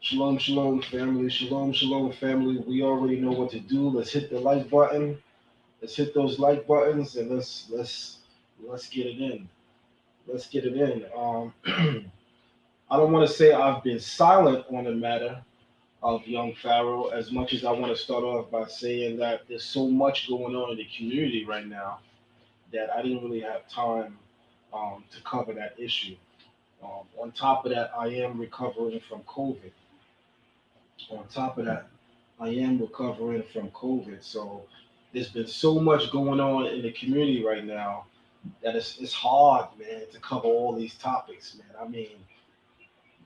Shalom, shalom, family. Shalom, shalom, family. We already know what to do. Let's hit the like button. Let's hit those like buttons and let's get it in. Let's get it in. I don't want to say I've been silent on the matter of young Pharaoh as much as I want to start off by saying that there's so much going on in the community right now that I didn't really have time to cover that issue. On top of that, I am recovering from COVID. On top of that, I am recovering from COVID. So there's been so much going on in the community right now that it's hard, man, to cover all these topics, man. I mean,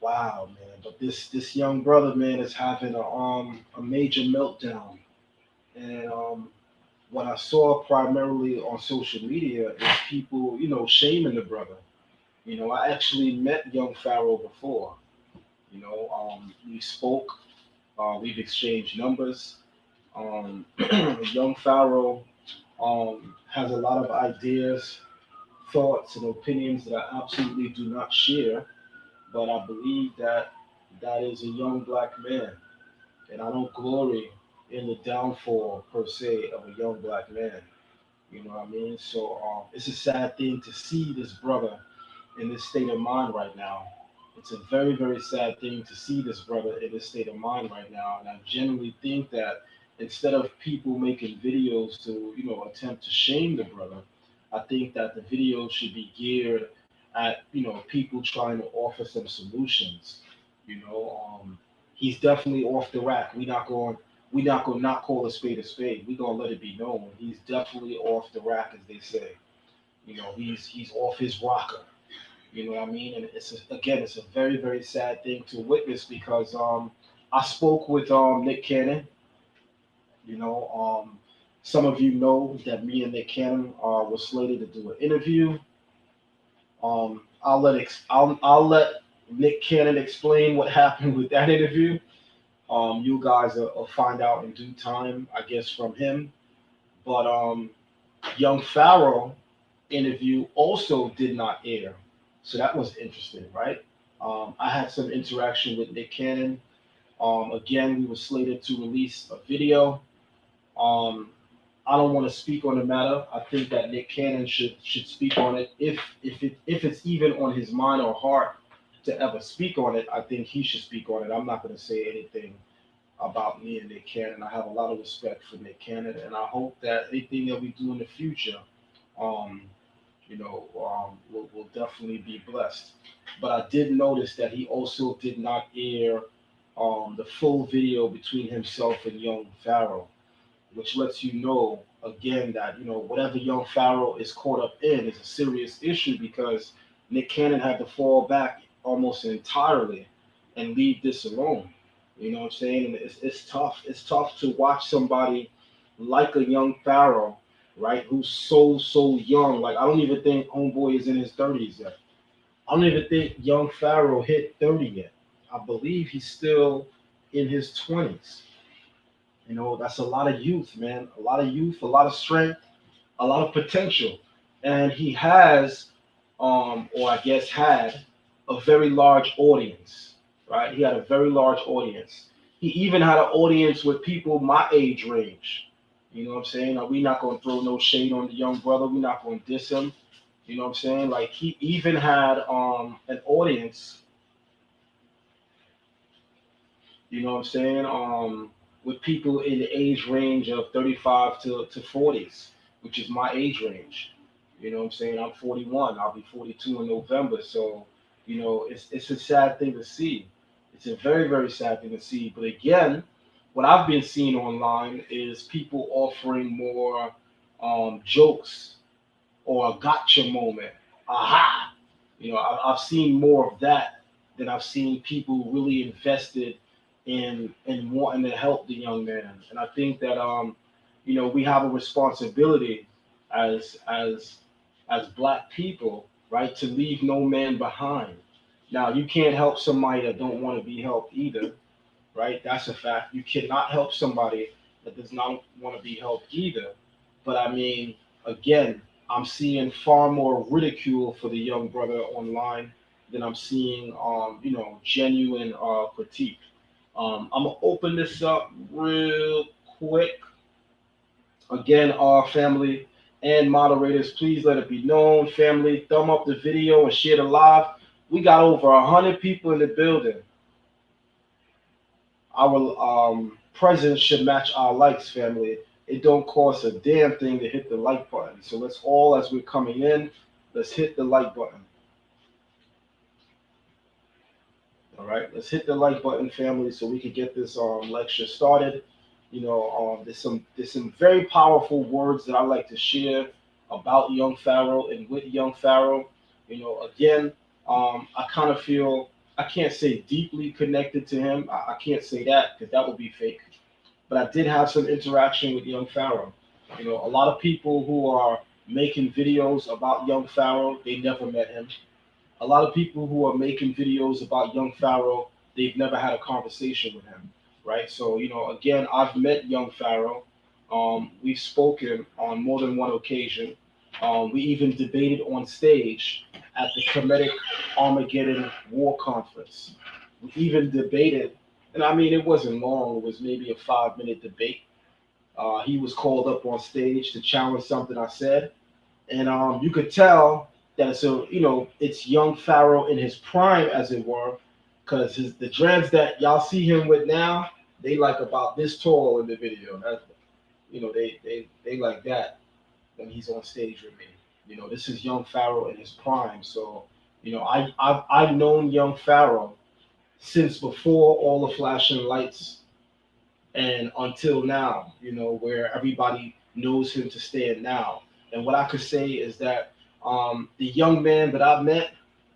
wow, man. But this young brother, man, is having a major meltdown, and what I saw primarily on social media is people, shaming the brother. I actually met young Pharaoh before. We spoke, we've exchanged numbers. Young Pharaoh has a lot of ideas, thoughts, and opinions that I absolutely do not share, but I believe that that is a young black man, and I don't glory in the downfall per se of a young black man. You know what I mean? So it's a sad thing to see this brother in this state of mind right now. It's a very, very sad thing to see this brother in this state of mind right now. And I genuinely think that instead of people making videos to, attempt to shame the brother, I think that the videos should be geared at, people trying to offer some solutions. You know, he's definitely off the rack. We not going to not call a spade a spade. We're gonna let it be known. He's definitely off the rack, as they say. He's off his rocker. You know what I mean? And it's a very, very sad thing to witness because I spoke with Nick Cannon. You know, some of you know that me and Nick Cannon were slated to do an interview. I'll let Nick Cannon explain what happened with that interview. You guys will find out in due time, I guess, from him. But young Pharaoh interview also did not air. So that was interesting, right? I had some interaction with Nick Cannon. Again, we were slated to release a video. Um, I don't want to speak on the matter. I think that Nick Cannon should speak on it if it's even on his mind or heart to ever speak on it. I think he should speak on it. I'm not going to say anything about me and Nick Cannon. I have a lot of respect for Nick Cannon, and I hope that anything that we do in the future, um, will definitely be blessed. But I did notice that he also did not air the full video between himself and young Pharaoh, which lets you know again that whatever young Pharaoh is caught up in is a serious issue because Nick Cannon had to fall back almost entirely and leave this alone. You know what I'm saying? And it's tough. It's tough to watch somebody like a young Pharaoh, right? Who's so young. Like I don't even think Homeboy is in his 30s yet. I don't even think young Pharaoh hit 30 yet. I believe he's still in his 20s. That's a lot of youth, man. A lot of youth, a lot of strength, a lot of potential. And he has, or I guess had, a very large audience, right? He had a very large audience. He even had an audience with people my age range. You know what I'm saying? Now, we're not going to throw no shade on the young brother. We're not going to diss him. You know what I'm saying? Like, he even had an audience, you know what I'm saying, with people in the age range of 35 to 40s, which is my age range. You know what I'm saying? I'm 41. I'll be 42 in November. So, it's a sad thing to see. It's a very, very sad thing to see. But again, what I've been seeing online is people offering more jokes or a gotcha moment. Aha! I've seen more of that than I've seen people really invested in wanting to help the young man. And I think that we have a responsibility as black people, right, to leave no man behind. Now you can't help somebody that don't want to be helped either, right? That's a fact. You cannot help somebody that does not want to be helped either. But I mean, again, I'm seeing far more ridicule for the young brother online than I'm seeing, genuine critique. I'm gonna open this up real quick. Again, our family and moderators, please let it be known. Family, thumb up the video and share the live. We got over 100 people in the building. Our presence should match our likes, family. It don't cost a damn thing to hit the like button. So let's all, as we're coming in, let's hit the like button. All right, let's hit the like button, family, so we can get this lecture started. There's some very powerful words that I like to share about young Pharaoh and with young Pharaoh. Again, I kind of feel I can't say deeply connected to him. I can't say that because that would be fake. But I did have some interaction with young Pharaoh. A lot of people who are making videos about young Pharaoh, they never met him. A lot of people who are making videos about young Pharaoh, they've never had a conversation with him, right? So, again, I've met young Pharaoh. We've spoken on more than one occasion. We even debated on stage at the Comedic Armageddon War Conference. We even debated, and I mean, it wasn't long, it was maybe a 5 minute debate. He was called up on stage to challenge something I said, and you could tell that it's young Pharaoh in his prime, as it were, because the dreads that y'all see him with now, they like about this tall in the video. They like that when he's on stage with me. This is young Pharaoh in his prime. So, I've known young Pharaoh since before all the flashing lights and until now, where everybody knows him to stand now. And what I could say is that the young man that I've met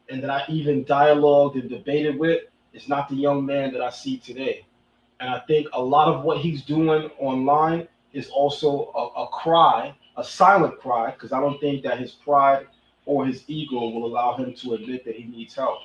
and that I even dialogued and debated with is not the young man that I see today. And I think a lot of what he's doing online is also a cry, a silent cry, because I don't think that his pride or his ego will allow him to admit that he needs help.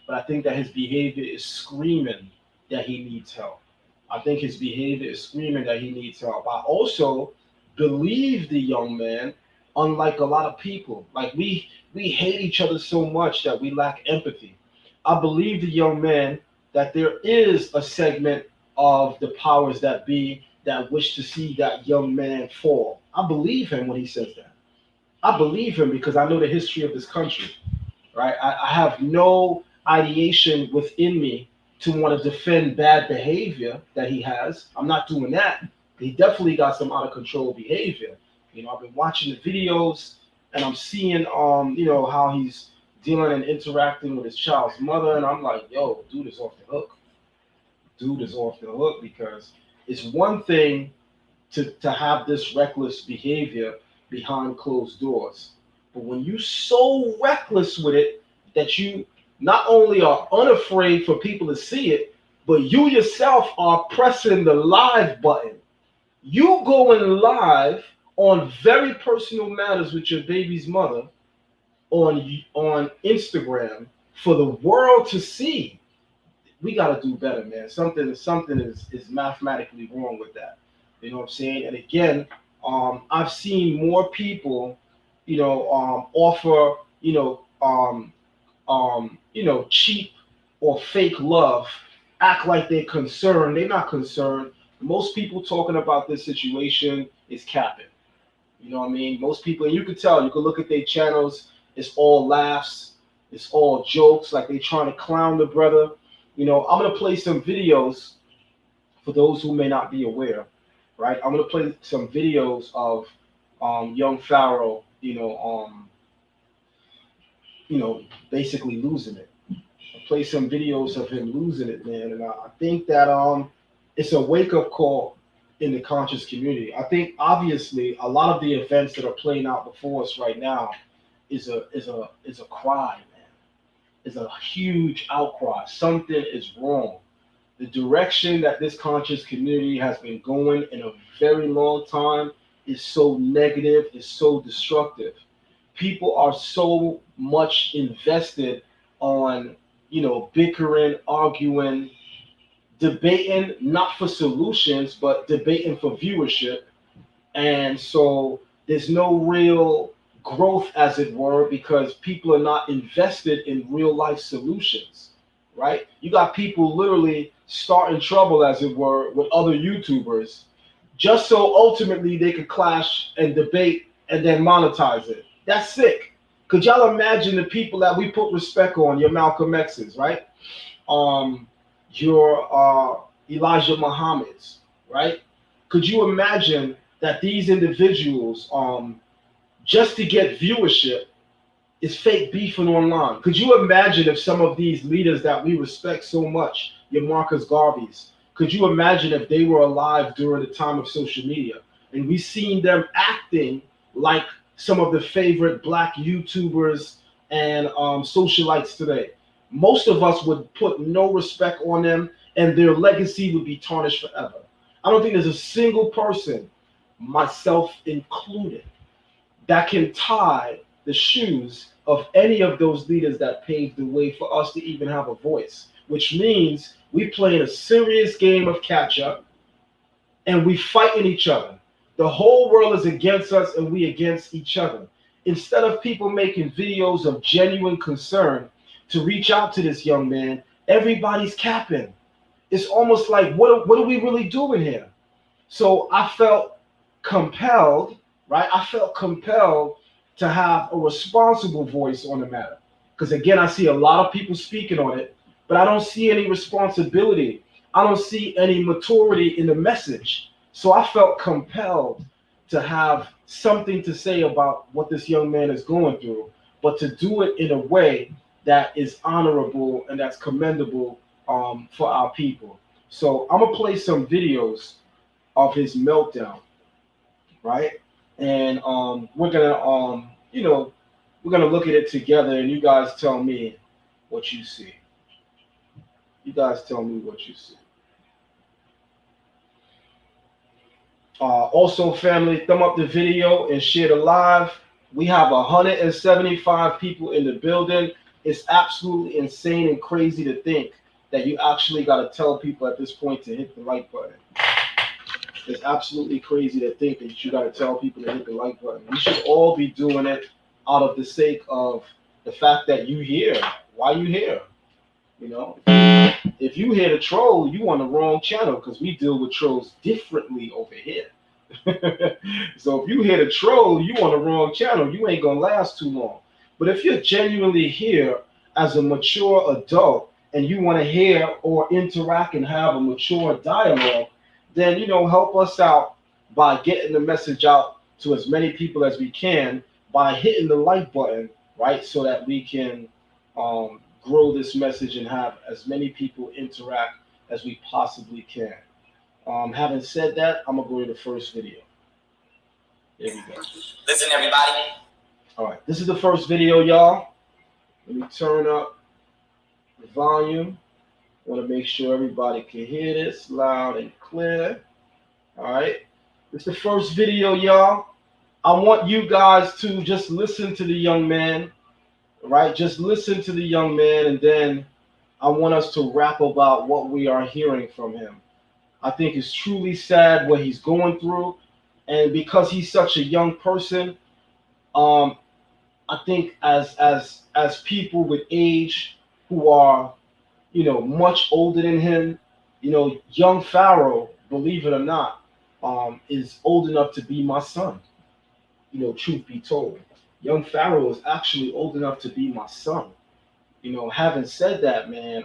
But I think that his behavior is screaming that he needs help. I think his behavior is screaming that he needs help. I also believe the young man, unlike a lot of people. Like we hate each other so much that we lack empathy. I believe the young man that there is a segment of the powers that be that wish to see that young man fall. I believe him when he says that. I believe him because I know the history of this country, right? I have no ideation within me to want to defend bad behavior that he has. I'm not doing that. He definitely got some out of control behavior. I've been watching the videos and I'm seeing, how he's dealing and interacting with his child's mother, and I'm like, yo, dude is off the hook. Dude is off the hook because it's one thing to have this reckless behavior behind closed doors. But when you so reckless with it that you not only are unafraid for people to see it, but you yourself are pressing the live button. You going live on very personal matters with your baby's mother on Instagram for the world to see. We got to do better, man. Something is mathematically wrong with that. You know what I'm saying? And again, I've seen more people, offer, cheap or fake love, act like they're concerned. They're not concerned. Most people talking about this situation is capping. You know what I mean? Most people, and you could tell, you could look at their channels, it's all laughs, it's all jokes, like they trying to clown the brother. I'm going to play some videos for those who may not be aware, right? I'm going to play some videos of young Pharaoh, basically losing it. I'll play some videos of him losing it, man. And I think that it's a wake-up call in the conscious community. I think obviously a lot of the events that are playing out before us right now is a cry, man. Is a huge outcry. Something is wrong. The direction that this conscious community has been going in a very long time is so negative, is so destructive. People are so much invested on, bickering, arguing, debating, not for solutions, but debating for viewership. And so there's no real growth, as it were, because people are not invested in real life solutions, right? You got people literally starting trouble, as it were, with other YouTubers, just so ultimately they could clash and debate and then monetize it. That's sick. Could y'all imagine the people that we put respect on? Your Malcolm X's, right? Um, your Elijah Muhammad's, right? Could you imagine that these individuals, just to get viewership, is fake beefing online? Could you imagine if some of these leaders that we respect so much, your Marcus Garveys, could you imagine if they were alive during the time of social media and we seen them acting like some of the favorite black YouTubers and socialites today? Most of us would put no respect on them and their legacy would be tarnished forever. I don't think there's a single person, myself included, that can tie the shoes of any of those leaders that paved the way for us to even have a voice, which means we playing a serious game of catch up and we fighting each other. The whole world is against us and we against each other. Instead of people making videos of genuine concern to reach out to this young man, everybody's capping. It's almost like, what are we really doing here? So I felt compelled, right? I felt compelled to have a responsible voice on the matter. Because again, I see a lot of people speaking on it, but I don't see any responsibility. I don't see any maturity in the message. So I felt compelled to have something to say about what this young man is going through, but to do it in a way that is honorable and that's commendable for our people. So I'm gonna play some videos of his meltdown, right? And we're gonna we're gonna look at it together, and you guys tell me what you see. You guys tell me what you see. Also, family, thumb up the video and share the live. We have 175 people in the building. It's absolutely insane and crazy to think that you actually got to tell people at this point to hit the like button. It's absolutely crazy to think that you got to tell people to hit the like button. We should all be doing it out of the sake of the fact that you here. Why you here? You know, if you here to troll, you on the wrong channel because we deal with trolls differently over here. So if you here to troll, you on the wrong channel. You ain't gonna last too long. But if you're genuinely here as a mature adult and you want to hear or interact and have a mature dialogue, then help us out by getting the message out to as many people as we can by hitting the like button, right? So that we can grow this message and have as many people interact as we possibly can. Having said that, I'm gonna go to the first video. There we go. Listen, everybody. All right, this is the first video, y'all. Let me turn up the volume. I want to make sure everybody can hear this loud and clear. All right, this is the first video, y'all. I want you guys to just listen to the young man, right? Just listen to the young man, and then I want us to rap about what we are hearing from him. I think it's truly sad what he's going through, and because he's such a young person, I think as people with age who are much older than him, young Pharaoh, believe it or not, is old enough to be my son. Truth be told, young Pharaoh is actually old enough to be my son. Having said that, man,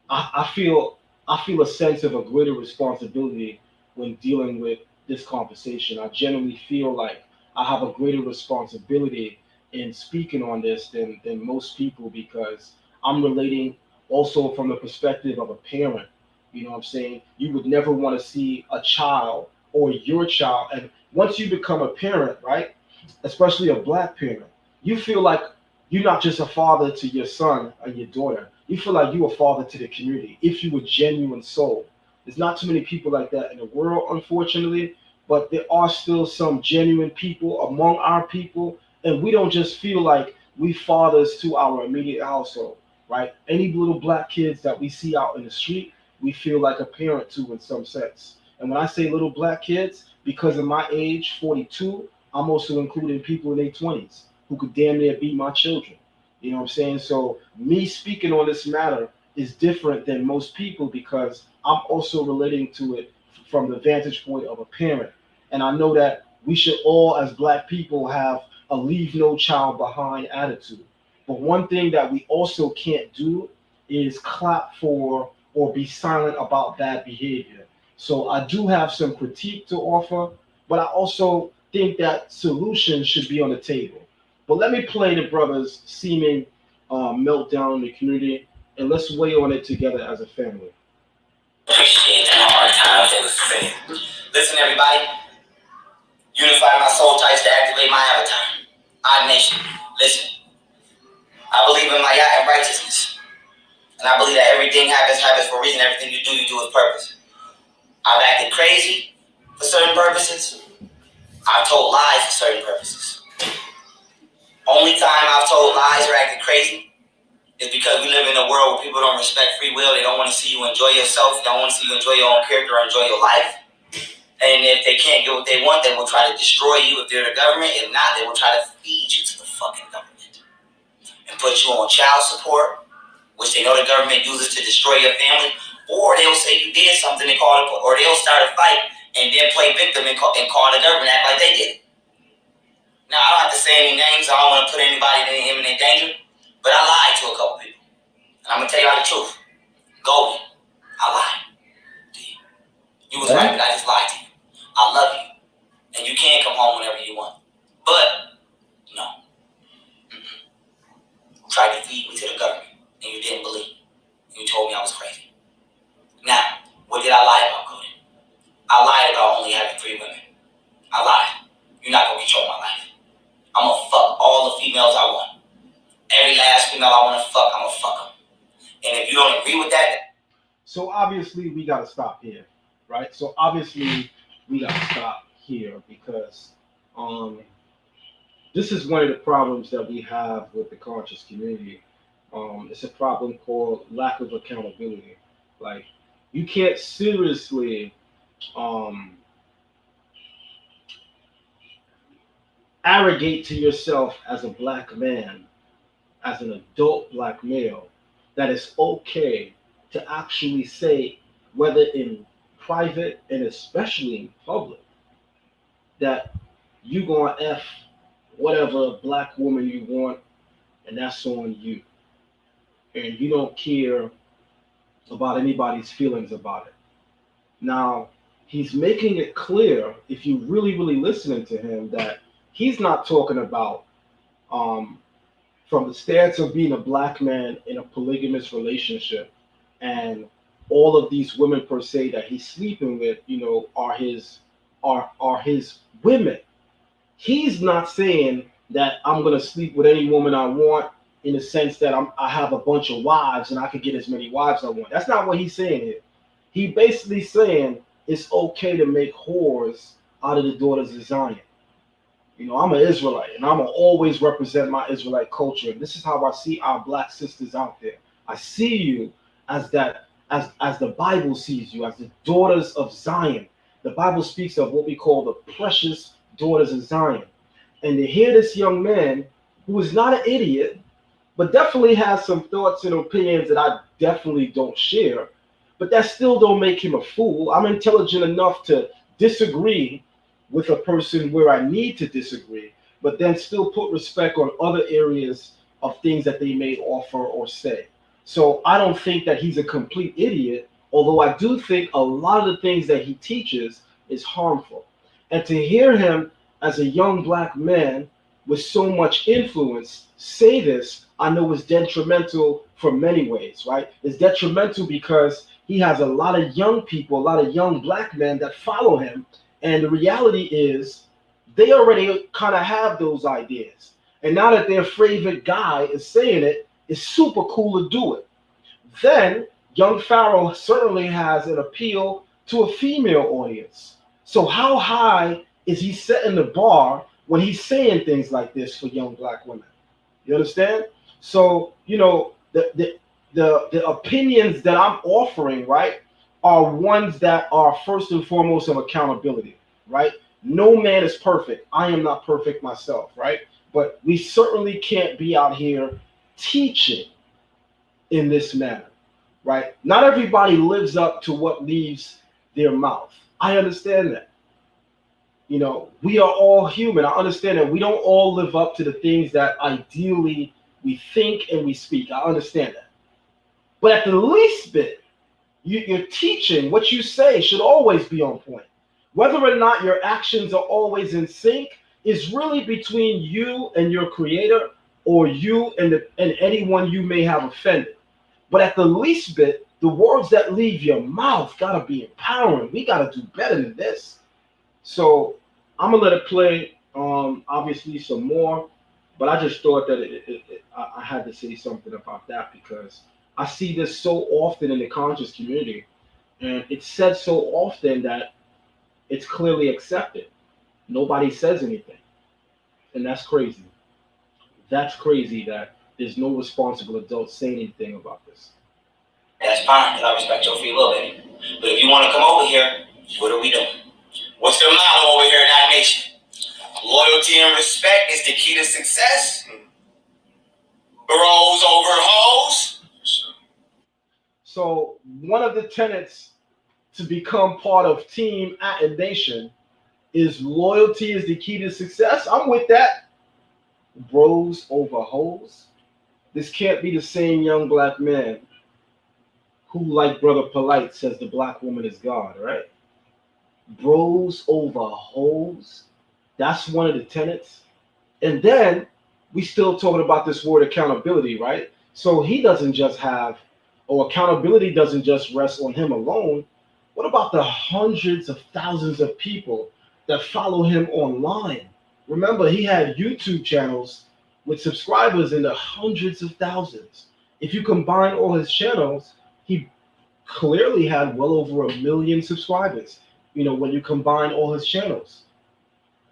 I feel a sense of a greater responsibility when dealing with this conversation. I generally feel like I have a greater responsibility in speaking on this than most people because I'm relating also from the perspective of a parent. You know what I'm saying? You would never want to see a child or your child. And once you become a parent, right, especially a black parent, you feel like you're not just a father to your son or your daughter. You feel like you're a father to the community if you're a genuine soul. There's not too many people like that in the world, unfortunately, but there are still some genuine people among our people, and we don't just feel like we fathers to our immediate household, right? Any little black kids that we see out in the street, we feel like a parent to in some sense. And when I say little black kids, because of my age, 42, I'm also including people in their 20s who could damn near be my children. You know what I'm saying? So me speaking on this matter is different than most people because I'm also relating to it from the vantage point of a parent. And I know that we should all, as black people, have a leave no child behind attitude. But one thing that we also can't do is clap for or be silent about bad behavior. So I do have some critique to offer, but I also think that solutions should be on the table. But let me play the brother's seeming meltdown in the community, and let's weigh on it together as a family. Appreciate the hard times they was spending. Listen, everybody, unify my soul types to activate my avatar. Odd Nation, listen. I believe in my and righteousness. And I believe that everything happens for a reason. Everything you do with purpose. I've acted crazy for certain purposes. I've told lies for certain purposes. Only time I've told lies or acted crazy is because we live in a world where people don't respect free will. They don't want to see you enjoy yourself. They don't want to see you enjoy your own character or enjoy your life. And if they can't get what they want, they will try to destroy you if they're the government. If not, they will try to feed you to the fucking government and put you on child support, which they know the government uses to destroy your family. Or they'll say you did something and call it, or they'll start a fight and then play victim and call the government act like they did it. Now, I don't have to say any names. I don't want to put anybody in imminent danger, but I lied to a couple people. And I'm going to tell y'all the truth. Golden, I lied to you. You was right, but I just lied to you. I love you. And you can come home whenever you want. But, no. You tried to feed me to the government, and you didn't believe. You told me I was crazy. Now, what did I lie about, Golden? I lied about only having 3 women. I lied. You're not going to control my life. I'm going to fuck all the females I want. Every last female I want to fuck, I'm going to fuck them. And if you don't agree with that... So obviously we got to stop here, right? So obviously we got to stop here because this is one of the problems that we have with the conscious community. It's a problem called lack of accountability. Like, you can't seriously arrogate to yourself as a black man, as an adult black male, that it's okay to actually say, whether in private and especially in public, that you gonna F whatever black woman you want, and that's on you. And you don't care about anybody's feelings about it. Now, he's making it clear, if you really listening to him, that he's not talking about from the stance of being a black man in a polygamous relationship and all of these women per se that he's sleeping with, are his women. He's not saying that I'm gonna sleep with any woman I want in the sense that I have a bunch of wives and I can get as many wives I want. That's not what he's saying here. He basically saying it's okay to make whores out of the daughters of Zion. I'm an Israelite, and I'm going to always represent my Israelite culture. And this is how I see our black sisters out there. I see you as that, as the Bible sees you, as the daughters of Zion. The Bible speaks of what we call the precious daughters of Zion. And to hear this young man, who is not an idiot, but definitely has some thoughts and opinions that I definitely don't share, but that still don't make him a fool. I'm intelligent enough to disagree with a person where I need to disagree, but then still put respect on other areas of things that they may offer or say. So I don't think that he's a complete idiot, although I do think a lot of the things that he teaches is harmful. And to hear him as a young black man with so much influence say this, I know is detrimental for many ways, right? It's detrimental because he has a lot of young people, a lot of young black men that follow him. And the reality is they already kind of have those ideas. And now that their favorite guy is saying it, it's super cool to do it. Then young Pharaoh certainly has an appeal to a female audience. So how high is he setting the bar when he's saying things like this for young black women? You understand? So, the opinions that I'm offering, right, are ones that are first and foremost of accountability, right? No man is perfect. I am not perfect myself, right? But we certainly can't be out here teaching in this manner. right? Not everybody lives up to what leaves their mouth. I understand that. You know, we are all human. I understand that we don't all live up to the things that ideally we think and we speak. I understand that. But at the least bit, your teaching, what you say, should always be on point. Whether or not your actions are always in sync is really between you and your creator, or you and anyone you may have offended. But at the least bit, the words that leave your mouth gotta be empowering. We gotta do better than this. So I'm gonna let it play. Obviously some more, but I just thought that I had to say something about that because I see this so often in the conscious community, and it's said so often that it's clearly accepted. Nobody says anything, and that's crazy. That's crazy that there's no responsible adult saying anything about this. That's fine, because I respect your free will, baby. But if you want to come over here, what are we doing? What's the motto over here in that nation? Loyalty and respect is the key to success. Bros over hoes. So one of the tenets to become part of Team Atom Nation is loyalty is the key to success. I'm with that. Bros over hoes. This can't be the same young black man who, like Brother Polite, says the black woman is God, right? Bros over hoes. That's one of the tenets. And then we still talking about this word accountability, right? So he doesn't just have, or accountability doesn't just rest on him alone. What about the hundreds of thousands of people that follow him online? Remember, he had YouTube channels with subscribers in the hundreds of thousands. If you combine all his channels, he clearly had well over 1 million subscribers. You know, when you combine all his channels,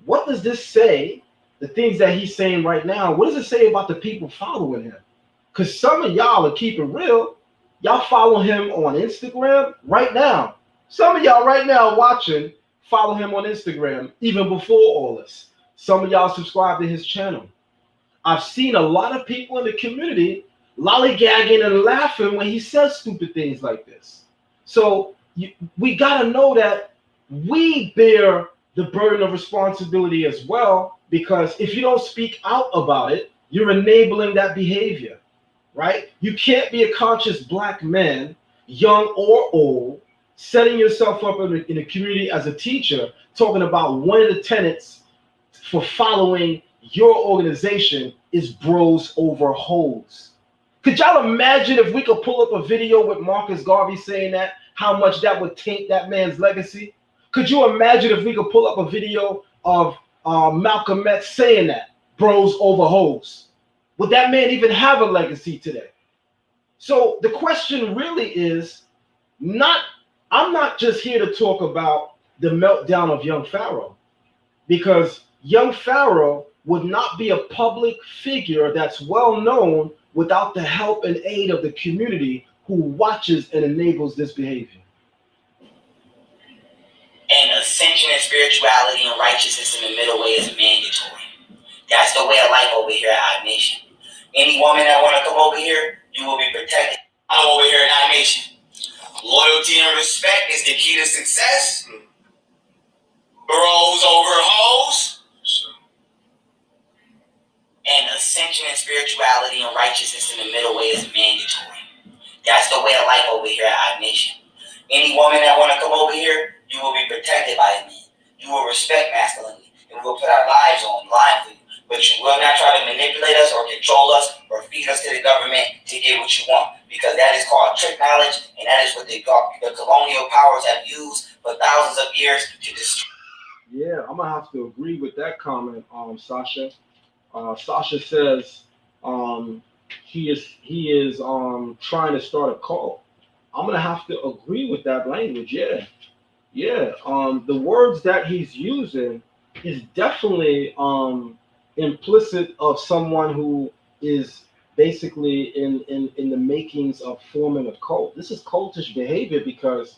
what does this say? The things that he's saying right now, what does it say about the people following him? Because some of y'all are keeping real. Y'all follow him on Instagram right now. Some of y'all right now watching follow him on Instagram even before all this. Some of y'all subscribe to his channel. I've seen a lot of people in the community lollygagging and laughing when he says stupid things like this. So we got to know that we bear the burden of responsibility as well, because if you don't speak out about it, you're enabling that behavior, right? You can't be a conscious black man, young or old, setting yourself up in the community as a teacher, talking about one of the tenets for following your organization is bros over hoes. Could y'all imagine if we could pull up a video with Marcus Garvey saying that, how much that would taint that man's legacy? Could you imagine if we could pull up a video of Malcolm X saying that, bros over hoes? Would that man even have a legacy today? So the question really is not, I'm not just here to talk about the meltdown of young Pharaoh, because young Pharaoh would not be a public figure that's well known without the help and aid of the community who watches and enables this behavior. And ascension and spirituality and righteousness in the middle way is mandatory. That's the way of life over here at our nation. Any woman that want to come over here, you will be protected. I'm over here in our nation. Loyalty and respect is the key to success. Bros over hoes. And ascension and spirituality and righteousness in the middle way is mandatory. That's the way of life over here at our nation. Any woman that want to come over here, you will be protected by men. You will respect masculinity, and we will put our lives on the line for you. But you will not try to manipulate us or control us or feed us to the government to get what you want, because that is called trick knowledge, and that is what the colonial powers have used for thousands of years to destroy. Yeah, I'm gonna have to agree with that comment, Sasha. Sasha says he is trying to start a cult. I'm gonna have to agree with that language. Yeah, yeah. The words that he's using is definitely implicit of someone who is basically in the makings of forming a cult. This is cultish behavior, because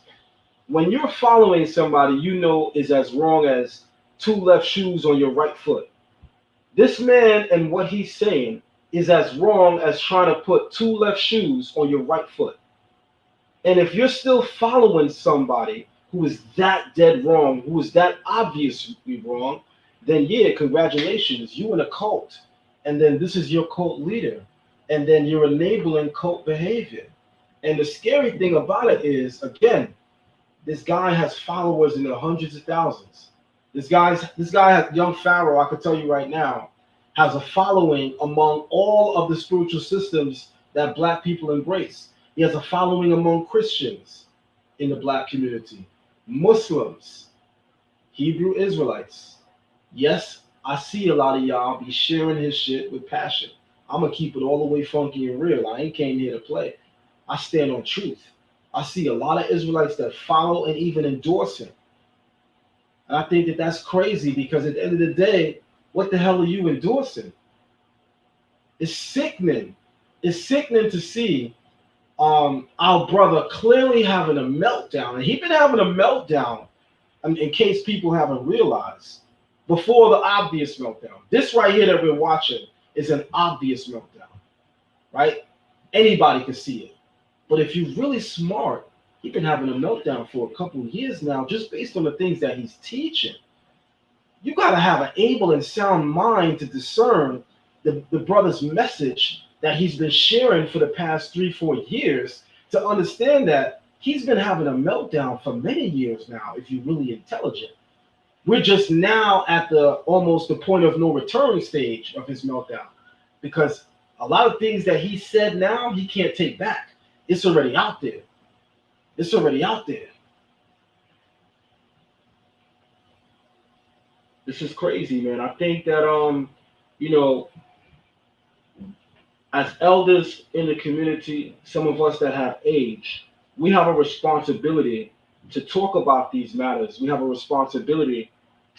when you're following somebody you know is as wrong as two left shoes on your right foot, this man and what he's saying is as wrong as trying to put two left shoes on your right foot. And if you're still following somebody who is that dead wrong, who is that obviously wrong, then yeah, congratulations, you in a cult. And then this is your cult leader. And then you're enabling cult behavior. And the scary thing about it is, again, this guy has followers in the hundreds of thousands. This guy has young Pharaoh, I can tell you right now, has a following among all of the spiritual systems that black people embrace. He has a following among Christians in the black community, Muslims, Hebrew Israelites. Yes, I see a lot of y'all be sharing his shit with passion. I'm gonna keep it all the way funky and real. I ain't came here to play. I stand on truth. I see a lot of Israelites that follow and even endorse him. And I think that that's crazy because at the end of the day, what the hell are you endorsing? It's sickening. It's sickening to see our brother clearly having a meltdown. And he's been having a meltdown, in case people haven't realized, before the obvious meltdown. This right here that we're watching is an obvious meltdown, right? Anybody can see it. But if you're really smart, he's been having a meltdown for a couple of years now, just based on the things that he's teaching. You got to have an able and sound mind to discern the brother's message that he's been sharing for the past 3, 4 years to understand that he's been having a meltdown for many years now, if you're really intelligent. We're just now at the almost the point of no return stage of his meltdown because a lot of things that he said now, he can't take back. It's already out there. It's already out there. This is crazy, man. I think that you know, as elders in the community, some of us that have age, we have a responsibility to talk about these matters. We have a responsibility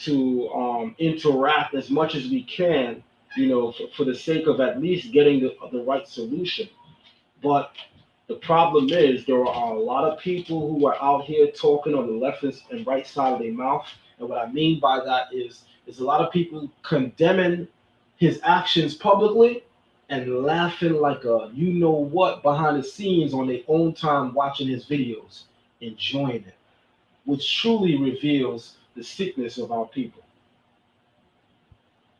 to interact as much as we can, for the sake of at least getting the right solution. But the problem is there are a lot of people who are out here talking on the left and right side of their mouth. And what I mean by that is a lot of people condemning his actions publicly and laughing like a you know what behind the scenes on their own time watching his videos, enjoying it, which truly reveals the sickness of our people.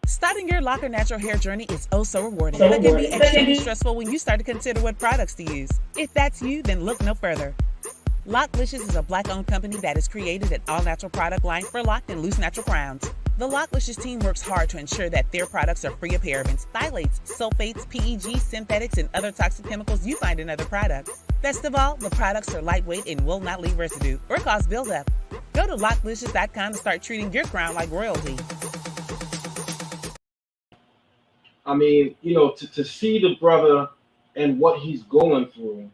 Starting your Locker Natural hair journey is oh so rewarding, but can be extremely stressful when you start to consider what products to use. If that's you, then look no further. Locklicious is a black-owned company that has created an all-natural product line for locked and loose natural crowns. The Locklicious team works hard to ensure that their products are free of parabens, phthalates, sulfates, PEG, synthetics, and other toxic chemicals you find in other products. Best of all, the products are lightweight and will not leave residue or cause buildup. Go to locklicious.com to start treating your crown like royalty. I mean, to see the brother and what he's going through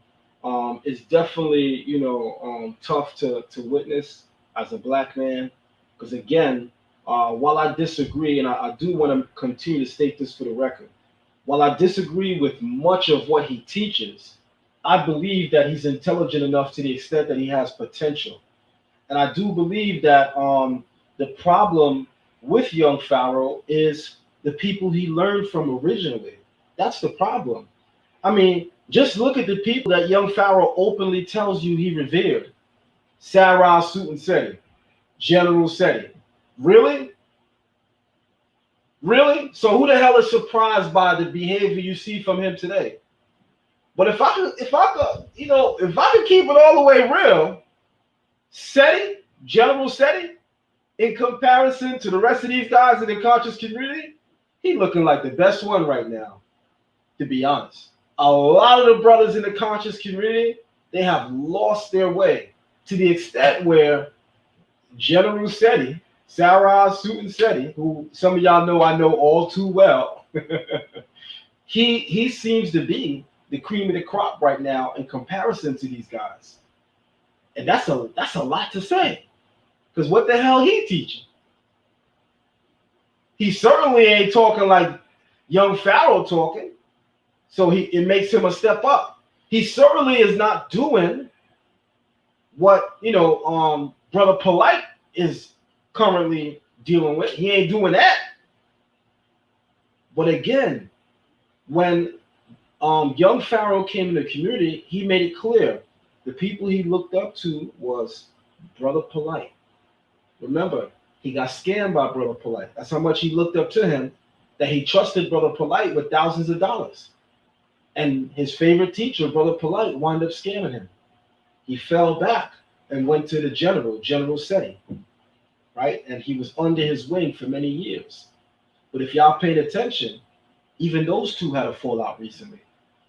is definitely, tough to witness as a black man. Because again, while I disagree, and I do want to continue to state this for the record, while I disagree with much of what he teaches, I believe that he's intelligent enough to the extent that he has potential. And I do believe that the problem with young Pharaoh is the people he learned from originally. That's the problem. I mean, just look at the people that young Pharaoh openly tells you he revered. Sarah Suit Seti, General Seti. Really? Really? So who the hell is surprised by the behavior you see from him today? But if I could keep it all the way real, Seti, General Seti, in comparison to the rest of these guys in the conscious community, he looking like the best one right now, to be honest. A lot of the brothers in the conscious community, they have lost their way to the extent where General Seti, Sarah Suit Seti, who some of y'all know I know all too well, he seems to be the cream of the crop right now in comparison to these guys. And that's a lot to say. Because what the hell he teaching? He certainly ain't talking like young Pharaoh talking. So it makes him a step up. He certainly is not doing what Brother Polite is currently dealing with. He ain't doing that. But again, when young Pharaoh came in the community, he made it clear The people he looked up to was Brother Polite. Remember, he got scammed by Brother Polite. That's how much he looked up to him, that he trusted Brother Polite with thousands of dollars. And his favorite teacher, Brother Polite, wound up scamming him. He fell back and went to the General Seti, right? And he was under his wing for many years. But if y'all paid attention, even those two had a fallout recently.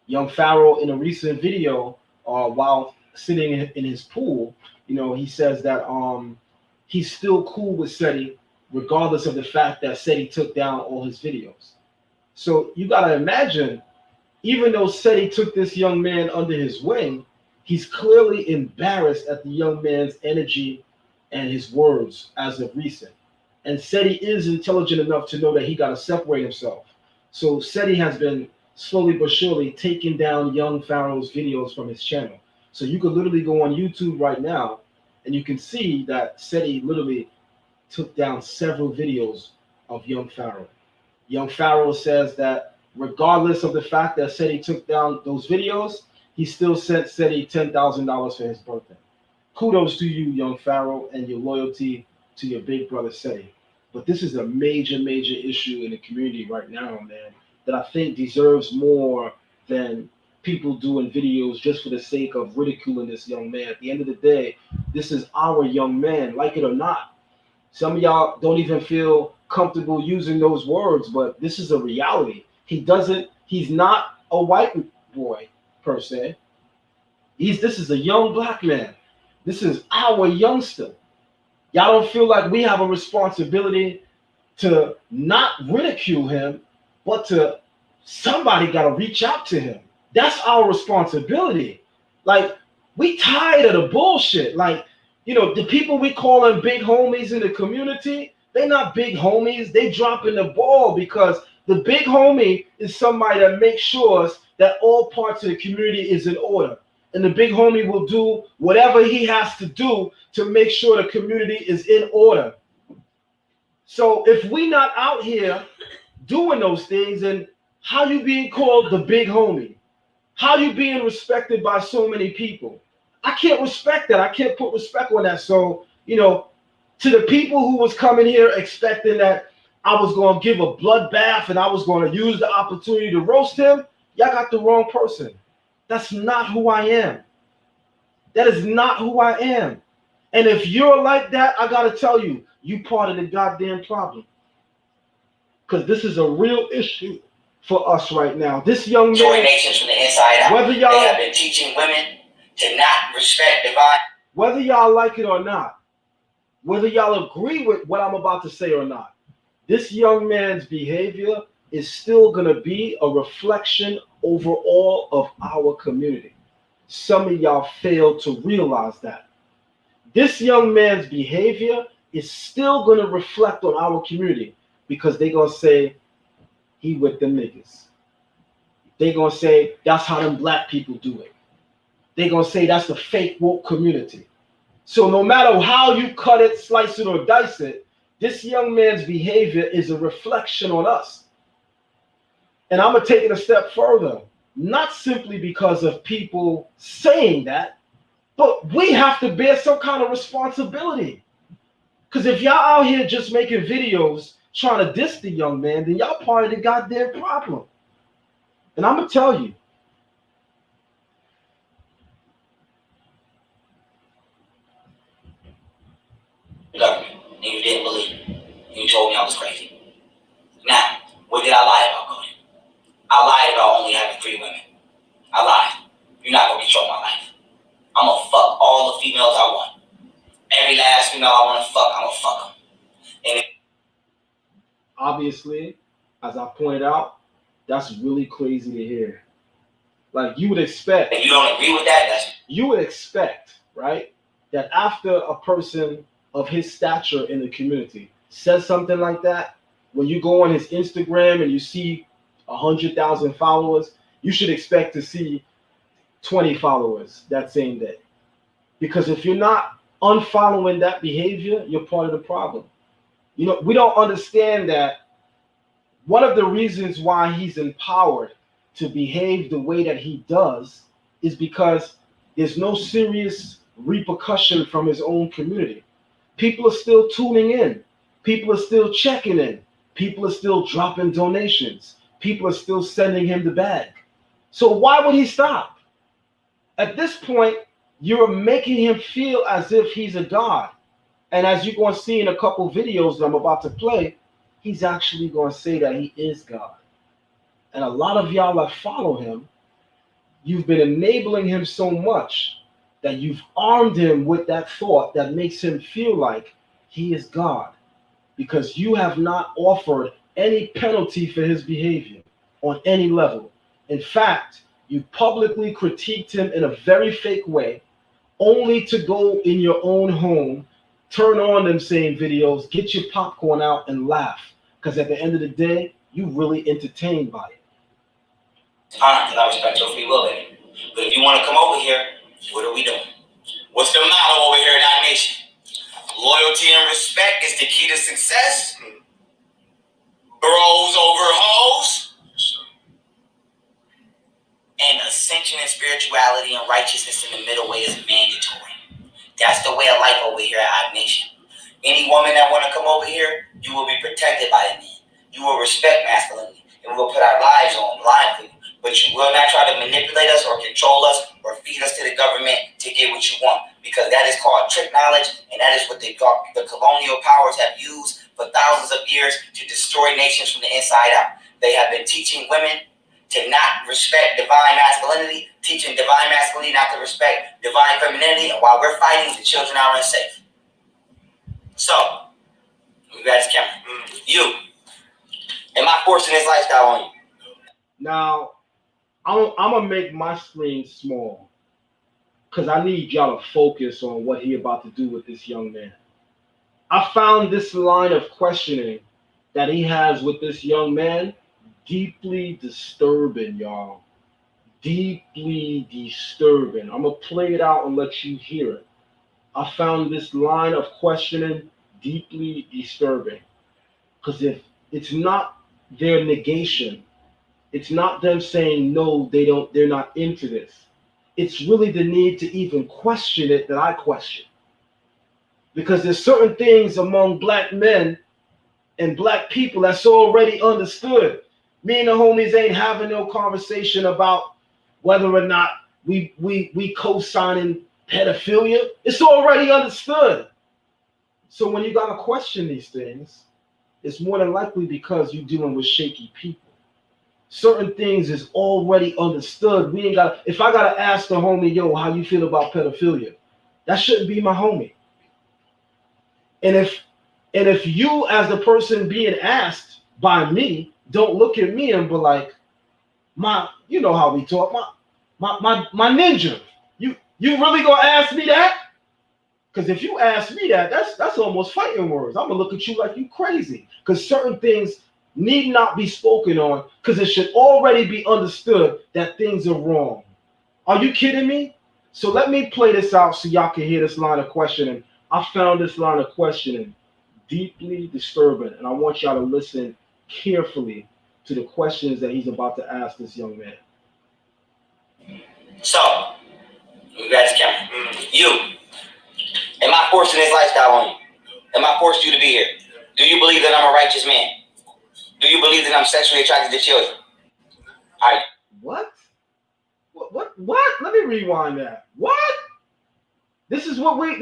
Young Pharaoh, in a recent video, while sitting in his pool, he says that he's still cool with Seti, regardless of the fact that Seti took down all his videos. So you gotta imagine, even though Seti took this young man under his wing, he's clearly embarrassed at the young man's energy and his words as of recent. And Seti is intelligent enough to know that he got to separate himself. So Seti has been slowly but surely taking down young Pharaoh's videos from his channel. So you could literally go on YouTube right now and you can see that Seti literally took down several videos of young Pharaoh. Young Pharaoh says that regardless of the fact that Seti took down those videos, he still sent Seti $10,000 for his birthday. Kudos to you, young Pharaoh, and your loyalty to your big brother Seti. But this is a major, major issue in the community right now, man, that I think deserves more than people doing videos just for the sake of ridiculing this young man. At the end of the day, this is our young man, like it or not. Some of y'all don't even feel comfortable using those words, but this is a reality. He's not a white boy per se. This is a young black man. This is our youngster. Y'all don't feel like we have a responsibility to not ridicule him, but somebody got to reach out to him. That's our responsibility. Like, we tired of the bullshit. Like, the people we calling big homies in the community, they not big homies. They dropping the ball because the big homie is somebody that makes sure that all parts of the community is in order. And the big homie will do whatever he has to do to make sure the community is in order. So if we not out here doing those things, then how you being called the big homie? How you being respected by so many people? I can't respect that. I can't put respect on that. So, to the people who was coming here expecting that I was going to give a bloodbath and I was going to use the opportunity to roast him, y'all got the wrong person. That's not who I am. That is not who I am. And if you're like that, I got to tell you, you part of the goddamn problem. Because this is a real issue for us right now. This young man, nations from the inside out. Whether y'all, they have been teaching women to not respect divine. Whether y'all like it or not, whether y'all agree with what I'm about to say or not, this young man's behavior is still going to be a reflection over all of our community. Some of y'all fail to realize that. This young man's behavior is still going to reflect on our community because they're going to say, he with them niggas. They're going to say, that's how them black people do it. They're going to say, that's the fake woke community. So no matter how you cut it, slice it, or dice it, this young man's behavior is a reflection on us. And I'm going to take it a step further. Not simply because of people saying that, but we have to bear some kind of responsibility. Because if y'all out here just making videos trying to diss the young man, then y'all part of the goddamn problem. And I'm going to tell you, government, and you didn't believe me. And you told me I was crazy. Now, what did I lie about, Cody? I lied about only having 3 women. I lied. You're not going to control my life. I'm going to fuck all the females I want. Every last female I want to fuck, I'm going to fuck them. And obviously, as I pointed out, that's really crazy to hear. Like, you would expect. If you don't agree with that, you would expect, right, that after a person of his stature in the community says something like that, when you go on his Instagram and you see 100,000 followers, you should expect to see 20 followers that same day. Because if you're not unfollowing that behavior, you're part of the problem. We don't understand that one of the reasons why he's empowered to behave the way that he does is because There's no serious repercussion from his own community. People are still tuning in. People are still checking in. People are still dropping donations. People are still sending him the bag. So why would he stop? At this point, you're making him feel as if he's a god. And as you're going to see in a couple videos that I'm about to play, he's actually going to say that he is God. And a lot of y'all that follow him, you've been enabling him so much that you've armed him with that thought that makes him feel like he is God, because you have not offered any penalty for his behavior on any level. In fact, you publicly critiqued him in a very fake way, only to go in your own home, turn on them same videos, get your popcorn out and laugh. Because at the end of the day, you really entertained by it. Because I respect your free will, baby. But if you want to come over here, what are we doing? What's the motto over here in our nation? Loyalty and respect is the key to success. Bros over hoes. And ascension and spirituality and righteousness in the middle way is mandatory. That's the way of life over here at our nation. Any woman that want to come over here, you will be protected by the men. You will respect masculinity. And we will put our lives on the line for you. But you will not try to manipulate us or control us or feed us to the government to get what you want. Because that is called trick knowledge. And that is what the colonial powers have used for thousands of years to destroy nations from the inside out. They have been teaching women to not respect divine masculinity, teaching divine masculinity not to respect divine femininity, and while we're fighting, the children are unsafe. So, we got this camera. You, am I forcing this lifestyle on you? Now, I'm gonna make my screen small because I need y'all to focus on what he about to do with this young man. I found this line of questioning that he has with this young man deeply disturbing, y'all. Deeply disturbing. I'm gonna play it out and let you hear it. I found this line of questioning deeply disturbing because if it's not their negation, it's not them saying no, they're not into this. It's really the need to even question it that I question. Because there's certain things among black men and black people that's already understood. Me and the homies ain't having no conversation about whether or not we co-signing pedophilia. It's already understood. So when you gotta question these things, it's more than likely because you're dealing with shaky people. Certain things is already understood. We ain't got. If I gotta ask the homie, yo, how you feel about pedophilia? That shouldn't be my homie. And if you, as the person being asked by me, don't look at me and be like, you know how we talk, my ninja. You really gonna ask me that? Because if you ask me that, that's almost fighting words. I'm gonna look at you like you crazy. Because certain things need not be spoken on, because it should already be understood that things are wrong. Are you kidding me? So let me play this out so y'all can hear this line of questioning. I found this line of questioning deeply disturbing, and I want y'all to listen carefully to the questions that he's about to ask this young man. So, we got this camera. You, am I forcing this lifestyle on you? Am I forcing you to be here? Do you believe that I'm a righteous man? Do you believe that I'm sexually attracted to children? All right. What? Let me rewind that. What? This is what we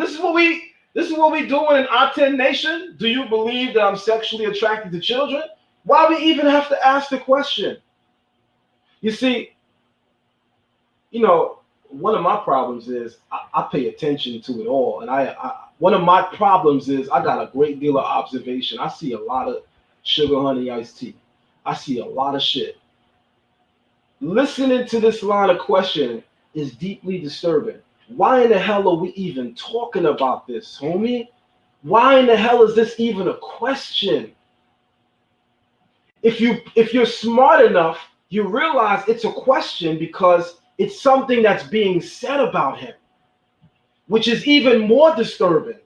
doing in Aten Nation? Do you believe that I'm sexually attracted to children? Why we even have to ask the question? You see, one of my problems is I pay attention to it all, and one of my problems is I got a great deal of observation. I see a lot of sugar honey iced tea. I see a lot of shit. Listening to this line of questioning is deeply disturbing. Why in the hell are we even talking about this, homie? Why in the hell is this even a question? If you're smart enough, you realize it's a question because it's something that's being said about him, which is even more disturbing.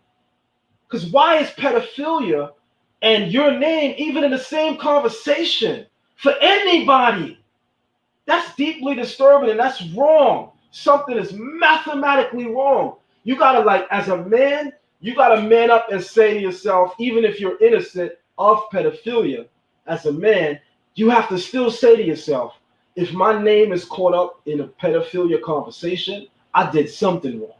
Because why is pedophilia and your name even in the same conversation for anybody? That's deeply disturbing and that's wrong. Something is mathematically wrong. You gotta, like, as a man, you gotta man up and say to yourself, even if you're innocent of pedophilia, as a man, you have to still say to yourself, if my name is caught up in a pedophilia conversation, I did something wrong.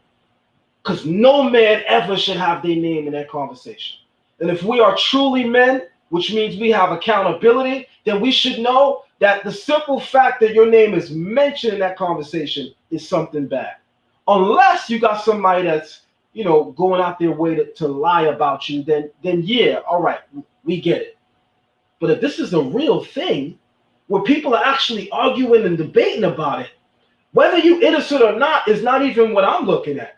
Because no man ever should have their name in that conversation. And if we are truly men, which means we have accountability, then we should know that the simple fact that your name is mentioned in that conversation is something bad. Unless you got somebody that's, going out their way to lie about you, then yeah, all right, we get it. But if this is a real thing, where people are actually arguing and debating about it, whether you innocent or not is not even what I'm looking at.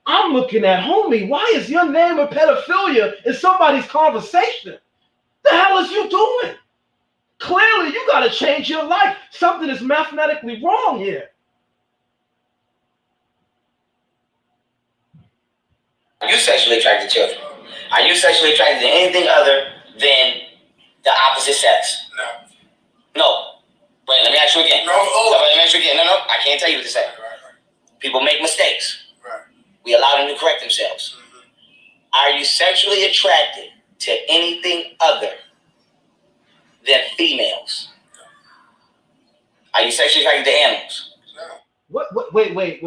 I'm looking at, homie, why is your name a pedophilia in somebody's conversation? The hell is you doing? Clearly, you got to change your life. Something is mathematically wrong here. Are you sexually attracted to children? Are you sexually attracted to anything other than the opposite sex? No. No. Wait, let me ask you again. No. Let me ask you again. No, I can't tell you what to say. Right. People make mistakes. Right. We allow them to correct themselves. Mm-hmm. Are you sexually attracted to anything other than females? No. Are you sexually attracted to animals? No. What? Wait.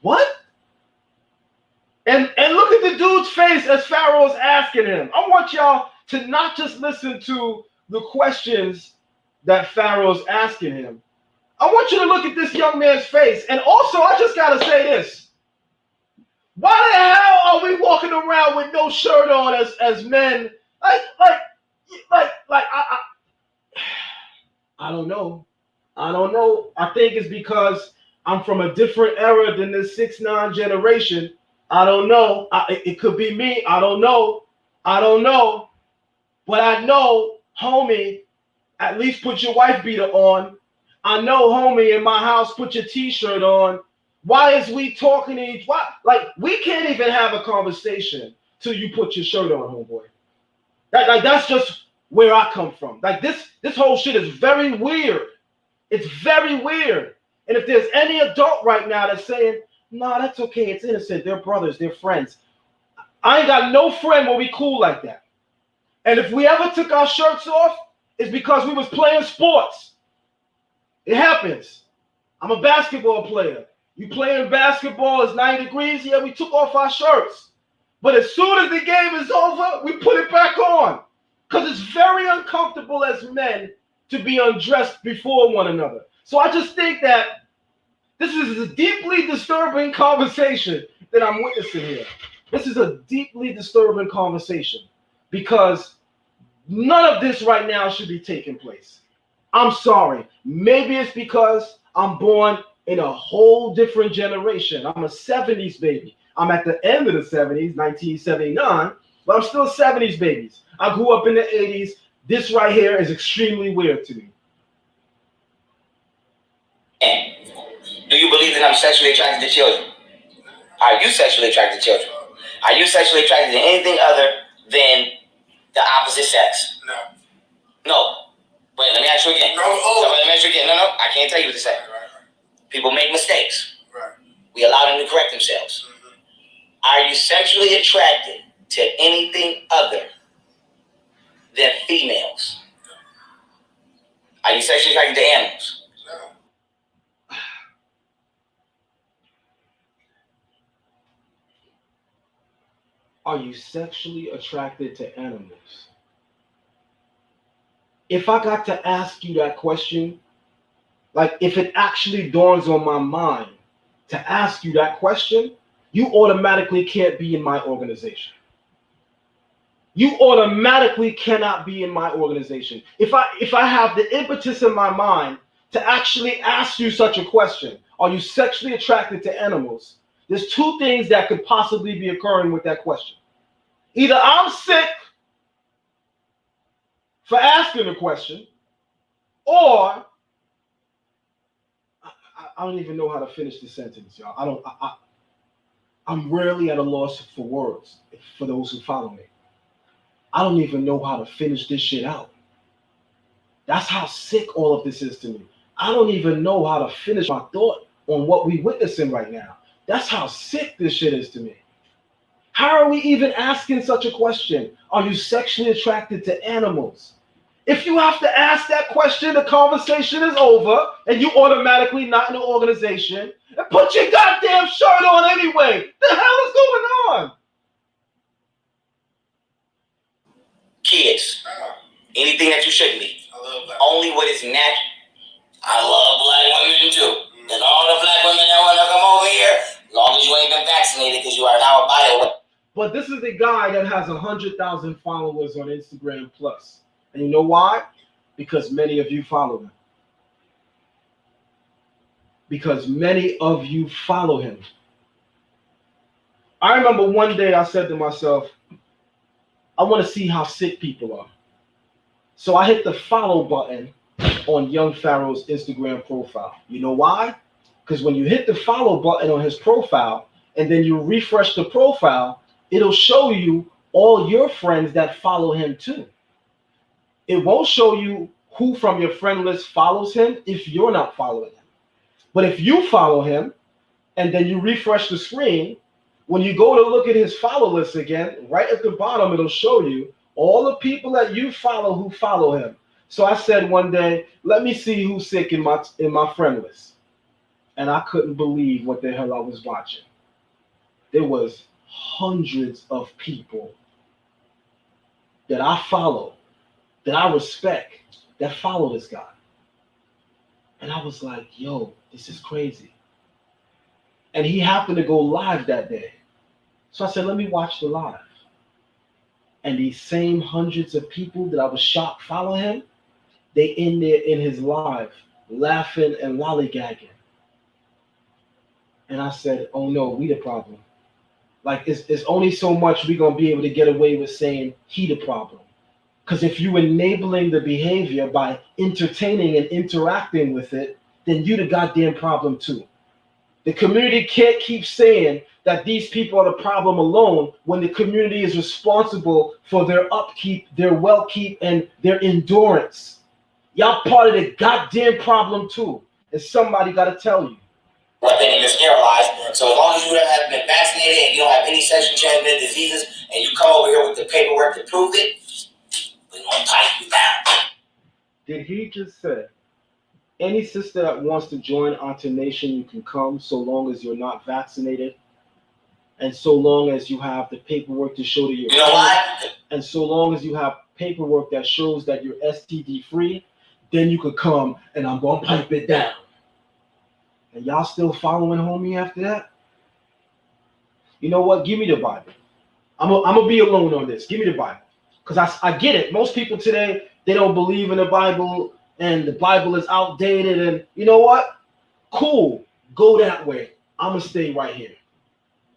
What? And look at the dude's face as Pharaoh's asking him. I want y'all to not just listen to the questions that Pharaoh's asking him. I want you to look at this young man's face. And also, I just gotta say this. Why the hell are we walking around with no shirt on as men? I don't know. I think it's because I'm from a different era than this 6'9" generation. I don't know. It could be me. I don't know. But I know, homie, at least put your wife beater on. I know, homie, in my house, put your t-shirt on. Why is we talking to each other? Like, we can't even have a conversation till you put your shirt on, homeboy. That's just where I come from. Like, this whole shit is very weird. It's very weird. And if there's any adult right now that's saying, no, that's okay, it's innocent, they're brothers, they're friends, I ain't got no friend where we cool like that. And if we ever took our shirts off, it's because we was playing sports. It happens. I'm a basketball player. You playing basketball, it's 90 degrees, yeah, we took off our shirts. But as soon as the game is over, we put it back on. Because it's very uncomfortable as men to be undressed before one another. So I just think that this is a deeply disturbing conversation that I'm witnessing here. This is a deeply disturbing conversation because none of this right now should be taking place. I'm sorry. Maybe it's because I'm born in a whole different generation. I'm a 70s baby. I'm at the end of the 70s, 1979, but I'm still 70s babies. I grew up in the 80s. This right here is extremely weird to me. Do you believe that I'm sexually attracted to children? Are you sexually attracted to children? Are you sexually attracted to anything other than the opposite sex? No. No. Wait, let me ask you again. No. Let me ask you again. No, I can't tell you what to say. Right. People make mistakes. Right. We allow them to correct themselves. Mm-hmm. Are you sexually attracted to anything other than females? No. Are you sexually attracted to animals? No. Are you sexually attracted to animals? If I got to ask you that question, like if it actually dawns on my mind to ask you that question, you automatically can't be in my organization. You automatically cannot be in my organization. If I have the impetus in my mind to actually ask you such a question, are you sexually attracted to animals? There's two things that could possibly be occurring with that question. Either I'm sick for asking the question, or I don't even know how to finish the sentence, y'all. I'm rarely at a loss for words for those who follow me. I don't even know how to finish this shit out. That's how sick all of this is to me. I don't even know how to finish my thought on what we witnessing right now. That's how sick this shit is to me. How are we even asking such a question? Are you sexually attracted to animals? If you have to ask that question, the conversation is over and you automatically not in the organization. And put your goddamn shirt on anyway. The hell is going on? Kids, anything that you shouldn't be. Only what is natural. I love black women too. And all the black women that want to come over here, as long as you ain't been vaccinated, because you are now a bio. But this is the guy that has 100,000 followers on Instagram plus. And you know why? Because many of you follow him. Because many of you follow him. I remember one day I said to myself, I want to see how sick people are. So I hit the follow button on Young Pharaoh's Instagram profile. You know why? Because when you hit the follow button on his profile and then you refresh the profile, it'll show you all your friends that follow him too. It won't show you who from your friend list follows him if you're not following him. But if you follow him and then you refresh the screen, when you go to look at his follow list again, right at the bottom, it'll show you all the people that you follow who follow him. So I said one day, let me see who's sick in my friend list. And I couldn't believe what the hell I was watching. There was hundreds of people that I follow, that I respect, that follow this guy. And I was like, yo, this is crazy. And he happened to go live that day. So I said, let me watch the live. And these same hundreds of people that I was shocked follow him, they in there in his live, laughing and lollygagging. And I said, oh no, we the problem. Like, it's only so much we're going to be able to get away with saying he the problem. Because if you enabling the behavior by entertaining and interacting with it, then you the goddamn problem too. The community can't keep saying that these people are the problem alone when the community is responsible for their upkeep, their well-keep, and their endurance. Y'all part of the goddamn problem too. And somebody got to tell you. Weapon and you're sterilized. So as long as you have been vaccinated and you don't have any sexually transmitted diseases and you come over here with the paperwork to prove it, we're going to tie you down. Did he just say, any sister that wants to join Onto Nation, you can come so long as you're not vaccinated and so long as you have the paperwork to show that you're and so long as you have paperwork that shows that you're STD free, then you could come and I'm going to pipe it down. And y'all still following homie after that? You know what? Give me the Bible. I'm going to be alone on this. Give me the Bible. Because I get it. Most people today, they don't believe in the Bible and the Bible is outdated. And you know what? Cool. Go that way. I'm going to stay right here.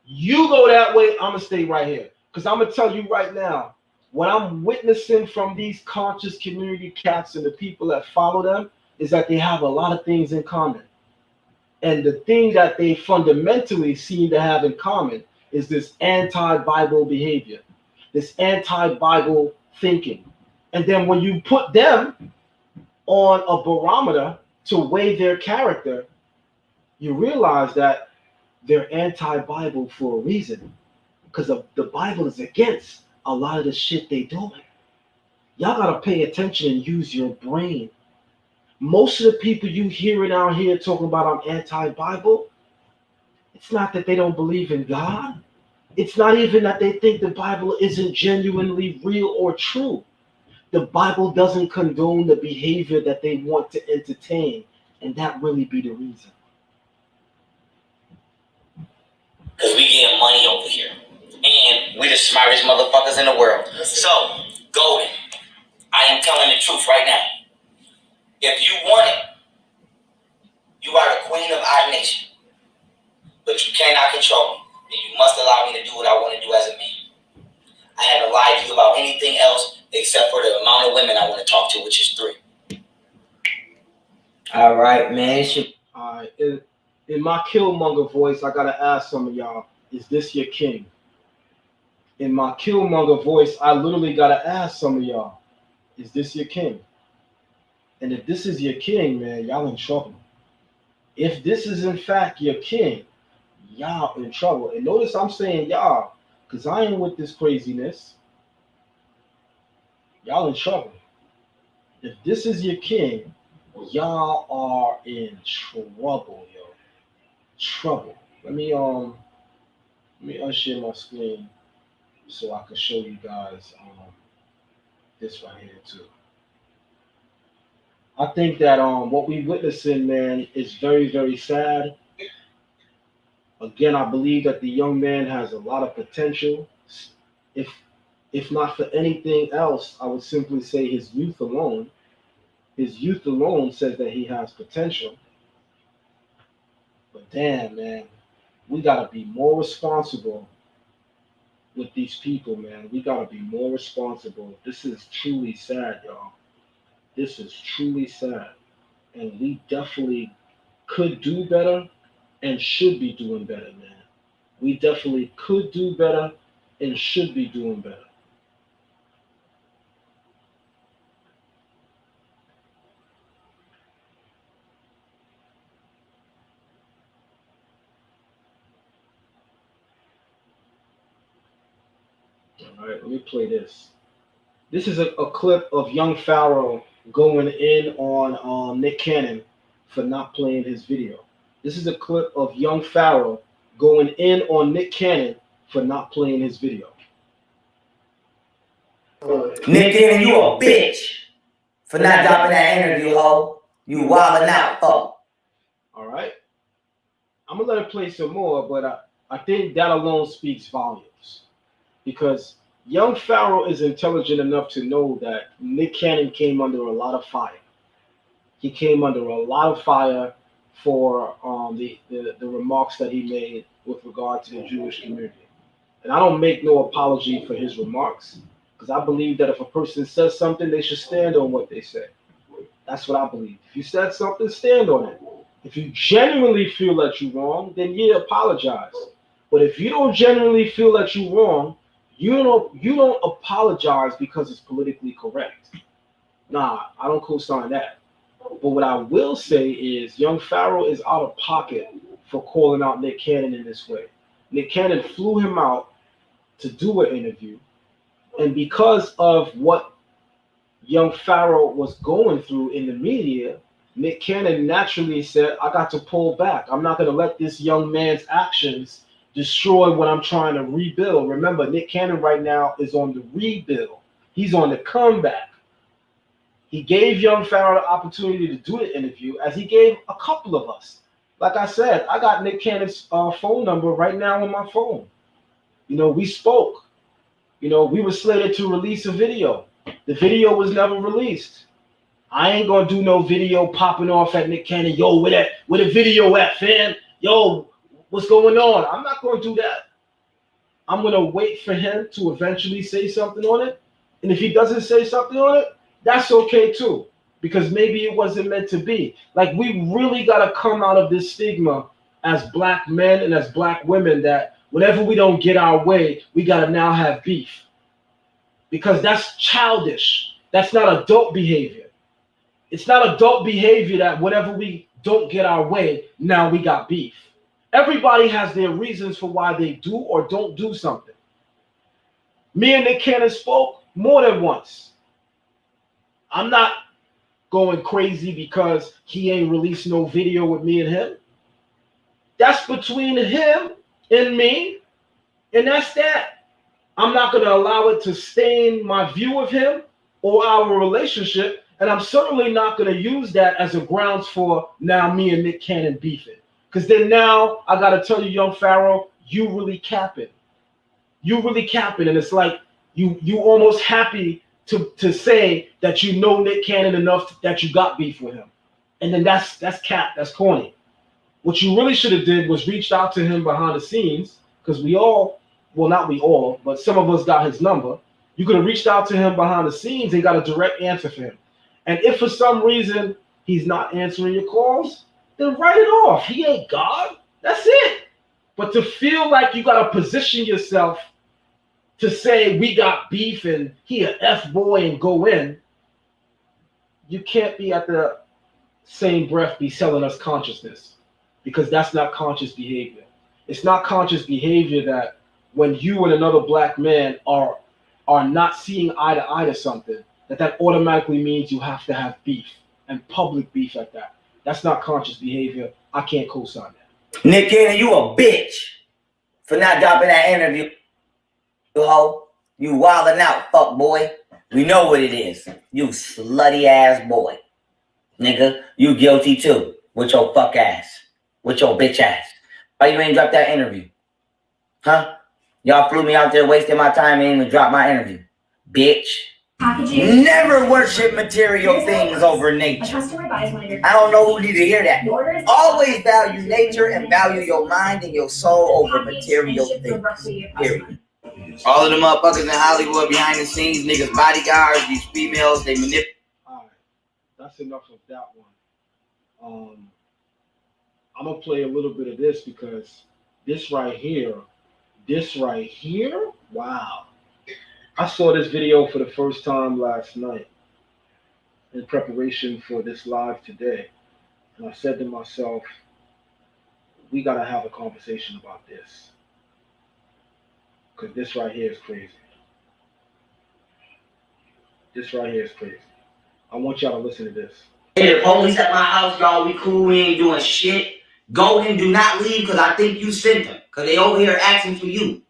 You go that way. I'm going to stay right here. Because I'm going to tell you right now, what I'm witnessing from these conscious community cats and the people that follow them is that they have a lot of things in common. And the thing that they fundamentally seem to have in common is this anti-Bible behavior, this anti-Bible thinking. And then when you put them on a barometer to weigh their character, you realize that they're anti-Bible for a reason. Because the Bible is against a lot of the shit they doing. Y'all got to pay attention and use your brain. Most of the people you hearing out here talking about I'm anti-Bible, it's not that they don't believe in God. It's not even that they think the Bible isn't genuinely real or true. The Bible doesn't condone the behavior that they want to entertain, and that really be the reason. Because we getting money over here. And we the smartest motherfuckers in the world. So, Golden, I am telling the truth right now. If you want it, you are the queen of our nation. But you cannot control me. And you must allow me to do what I want to do as a man. I haven't lied to you about anything else except for the amount of women I want to talk to, which is 3. All right, man. All right. In my Killmonger voice, I got to ask some of y'all, is this your king? In my Killmonger voice, I literally got to ask some of y'all, is this your king? And if this is your king, man, y'all in trouble. If this is in fact your king, y'all in trouble. And notice I'm saying y'all, because I ain't with this craziness. Y'all in trouble. If this is your king, y'all are in trouble, yo. Trouble. Let me unshare my screen so I can show you guys this right here too. I think that what we witnessing, man, is very, very sad. Again, I believe that the young man has a lot of potential. If if not for anything else, I would simply say his youth alone says that he has potential. But damn, man, we gotta be more responsible with these people, man. We gotta be more responsible. This is truly sad, y'all. This is truly sad, and we definitely could do better and should be doing better, man. We definitely could do better and should be doing better. All right, let me play this. This is a clip of young Pharaoh going in on Nick Cannon for not playing his video. This is a clip of young Pharaoh going in on Nick Cannon for not playing his video. Nick Cannon, you a bitch for not dropping that interview, ho. You wildin' out, fuck. All right, I'm gonna let it play some more, but I think that alone speaks volumes because young Pharaoh is intelligent enough to know that Nick Cannon came under a lot of fire. He came under a lot of fire for the remarks that he made with regard to the Jewish community. And I don't make no apology for his remarks because I believe that if a person says something, they should stand on what they say. That's what I believe. If you said something, stand on it. If you genuinely feel that you're wrong, then yeah, apologize. But if you don't genuinely feel that you're wrong, you don't apologize because it's politically correct. Nah, I don't co-sign that. But what I will say is young Pharaoh is out of pocket for calling out Nick Cannon in this way. Nick Cannon flew him out to do an interview. And because of what young Pharaoh was going through in the media, Nick Cannon naturally said, I got to pull back. I'm not going to let this young man's actions destroy what I'm trying to rebuild. Remember, Nick Cannon right now is on the rebuild. He's on the comeback. He gave young Pharaoh the opportunity to do the interview, as he gave a couple of us. Like I said, I got Nick Cannon's phone number right now on my phone. We spoke. We were slated to release a video. The video was never released. I ain't gonna do no video popping off at Nick Cannon. Yo, where the video at, fam? Yo, what's going on? I'm not gonna do that. I'm gonna wait for him to eventually say something on it. And if he doesn't say something on it, that's okay too, because maybe it wasn't meant to be. Like, we really gotta come out of this stigma as black men and as black women that whenever we don't get our way, we gotta now have beef. Because that's childish. That's not adult behavior. It's not adult behavior that whenever we don't get our way, now we got beef. Everybody has their reasons for why they do or don't do something. Me and Nick Cannon spoke more than once. I'm not going crazy because he ain't released no video with me and him. That's between him and me, and that's that. I'm not going to allow it to stain my view of him or our relationship, and I'm certainly not going to use that as a grounds for now me and Nick Cannon beefing. Because then now I got to tell you, young Pharaoh, you really capping. You really capping, and it's like you almost happy to say that you know Nick Cannon enough that you got beef with him. And then that's cap, that's corny. What you really should have did was reached out to him behind the scenes, because we all, well, not we all, but some of us got his number. You could have reached out to him behind the scenes and got a direct answer for him. And if for some reason he's not answering your calls, then write it off. He ain't God. That's it. But to feel like you got to position yourself to say we got beef and he an F boy and go in, you can't be at the same breath be selling us consciousness, because that's not conscious behavior. It's not conscious behavior that when you and another black man are not seeing eye to something, that automatically means you have to have beef, and public beef at that. That's not conscious behavior. I can't co-sign that. Nick Cannon, you a bitch for not dropping that interview, you hoe. You wildin' out, fuck boy. We know what it is. You slutty ass boy. Nigga, you guilty too. With your fuck ass. With your bitch ass. Why you ain't drop that interview? Huh? Y'all flew me out there wasting my time and even drop my interview. Bitch. Never worship material things over nature. I don't know who need to hear that. Always value nature and value your mind and your soul over material things. Period. All of the motherfuckers in Hollywood behind the scenes, niggas bodyguards, these females, they manipulate. Alright, that's enough of that one. I'm gonna play a little bit of this because this right here, wow. I saw this video for the first time last night in preparation for this live today. And I said to myself, we gotta have a conversation about this. Because this right here is crazy. This right here is crazy. I want y'all to listen to this. Hey, the police at my house, y'all. We cool. We ain't doing shit. Golden, do not leave because I think you sent them. Because they over here asking for you.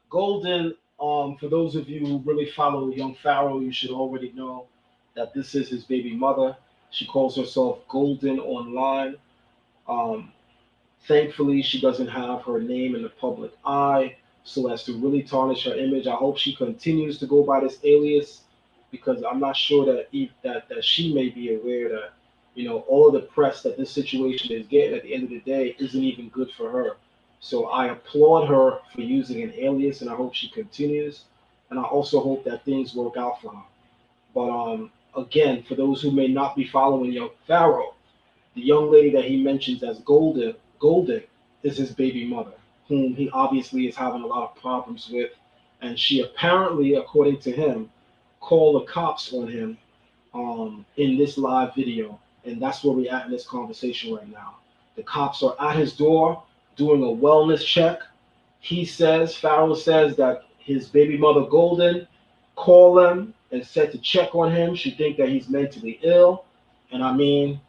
Golden, for those of you who really follow young Pharaoh, you should already know that this is his baby mother. She calls herself Golden online. Thankfully, she doesn't have her name in the public eye so as to really tarnish her image. I hope she continues to go by this alias, because I'm not sure that she may be aware that, you know, all of the press that this situation is getting at the end of the day isn't even good for her. So I applaud her for using an alias, and I hope she continues. And I also hope that things work out for her. But again, for those who may not be following young Pharaoh, the young lady that he mentions as Golden is his baby mother, whom he obviously is having a lot of problems with. And she apparently, according to him, called the cops on him in this live video. And that's where we're at in this conversation right now. The cops are at his door doing a wellness check. Pharaoh says that his baby mother Golden called him and said to check on him. She think that he's mentally ill. And I mean,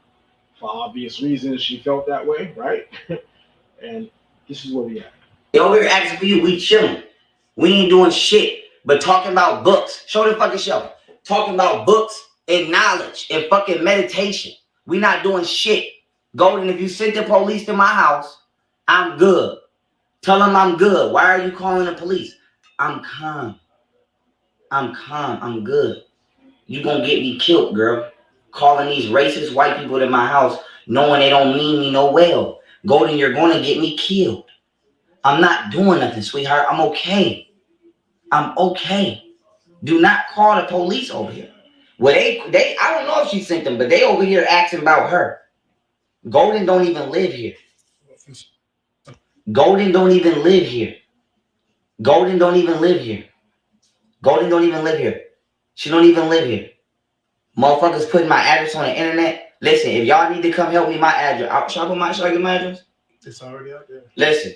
for obvious reasons, she felt that way, right? And this is where we at. They over here asking for you. We chilling. We ain't doing shit but talking about books. Show the fucking show. Talking about books and knowledge and fucking meditation. We not doing shit. Golden, if you sent the police to my house, I'm good. Tell them I'm good. Why are you calling the police? I'm calm. I'm good. You gonna get me killed, girl. Calling these racist white people to my house knowing they don't mean me no well. Golden, you're gonna get me killed. I'm not doing nothing, sweetheart. I'm okay. Do not call the police over here. Well, they I don't know if she sent them, but they over here asking about her. Golden don't even live here. Golden don't even live here. Golden don't even live here. Golden don't even live here. She don't even live here. Motherfuckers putting my address on the internet. Listen, if y'all need to come help me, my address. Should I get my address? It's already out there. Listen.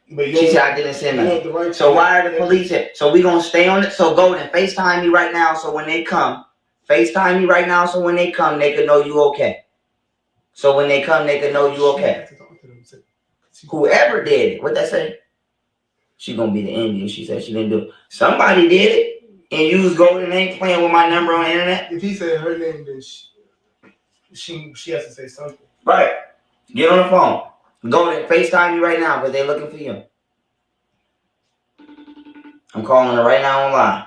She said I didn't send nothing. So why are the police here? So we gonna stay on it. So Golden, FaceTime me right now. So when they come, FaceTime me right now. So when they come, they can know you okay. So when they come, they can know you okay. Whoever did it, what that say? She gonna be the Indian. She said she didn't do it. Somebody did it, and you was Golden ain't playing with my number on the internet. If he said her name, then she has to say something. Right. Get on the phone. Golden, FaceTime me right now, because they looking for you. I'm calling her right now online.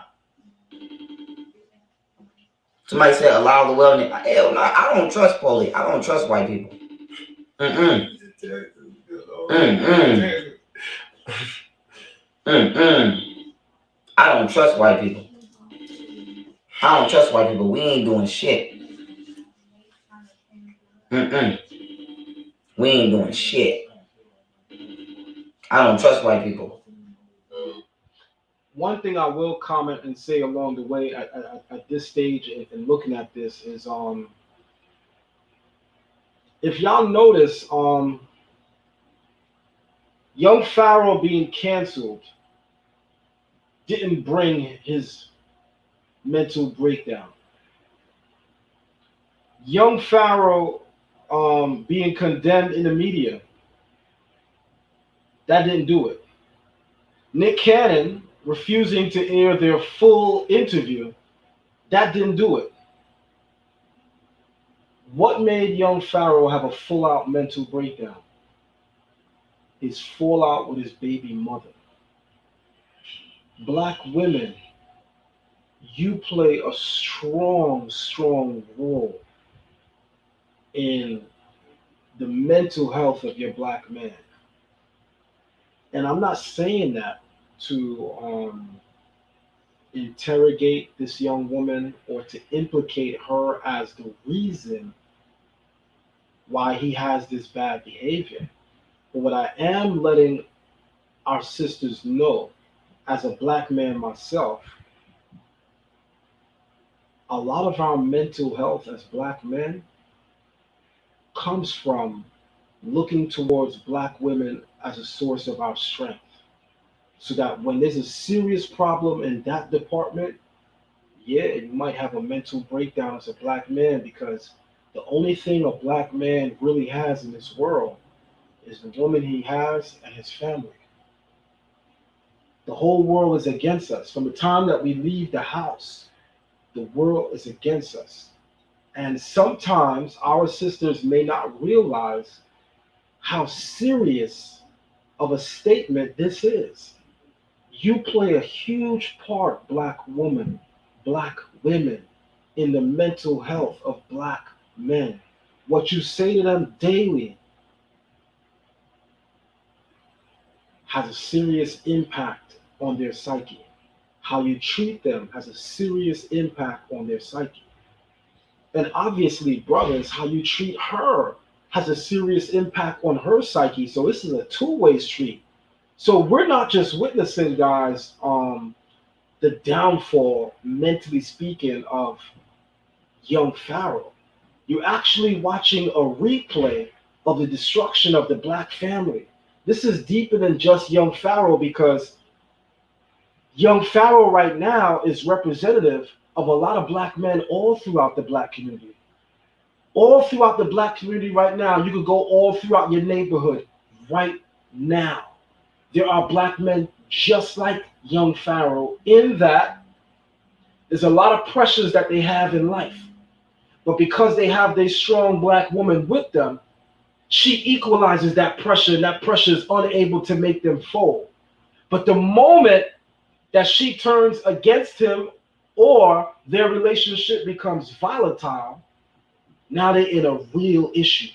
Somebody said allow the wellness. Hell no, I don't trust police. I don't trust white people. I don't trust white people. We ain't doing shit. We ain't doing shit. I don't trust white people. one thing I will comment and say along the way at this stage and looking at this is if y'all notice young Pharaoh being canceled didn't bring his mental breakdown. Young Pharaoh being condemned in the media, that didn't do it. Nick Cannon refusing to air their full interview, that didn't do it. What made young Pharaoh have a full out mental breakdown? His fallout with his baby mother. Black women, you play a strong, strong role in the mental health of your black man. And I'm not saying that to interrogate this young woman or to implicate her as the reason why he has this bad behavior. But what I am letting our sisters know, as a black man myself, a lot of our mental health as black men comes from looking towards black women as a source of our strength. So that when there's a serious problem in that department, yeah, you might have a mental breakdown as a black man because the only thing a black man really has in this world is the woman he has and his family. The whole world is against us. From the time that we leave the house, the world is against us. And sometimes our sisters may not realize how serious of a statement this is. You play a huge part, black woman, black women, in the mental health of black men. What you say to them daily has a serious impact on their psyche. How you treat them has a serious impact on their psyche. And obviously, brothers, how you treat her has a serious impact on her psyche. So this is a two-way street. So we're not just witnessing, guys, the downfall, mentally speaking, of young Pharaoh. You're actually watching a replay of the destruction of the black family. This is deeper than just young Pharaoh because young Pharaoh right now is representative of a lot of black men all throughout the black community. All throughout the black community right now, you could go all throughout your neighborhood right now. There are black men just like young Pharaoh in that there's a lot of pressures that they have in life. But because they have this strong black woman with them, she equalizes that pressure, and that pressure is unable to make them fold. But the moment that she turns against him or their relationship becomes volatile, now they're in a real issue.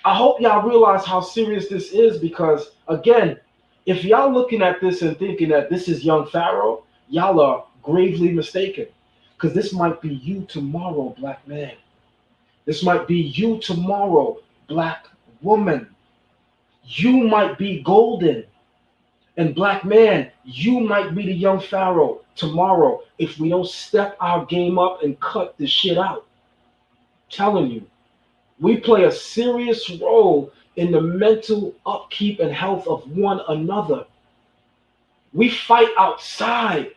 I hope y'all realize how serious this is because, again, if y'all looking at this and thinking that this is young Pharaoh, y'all are gravely mistaken. Because this might be you tomorrow, black man. This might be you tomorrow, black woman. You might be golden. And black man, you might be the young Pharaoh tomorrow if we don't step our game up and cut this shit out. I'm telling you. We play a serious role in the mental upkeep and health of one another. We fight outside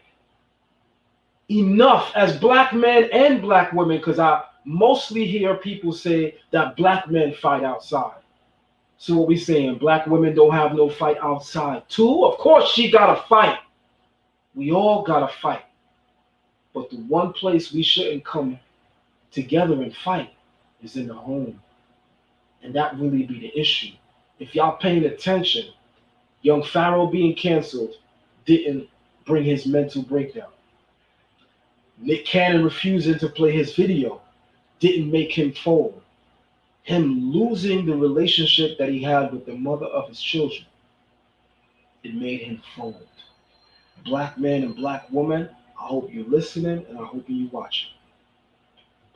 enough as black men and black women, because I mostly hear people say that black men fight outside. So what we saying? Black women don't have no fight outside too? Of course she gotta fight. We all gotta fight. But the one place we shouldn't come together and fight is in the home. And that really be the issue. If y'all paying attention, young Pharaoh being canceled didn't bring his mental breakdown. Nick Cannon refusing to play his video didn't make him fold. Him losing the relationship that he had with the mother of his children, it made him fold. Black man and black woman, I hope you're listening and I hope you're watching.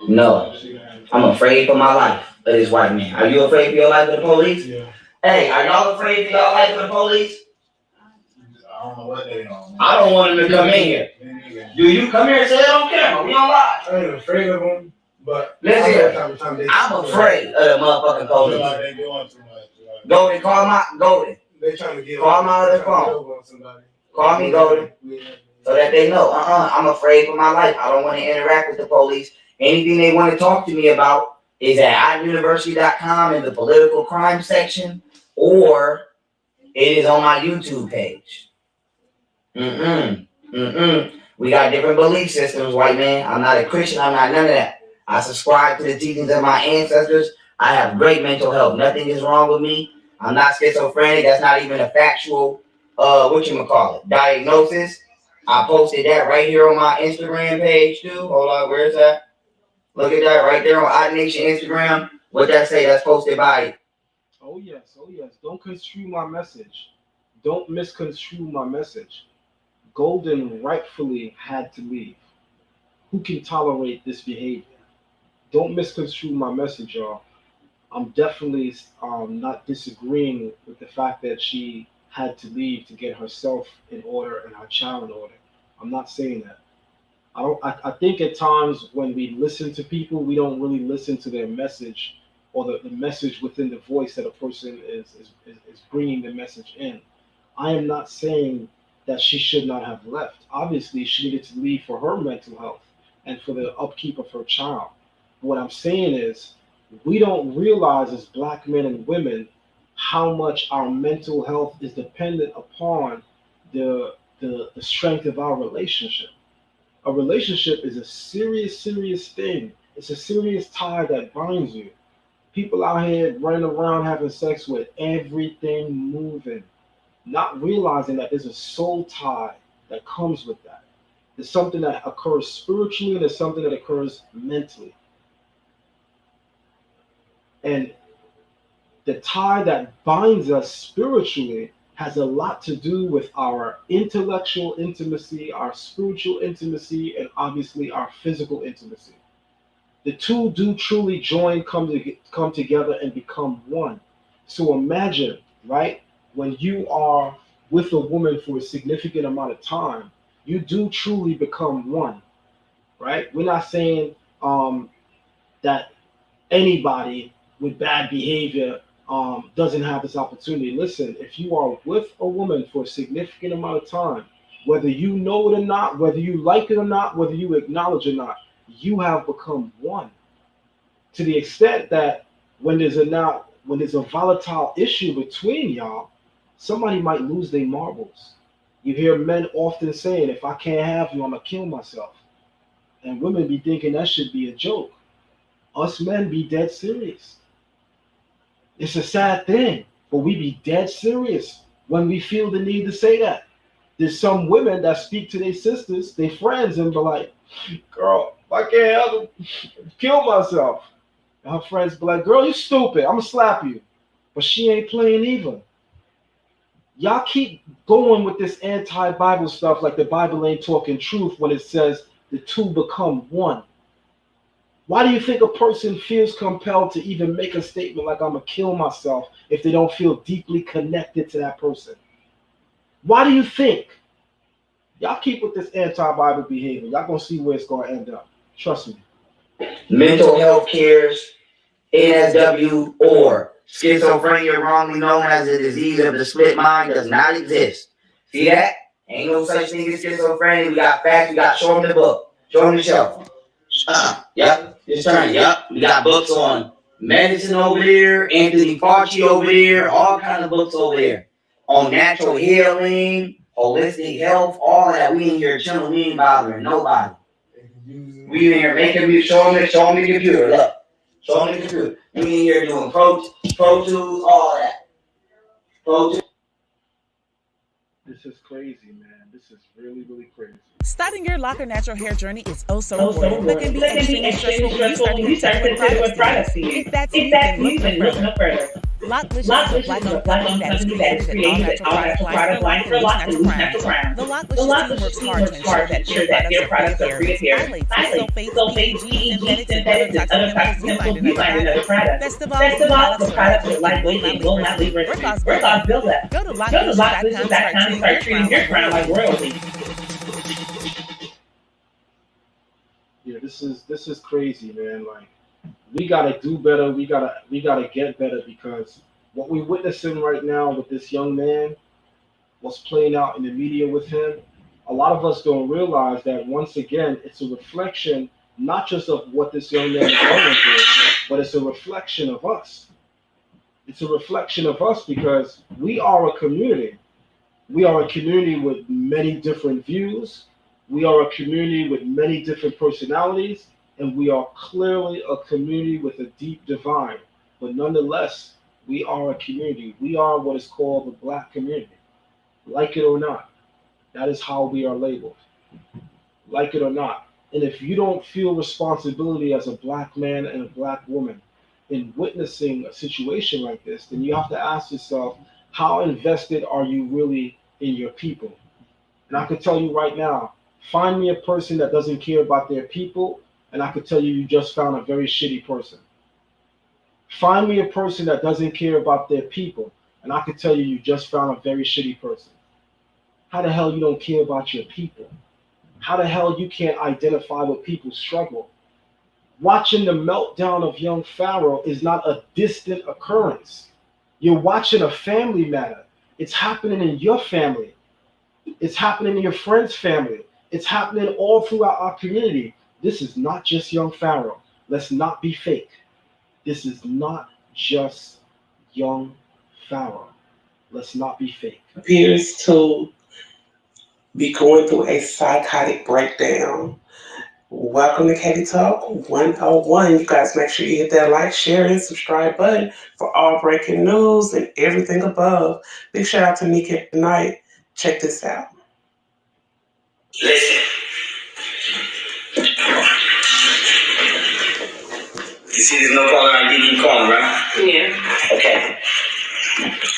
No, I'm afraid for my life of this white man. Are you afraid for your life of the police? Yeah. Hey, are y'all afraid for your life of the police? I don't know what they on. I don't want them to come in here. Do you come here and say that on camera? We don't lie. I ain't afraid of them, but Listen here. I'm afraid of the motherfucking police. Like they doing too much. Golden, call my Golden. They trying to get Call my other phone. Call me, Golden, so that they know. I'm afraid for my life. I don't want to interact with the police. Anything they want to talk to me about is at iuniversity.com in the political crime section, or it is on my YouTube page. We got different belief systems, white man. I'm not a Christian. I'm not none of that. I subscribe to the teachings of my ancestors. I have great mental health. Nothing is wrong with me. I'm not schizophrenic. That's not even a factual, diagnosis. I posted that right here on my Instagram page too. Hold on, where's that? Look at that right there on iNation Instagram. What that say? That's posted by. Oh yes. Don't construe my message. Don't misconstrue my message. Golden rightfully had to leave. Who can tolerate this behavior? Don't misconstrue my message, y'all. I'm definitely not disagreeing with the fact that she had to leave to get herself in order and her child in order. I'm not saying that. I think at times when we listen to people, we don't really listen to their message or the message within the voice that a person is bringing the message in. I am not saying that she should not have left. Obviously, she needed to leave for her mental health and for the upkeep of her child. What I'm saying is, we don't realize as black men and women how much our mental health is dependent upon the strength of our relationship. A relationship is a serious thing. It's a serious tie that binds you. People out here running around having sex with everything moving, not realizing that there's a soul tie that comes with that. There's something that occurs spiritually and there's something that occurs mentally. And the tie that binds us spiritually has a lot to do with our intellectual intimacy, our spiritual intimacy, and obviously our physical intimacy. The two do truly come together and become one. So imagine, right, when you are with a woman for a significant amount of time, you do truly become one, right? We're not saying that anybody with bad behavior doesn't have this opportunity. Listen, if you are with a woman for a significant amount of time, whether you know it or not, whether you like it or not, whether you acknowledge it or not, you have become one. To the extent that when there's a volatile issue between y'all, somebody might lose their marbles. You hear men often saying, if I can't have you, I'm gonna kill myself. And women be thinking that should be a joke. Us men be dead serious. It's a sad thing, but we be dead serious when we feel the need to say that. There's some women that speak to their sisters, their friends, and be like, girl, I can't help it, kill myself. And her friends be like, girl, you stupid, I'm gonna slap you. But she ain't playing either. Y'all keep going with this anti-Bible stuff like the Bible ain't talking truth when it says the two become one. Why do you think a person feels compelled to even make a statement like I'm gonna kill myself if they don't feel deeply connected to that person? Why do you think? Y'all keep with this anti-Bible behavior. Y'all gonna see where it's gonna end up. Trust me. Mental health cares, NSW, or schizophrenia, wrongly known as a disease of the split mind, does not exist. See that? Ain't no such thing as schizophrenia. We got facts. We got show them the book. Show them the shelf. Yep. It's turning. Yep. We got books on medicine over there, Anthony Fauci over there, all kind of books over there on natural healing, holistic health, all that. We in here chilling. We ain't bothering nobody. We in here making music. Show them the computer. Look. Show them the computer. We in here doing Pro Tools, all that. Pro Tools. This is crazy, man. This is really crazy. Starting your locker natural hair journey is so rewarding, but can be extremely stressful when you start to consider what products to use. If that's you, then look no further. Locklicious is a black-owned company that has created an all-natural product line for lock and loose natural crowns. The Locklicious team works hard to ensure that their products are free of parabens, phthalates, sulfates, PEGs, synthetics, and other toxic chemicals you find in other products. Best of all, the products are lightweight and will not leave residue. Where cause buildup. Go to locklicious.com to start treating your crown like royalty. Yeah, this is crazy, man. Like, we gotta do better. We gotta get better, because what we're witnessing right now with this young man, what's playing out in the media with him, a lot of us don't realize that once again it's a reflection not just of what this young man is going through, but it's a reflection of us. It's a reflection of us because we are a community. We are a community with many different views. We are a community with many different personalities, and we are clearly a community with a deep divine. But nonetheless, we are a community. We are what is called the black community. Like it or not, that is how we are labeled. Like it or not. And if you don't feel responsibility as a black man and a black woman in witnessing a situation like this, then you have to ask yourself, how invested are you really in your people? And I can tell you right now, find me a person that doesn't care about their people, and I could tell you just found a very shitty person. Find me a person that doesn't care about their people, and I could tell you just found a very shitty person. How the hell you don't care about your people? How the hell you can't identify with people's struggle? Watching the meltdown of young Pharaoh is not a distant occurrence. You're watching a family matter. It's happening in your family. It's happening in your friend's family. It's happening all throughout our community. This is not just young Pharaoh. Let's not be fake. This is not just young Pharaoh. Let's not be fake. Appears to be going through a psychotic breakdown. Welcome to Katie Talk 101. You guys make sure you hit that like, share, and subscribe button for all breaking news and everything above. Big shout out to Nika tonight. Check this out. Listen. You see this no caller ID you calling, right? Yeah. Okay.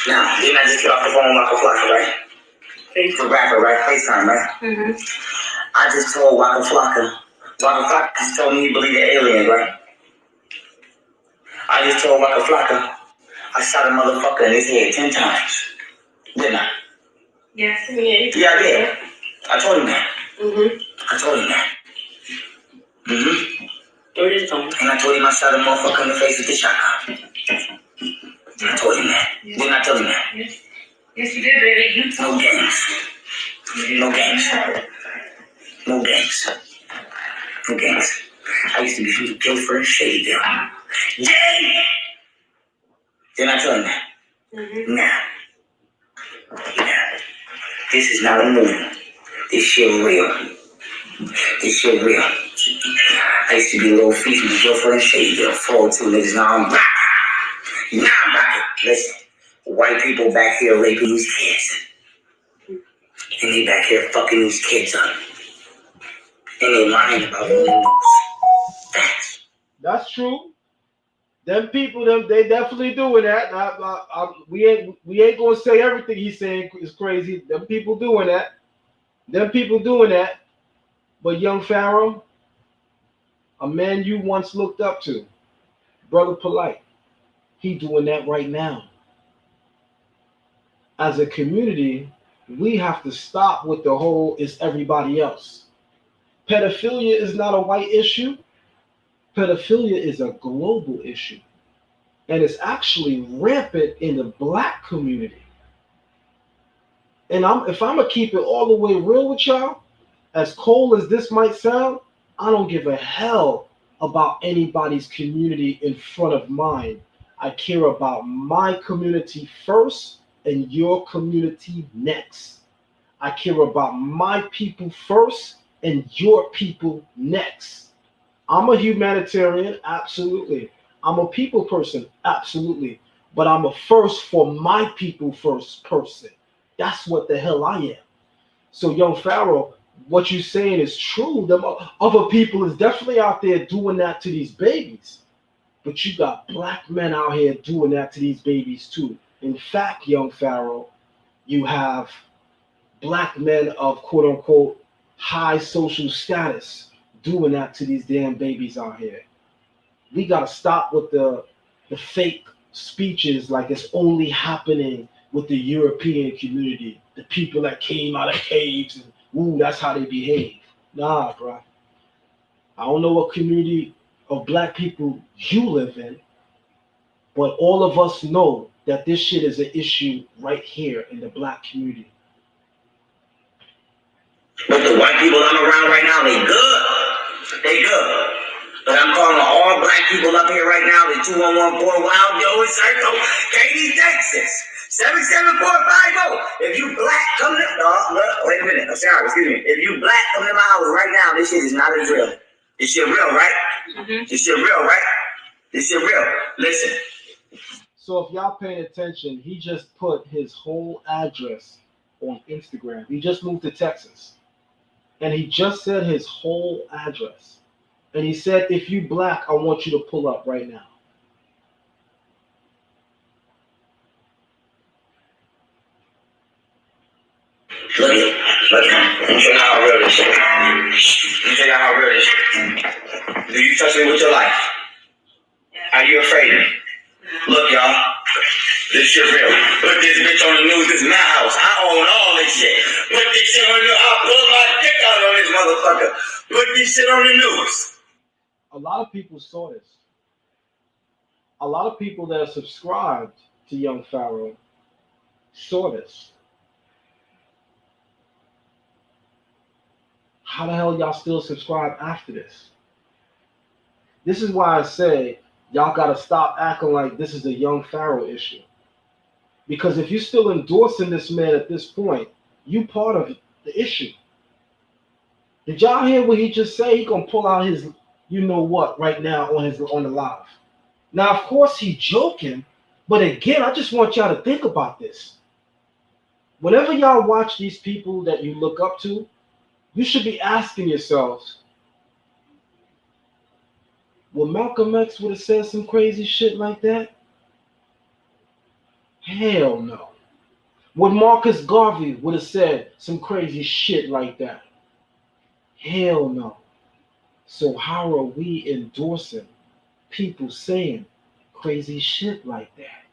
Now, didn't I just get off the phone with Waka Flocka, right? The rapper, right? FaceTime, right? Mm-hmm. I just told Waka Flocka just told me he believed in aliens, right? I just told Waka Flocka I shot a motherfucker in his head 10 times. Didn't I? Yes, yeah. Yeah, I did. I told him that. Mm-hmm. I told him that. Mm-hmm. What is on? And I told him I shot a motherfucker in the face with the shotgun. I told him that. Yes. Didn't I tell him that? Yes. Yes, you did, baby. You no games. No games. No games. No games. I used to be from Guilford, Shadyville. Yay! Didn't I tell him that? Mm-hmm. Nah. This is not a movie. This shit real. This shit real. I used to be a little feet from Guilford and Shadyville. 402 niggas. Now I'm back. Now I'm back. Listen. White people back here raping these kids. And they back here fucking these kids up. And they lying about it. Facts. That's true. Them people, they definitely doing that. We ain't gonna say everything he's saying is crazy. Them people doing that. But young Pharaoh, a man you once looked up to, Brother Polite, he doing that right now. As a community, we have to stop with the whole "it's everybody else." Pedophilia is not a white issue. Pedophilia is a global issue. And it's actually rampant in the black community. And if I'm going to keep it all the way real with y'all, as cold as this might sound, I don't give a hell about anybody's community in front of mine. I care about my community first and your community next. I care about my people first and your people next. I'm a humanitarian, absolutely. I'm a people person, absolutely. But I'm a first for my people first person. That's what the hell I am. So, young Pharaoh, what you're saying is true. Them other people is definitely out there doing that to these babies. But you got black men out here doing that to these babies too. In fact, young Pharaoh, you have black men of quote unquote high social status doing that to these damn babies out here. We gotta stop with the fake speeches like it's only happening with the European community, the people that came out of caves and ooh, that's how they behave. Nah, bro. I don't know what community of black people you live in, but all of us know that this shit is an issue right here in the black community. But the white people I'm around right now, they good. They good. But I'm calling all black people up here right now. The 2114 Wild Joe Circle, Katy, Texas. 77450. If you black, come to wait a minute. I'm sorry, excuse me. If you black, come to my house right now. This shit is not a drill. This shit real, right? Mm-hmm. This shit real, right? This shit real. Listen. So if y'all paying attention, he just put his whole address on Instagram. He just moved to Texas. And he just said his whole address. And he said, if you black, I want you to pull up right now. Look, let me show you how real this shit. Let me show you how real this shit. Do you trust me with your life? Are you afraid of me? Look, y'all. This shit real. Put this bitch on the news. This is my house. I own all this shit. Put this shit on the news. I'll pull my dick out on this motherfucker. Put this shit on the news. A lot of people saw this. A lot of people that are subscribed to Young Pharaoh saw this. How the hell y'all still subscribe after this? This is why I say y'all gotta stop acting like this is a Young Pharaoh issue. Because if you're still endorsing this man at this point, you part of the issue. Did y'all hear what he just said? He gonna pull out his you know what right now on the live. Now, of course, he's joking, but again, I just want y'all to think about this. Whenever y'all watch these people that you look up to, you should be asking yourselves, well, Malcolm X would have said some crazy shit like that? Hell no. Would Marcus Garvey would have said some crazy shit like that? Hell no. So how are we endorsing people saying crazy shit like that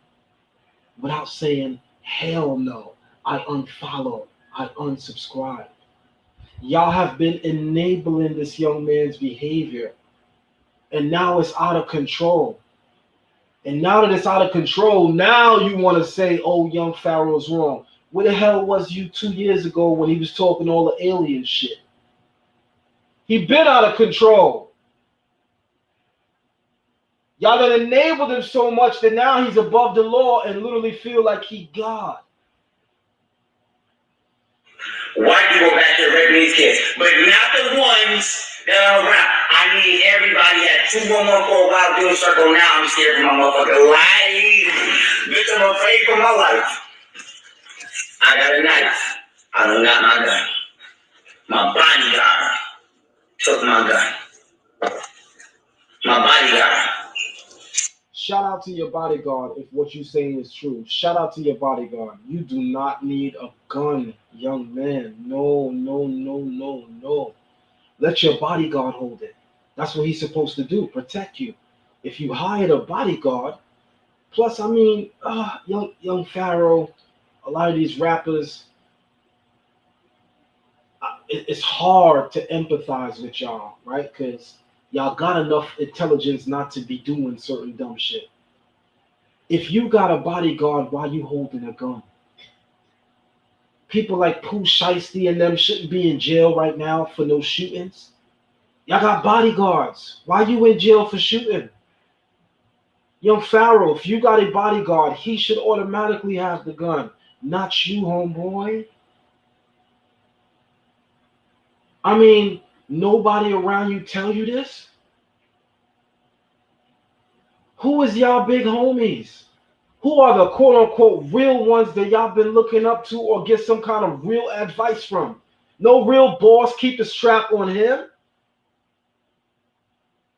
without saying, hell no, I unfollow, I unsubscribe? Y'all have been enabling this young man's behavior, and now it's out of control. And now that it's out of control, now you want to say, oh, Young Pharaoh's wrong. Where the hell was you 2 years ago when he was talking all the alien shit? He been out of control. Y'all done enabled him so much that now he's above the law and literally feel like he God. White people back there raping these kids, but not the ones that are around. I need everybody at 2114 Wild Bill Circle now. I'm scared for my motherfucking life. Bitch, I'm afraid for my life. I got a knife. I don't got my gun. My bodyguard took my gun. My bodyguard. Shout out to your bodyguard if what you're saying is true. Shout out to your bodyguard. You do not need a gun, young man. No, no, no, no, no. Let your bodyguard hold it. That's what he's supposed to do, protect you. If you hired a bodyguard, plus, I mean, young Pharaoh, a lot of these rappers, it's hard to empathize with y'all, right? Because y'all got enough intelligence not to be doing certain dumb shit. If you got a bodyguard, why you holding a gun? People like Pooh Shiesty and them shouldn't be in jail right now for no shootings. Y'all got bodyguards. Why you in jail for shooting? Young Pharaoh, if you got a bodyguard, he should automatically have the gun, not you, homeboy. I mean, nobody around you tell you this? Who is y'all big homies? Who are the quote-unquote real ones that y'all been looking up to or get some kind of real advice from? No real boss keep the strap on him?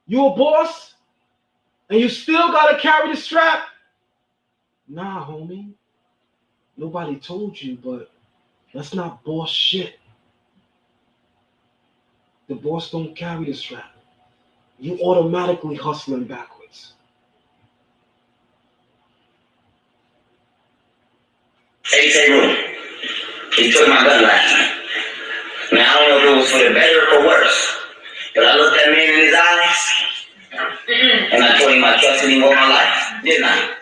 You a boss? And you still gotta carry the strap? Nah, homie. Nobody told you, but that's not boss shit. The boss don't carry the strap. You automatically hustling backwards. AK room. He took my gun last night. Now I don't know if it was for the better or for worse, but I looked that man in his eyes and I told him I trusted him with my life, didn't I?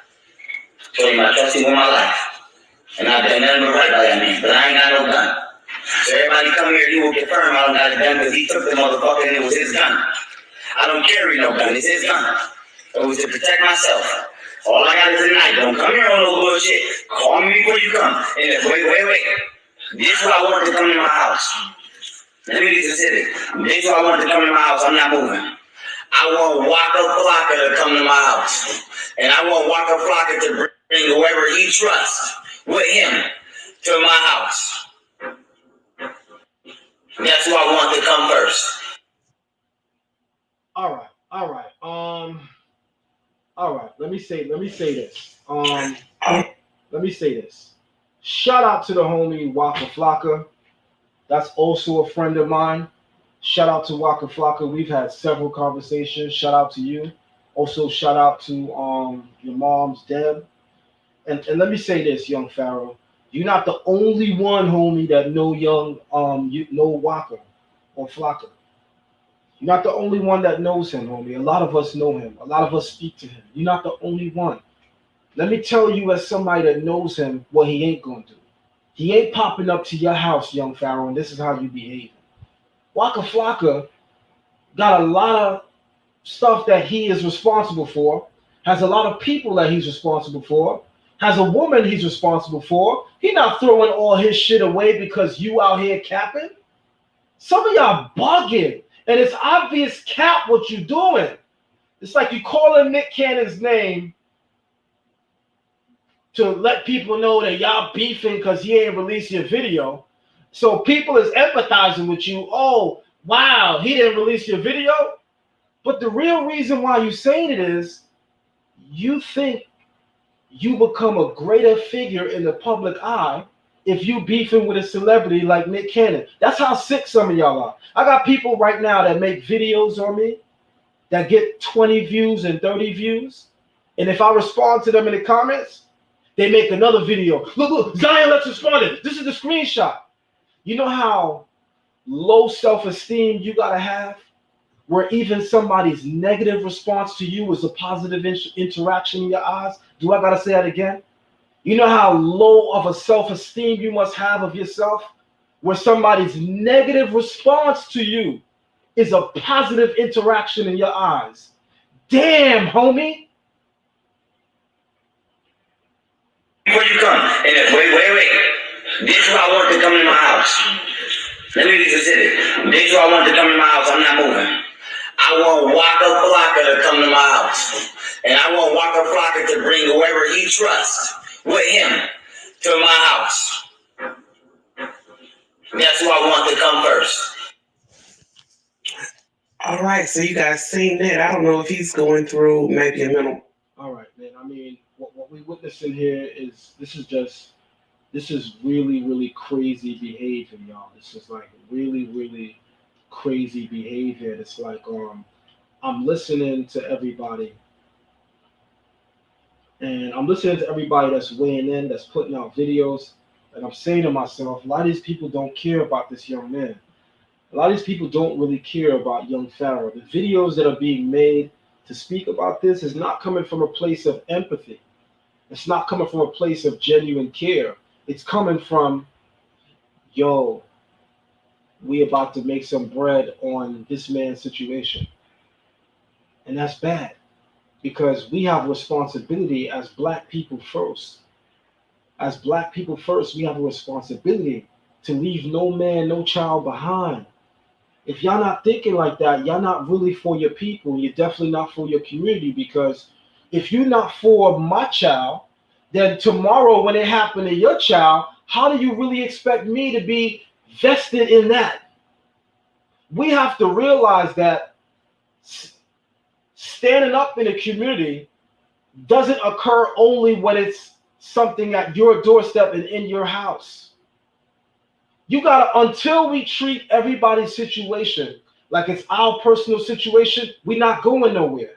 Told him I trusted him with my life. And I've done nothing but right by that man, but I ain't got no gun. So everybody come here, he will confirm I don't got a gun because he took the motherfucker and it was his gun. I don't carry no gun, it's his gun. It was to protect myself. All I got is a knife. Don't come here on no bullshit. Call me before you come. And wait. This is why I wanted to come in my house. Let me be specific. This is why I wanted to come in my house. I'm not moving. I want Waka Flocka to come to my house. And I want Waka Flocka to bring whoever he trusts with him to my house. That's who I want to come first. All right. Let me say this. Let me say this. Shout out to the homie Waka Flocka. That's also a friend of mine. Shout out to Waka Flocka. We've had several conversations. Shout out to you. Also, shout out to your mom's Deb. And let me say this, young Pharaoh. You're not the only one, homie, that know Waka or Flocka. You're not the only one that knows him, homie. A lot of us know him. A lot of us speak to him. You're not the only one. Let me tell you, as somebody that knows him, what he ain't gonna do. He ain't popping up to your house, young Pharaoh, and this is how you behave. Waka Flocka got a lot of stuff that he is responsible for, has a lot of people that he's responsible for, has a woman he's responsible for. He not throwing all his shit away because you out here capping. Some of y'all bugging, and it's obvious cap what you doing. It's like you calling Nick Cannon's name to let people know that y'all beefing because he ain't released your video. So people is empathizing with you. Oh, wow, he didn't release your video. But the real reason why you saying it is you think you become a greater figure in the public eye if you beefing with a celebrity like Nick Cannon. That's how sick some of y'all are. I got people right now that make videos on me that get 20 views and 30 views. And if I respond to them in the comments, they make another video. Look, Zion Lexx responded. This is the screenshot. You know how low self-esteem you gotta have, where even somebody's negative response to you is a positive interaction in your eyes? Do I gotta say that again? You know how low of a self-esteem you must have of yourself, where somebody's negative response to you is a positive interaction in your eyes? Damn, homie. Before you come, and wait. This is why I want to come in my house. Let me be specific. This is why I want to come in my house. I'm not moving. I want Waka Flocka to come to my house. And I want Waka Flocka to bring whoever he trusts with him to my house. That's who I want to come first. All right, so you guys seen that. I don't know if he's going through maybe a mental. All right, man. I mean, what we witnessing here is this is really, really crazy behavior, y'all. This is like really, really crazy behavior. It's like I'm listening to everybody. And I'm listening to everybody that's weighing in, that's putting out videos. And I'm saying to myself, a lot of these people don't care about this young man. A lot of these people don't really care about young Pharaoh. The videos that are being made to speak about this is not coming from a place of empathy. It's not coming from a place of genuine care. It's coming from, yo, we about to make some bread on this man's situation. And that's bad, because we have responsibility as black people first. As black people first, we have a responsibility to leave no man, no child behind. If y'all not thinking like that, y'all not really for your people. You're definitely not for your community, because if you're not for my child, then tomorrow when it happened to your child, how do you really expect me to be vested in that? We have to realize that standing up in a community doesn't occur only when it's something at your doorstep and in your house. You gotta, until we treat everybody's situation like it's our personal situation, we're not going nowhere.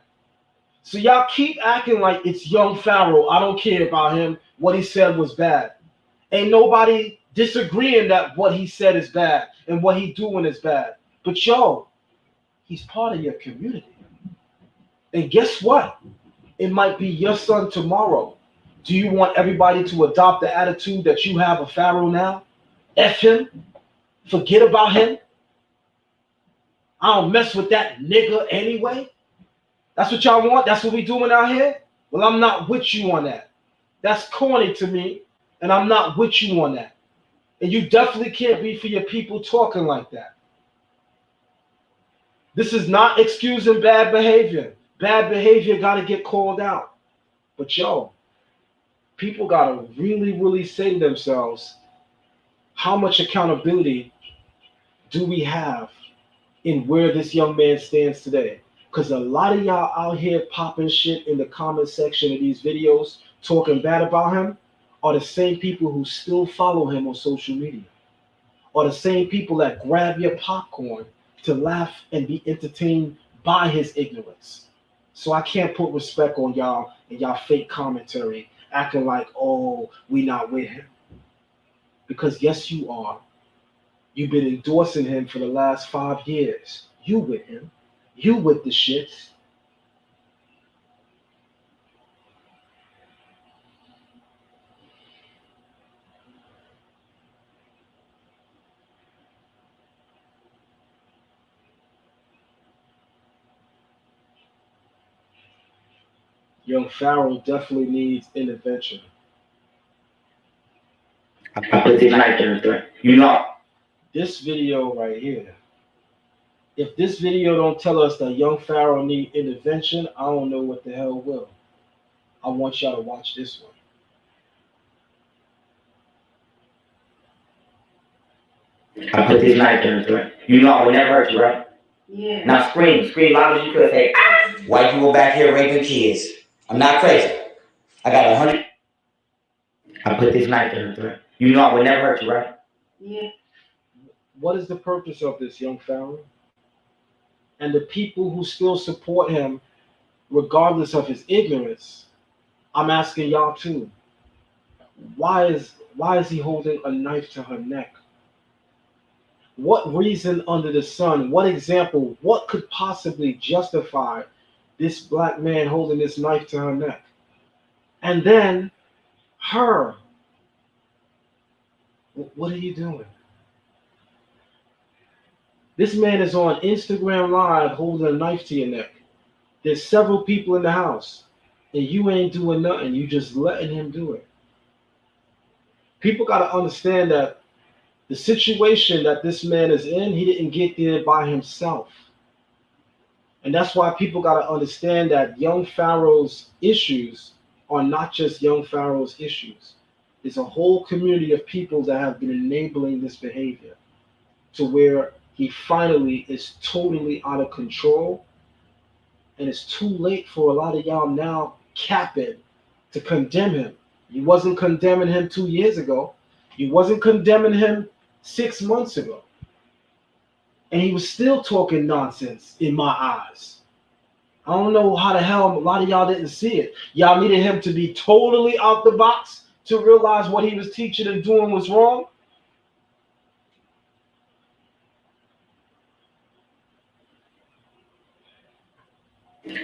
So y'all keep acting like it's young Pharaoh. I don't care about him. What he said was bad. Ain't nobody disagreeing that what he said is bad and what he doing is bad. But yo, he's part of your community. And guess what? It might be your son tomorrow. Do you want everybody to adopt the attitude that you have of Pharaoh now? F him? Forget about him? I don't mess with that nigga anyway? That's what y'all want? That's what we doing out here? Well, I'm not with you on that. That's corny to me, and I'm not with you on that. And you definitely can't be for your people talking like that. This is not excusing bad behavior. Bad behavior got to get called out. But yo, people got to really, really say to themselves, how much accountability do we have in where this young man stands today? Because a lot of y'all out here popping shit in the comment section of these videos, talking bad about him, are the same people who still follow him on social media, are the same people that grab your popcorn to laugh and be entertained by his ignorance. So I can't put respect on y'all and y'all fake commentary, acting like, oh, we not with him. Because yes, you are. You've been endorsing him for the last 5 years. You with him. You with the shits. Young Pharaoh definitely needs intervention. I put this knife in the threat. You know. This video right here. If this video don't tell us that young Pharaoh need intervention, I don't know what the hell will. I want y'all to watch this one. I put this knife in the threat. You know I would never hurt you, right? Yeah. Now scream loud as you could. Say, ah! White people back here raping kids. I'm not crazy. I got 100. I put this knife in the threat. You know I would never hurt you, right? Yeah. What is the purpose of this, young Pharaoh? And the people who still support him, regardless of his ignorance, I'm asking y'all too. Why is he holding a knife to her neck? What reason under the sun, what example, what could possibly justify this black man holding this knife to her neck? And then her. What are you doing? This man is on Instagram Live holding a knife to your neck. There's several people in the house, and you ain't doing nothing. You just letting him do it. People got to understand that the situation that this man is in, he didn't get there by himself. And that's why people got to understand that young Pharaoh's issues are not just young Pharaoh's issues. There's a whole community of people that have been enabling this behavior to where he finally is totally out of control. And it's too late for a lot of y'all now capping to condemn him. You wasn't condemning him 2 years ago. You wasn't condemning him 6 months ago. And he was still talking nonsense in my eyes. I don't know how the hell a lot of y'all didn't see it. Y'all needed him to be totally out the box to realize what he was teaching and doing was wrong.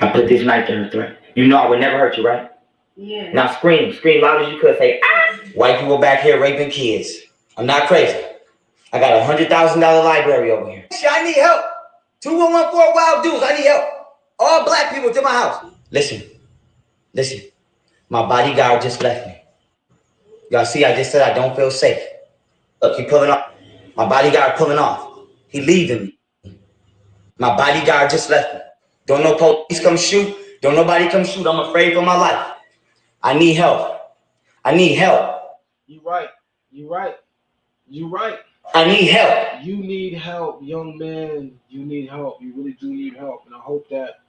I put this knife in the threat. You know I would never hurt you, right? Yeah. Now scream loud as you could. Say, ah! White people back here raping kids. I'm not crazy. I got $100,000 library over here. I need help. 2114 Wild Dudes. I need help. All black people to my house. Listen. My bodyguard just left me. Y'all see, I just said I don't feel safe. Look, he pulling off. My bodyguard pulling off. He leaving me. My bodyguard just left me. Don't no police come shoot. Don't nobody come shoot. I'm afraid for my life. I need help. You right. I need help. You need help, young man. You need help. You really do need help. And I hope that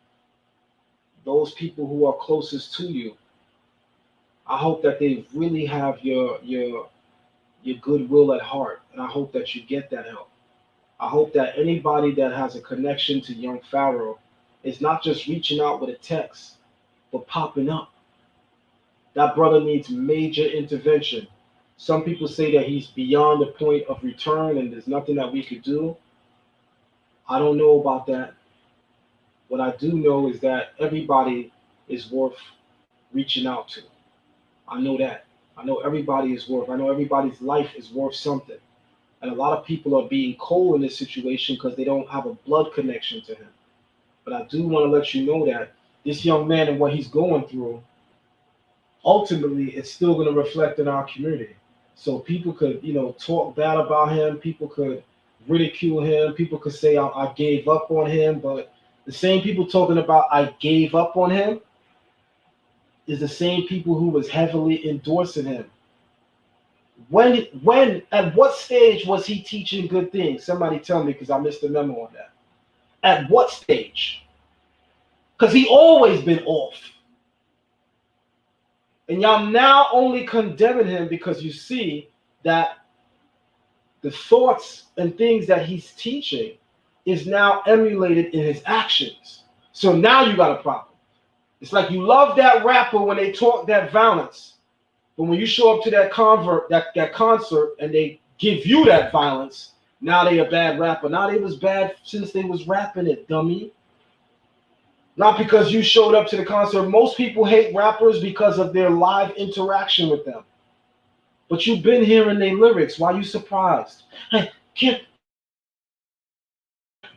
those people who are closest to you, I hope that they really have your goodwill at heart, and I hope that you get that help. I hope that anybody that has a connection to young Pharaoh is not just reaching out with a text, but popping up. That brother needs major intervention. Some people say that he's beyond the point of return and there's nothing that we could do. I don't know about that. What I do know is that everybody is worth reaching out to. I know that. I know everybody is worth. I know everybody's life is worth something. And a lot of people are being cold in this situation because they don't have a blood connection to him. But I do want to let you know that this young man and what he's going through, ultimately, it's still going to reflect in our community. So people could, talk bad about him. People could ridicule him. People could say I gave up on him. But the same people talking about I gave up on him is the same people who was heavily endorsing him. At what stage was he teaching good things? Somebody tell me because I missed the memo on that. At what stage? Because he always been off. And y'all now only condemning him because you see that the thoughts and things that he's teaching is now emulated in his actions. So now you got a problem. It's like you love that rapper when they talk that violence. But when you show up to that concert and they give you that violence, now they a bad rapper. Now they was bad since they was rapping it, dummy. Not because you showed up to the concert. Most people hate rappers because of their live interaction with them. But you've been hearing their lyrics. Why are you surprised? Hey, kid,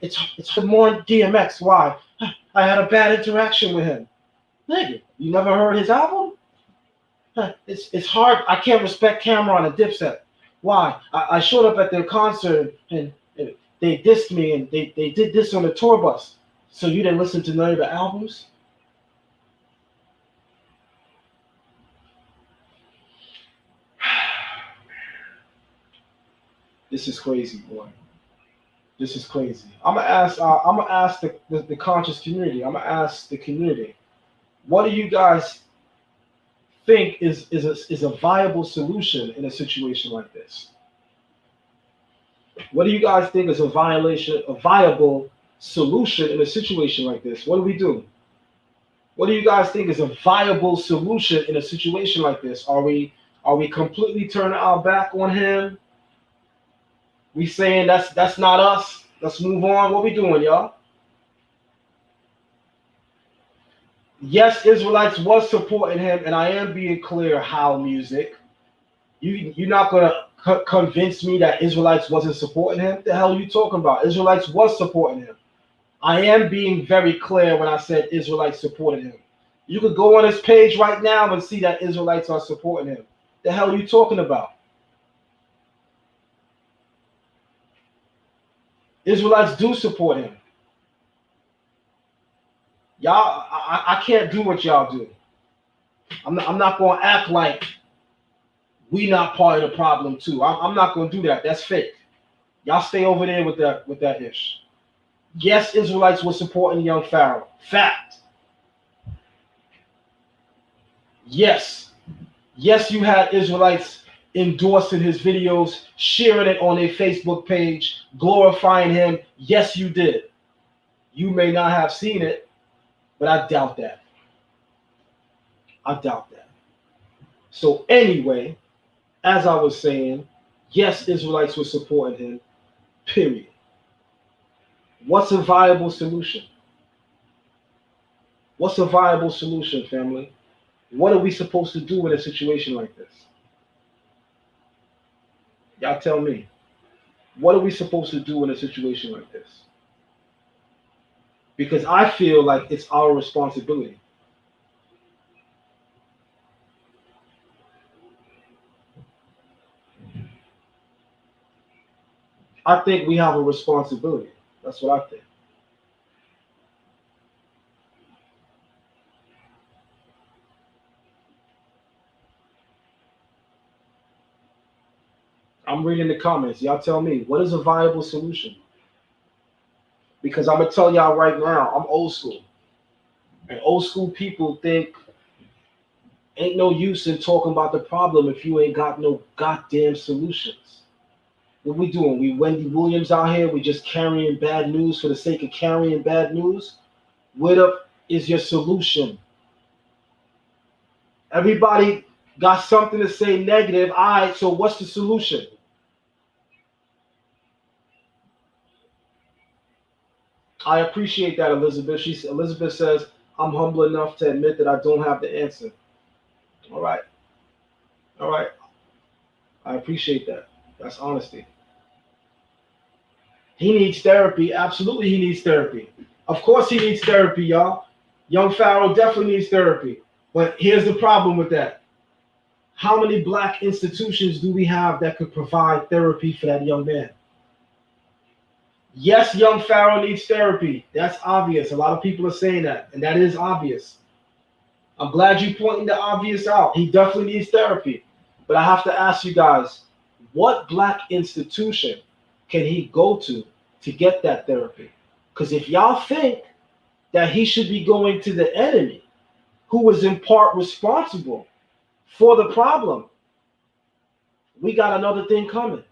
it's more DMX. Why? I had a bad interaction with him. Nigga, you never heard his album? It's hard. I can't respect Cameron and Dipset. Why? I showed up at their concert and they dissed me and they did this on the tour bus. So you didn't listen to none of the albums? This is crazy, boy. This is crazy. I'm gonna ask. The conscious community. I'm gonna ask the community. What do you guys think is a viable solution in a situation like this? What do you guys think is a viable solution in a situation like this? What do we do? What do you guys think is a viable solution in a situation like this? Are we completely turning our back on him? We saying that's not us. Let's move on. What we doing, y'all? Yes, Israelites was supporting him, and I am being clear how music. You're not gonna convince me that Israelites wasn't supporting him. The hell are you talking about? Israelites was supporting him. I am being very clear when I said Israelites supported him. You could go on his page right now and see that Israelites are supporting him. The hell are you talking about? Israelites do support him. Y'all, I can't do what y'all do. I'm not going to act like we not part of the problem too. I'm not going to do that. That's fake. Y'all stay over there with that ish. Yes, Israelites were supporting young Pharaoh. Fact. Yes, you had Israelites endorsing his videos, sharing it on their Facebook page, glorifying him. Yes, you did. You may not have seen it, but I doubt that. So anyway, as I was saying, yes, Israelites were supporting him, period. What's a viable solution? What's a viable solution, family? What are we supposed to do in a situation like this? Y'all tell me. What are we supposed to do in a situation like this? Because I feel like it's our responsibility. I think we have a responsibility. That's what I think. I'm reading the comments. Y'all tell me, what is a viable solution? Because I'm going to tell y'all right now, I'm old school. And old school people think ain't no use in talking about the problem if you ain't got no goddamn solutions. What we doing? We Wendy Williams out here. We just carrying bad news for the sake of carrying bad news. What up is your solution? Everybody got something to say negative. All right, so what's the solution? I appreciate that, Elizabeth. Elizabeth says, I'm humble enough to admit that I don't have the answer. All right. All right. I appreciate that. That's honesty. He needs therapy. Absolutely, he needs therapy. Of course, he needs therapy, y'all. Young Pharaoh definitely needs therapy. But here's the problem with that. How many black institutions do we have that could provide therapy for that young man? Yes, young Pharaoh needs therapy. That's obvious. A lot of people are saying that, and that is obvious. I'm glad you're pointing the obvious out. He definitely needs therapy. But I have to ask you guys, what black institution can he go to get that therapy? Because if y'all think that he should be going to the enemy, who was in part responsible for the problem, we got another thing coming.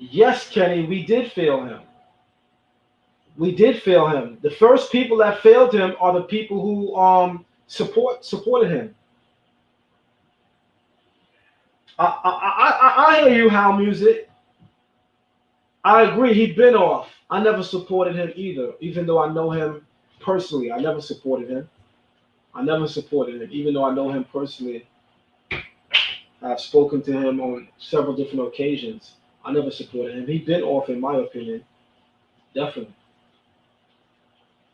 Yes, Kenny, we did fail him. We did fail him. The first people that failed him are the people who supported him. I hear you, How Music. I agree, he'd been off. I never supported him either, even though I know him personally. I never supported him. Even though I know him personally. I've spoken to him on several different occasions. I never supported him. He'd been off, in my opinion. Definitely.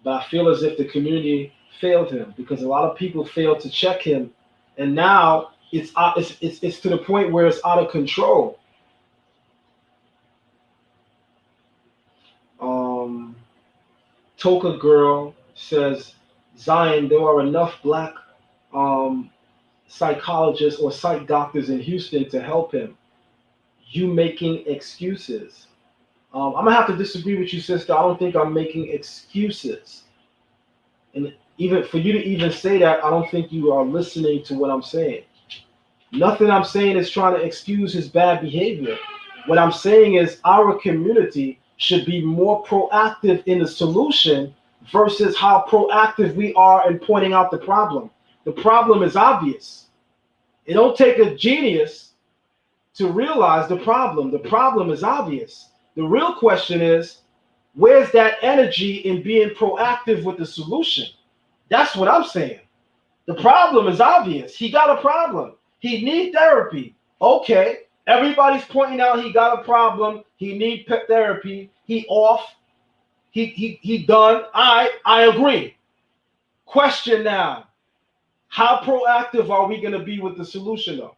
But I feel as if the community failed him because a lot of people failed to check him. And now it's to the point where it's out of control. Toka Girl says, Zion, there are enough black psychologists or psych doctors in Houston to help him. You making excuses. I'm gonna have to disagree with you, sister. I don't think I'm making excuses. And even for you to even say that, I don't think you are listening to what I'm saying. Nothing I'm saying is trying to excuse his bad behavior. What I'm saying is our community should be more proactive in the solution versus how proactive we are in pointing out the problem. The problem is obvious. It don't take a genius to realize the problem. The problem is obvious. The real question is, where's that energy in being proactive with the solution? That's what I'm saying. The problem is obvious. He got a problem. He needs therapy. Okay. Everybody's pointing out he got a problem. He needs therapy. He off. He done. I agree. Question now. How proactive are we going to be with the solution though?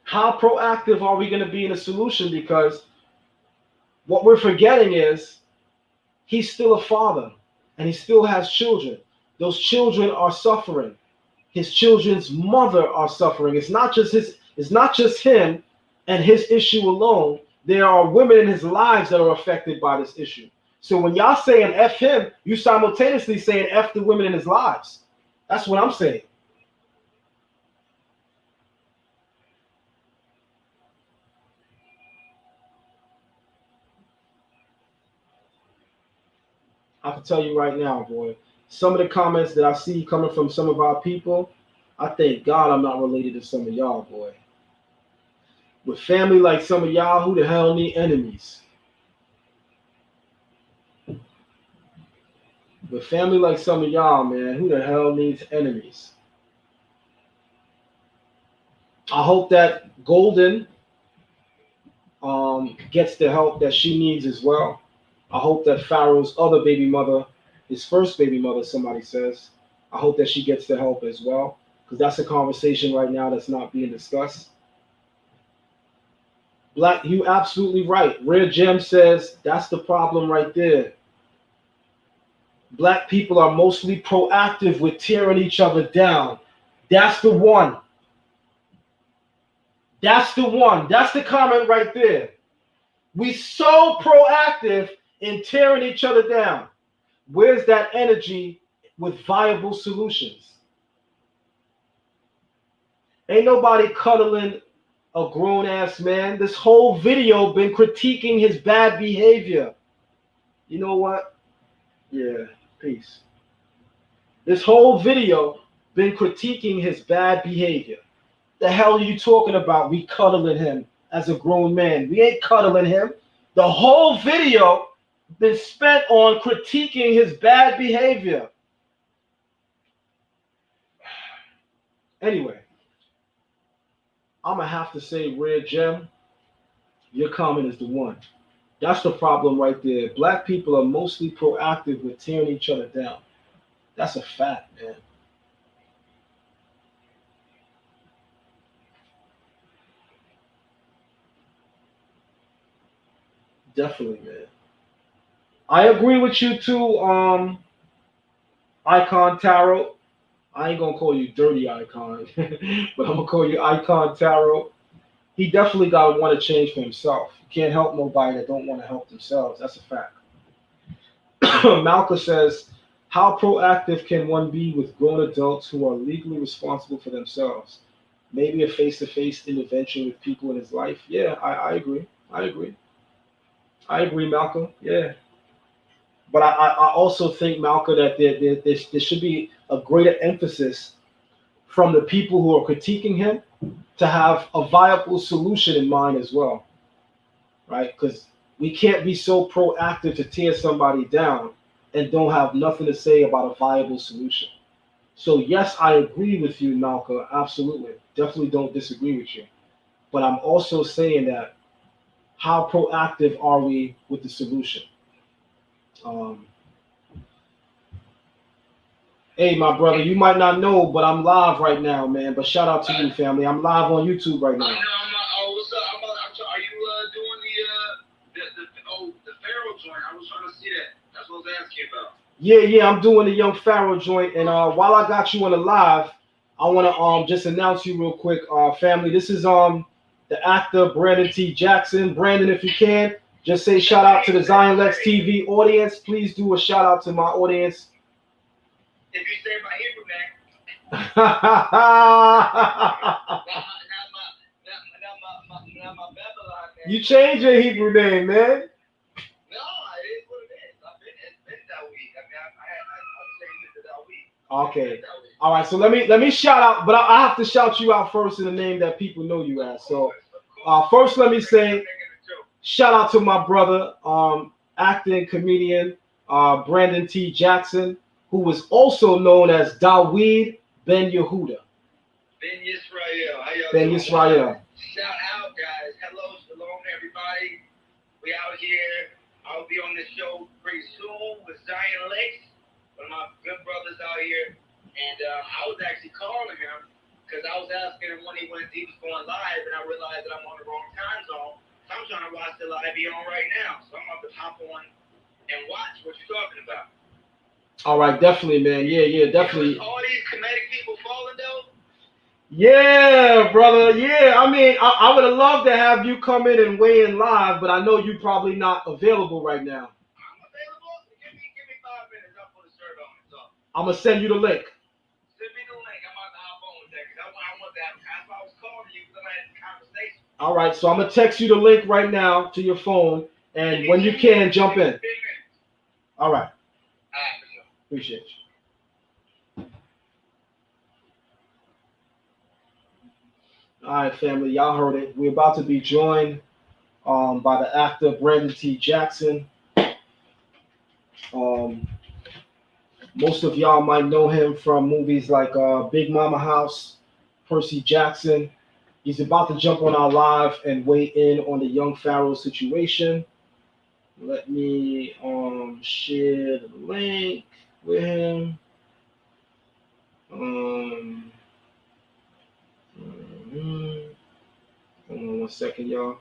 How proactive are we going to be in the solution? Because what we're forgetting is he's still a father and he still has children. Those children are suffering. His children's mother are suffering. It's not just him and his issue alone. There are women in his lives that are affected by this issue. So when y'all saying F him, you simultaneously saying F the women in his lives. That's what I'm saying. I can tell you right now, boy, some of the comments that I see coming from some of our people, I thank God I'm not related to some of y'all, boy. With family like some of y'all, who the hell need enemies? With family like some of y'all, man, who the hell needs enemies? I hope that Golden gets the help that she needs as well. I hope that Pharaoh's other baby mother, his first baby mother, somebody says, I hope that she gets the help as well, because that's a conversation right now that's not being discussed. Black, you absolutely right. Rare Gem says that's the problem right there. Black people are mostly proactive with tearing each other down. That's the one. That's the one. That's the comment right there. We so proactive in tearing each other down. Where's that energy with viable solutions? Ain't nobody cuddling a grown ass man. This whole video been critiquing his bad behavior. You know what? Yeah, peace. This whole video been critiquing his bad behavior. The hell are you talking about? We cuddling him as a grown man. We ain't cuddling him. The whole video been spent on critiquing his bad behavior. Anyway, I'm gonna have to say, Rare Gem, your comment is the one. That's the problem right there. Black people are mostly proactive with tearing each other down. That's a fact, man. Definitely, man. I agree with you too, Icon Tarot. I ain't gonna call you Dirty Icon, but I'm gonna call you Icon Tarot. He definitely gotta want to change for himself. You can't help nobody that don't want to help themselves. That's a fact. Malcolm says, "How proactive can one be with grown adults who are legally responsible for themselves? Maybe a face-to-face intervention with people in his life." Yeah, I agree. I agree. I agree, Malcolm. Yeah. But I also think, Malcolm, that there should be a greater emphasis from the people who are critiquing him to have a viable solution in mind as well, right? Because we can't be so proactive to tear somebody down and don't have nothing to say about a viable solution. So yes, I agree with you, Malcolm. Absolutely, definitely don't disagree with you. But I'm also saying that how proactive are we with the solution? Um, Hey, my brother, you might not know, but I'm live right now, man. But shout out to you, family. I'm live on YouTube right now. I know. Oh, what's up? Are you doing the Pharaoh joint? I was trying to see that. That's what I was asking about. Yeah, I'm doing the Young Pharaoh joint. And while I got you on the live, I want to just announce you real quick, family. This is the actor Brandon T. Jackson. Brandon, if you can, just say shout out to the Zion Lex TV audience. Please do a shout out to my audience. If you say my Hebrew name. You change your Hebrew name, man. No, it is what it is. It's been that week. I mean, I changed it to that week. Okay. All right. So let me shout out, but I have to shout you out first in the name that people know you as. So first, let me say shout out to my brother, acting comedian Brandon T. Jackson, who was also known as Dawid Ben Yehuda. Ben Yisrael. How y'all Ben doing? Yisrael. Shout out, guys. Hello, shalom, everybody. We out here. I'll be on this show pretty soon with Zion Lexx, one of my good brothers out here. And I was actually calling him because I was asking him when he was going live, and I realized that I'm on the wrong time zone. So I'm trying to watch the live he on right now. So I'm about to hop on and watch what you're talking about. All right, definitely, man. Yeah, definitely. All these comedic people falling though. Yeah, brother. Yeah, I mean, I would have loved to have you come in and weigh in live, but I know you're probably not available right now. I'm available. Give me 5 minutes. I'll put a shirt on and talk. I'm gonna send you the link. Send me the link. I'm about to hop on with that because I want that. That's why I was calling you because I'm having a conversation. All right, so I'm gonna text you the link right now to your phone, and when you can, jump in. All right. Appreciate you. All right, family, y'all heard it. We're about to be joined by the actor Brandon T. Jackson. Most of y'all might know him from movies like Big Mama House, Percy Jackson. He's about to jump on our live and weigh in on the young Pharaoh situation. Let me share the link with him. Hold on 1 second, y'all.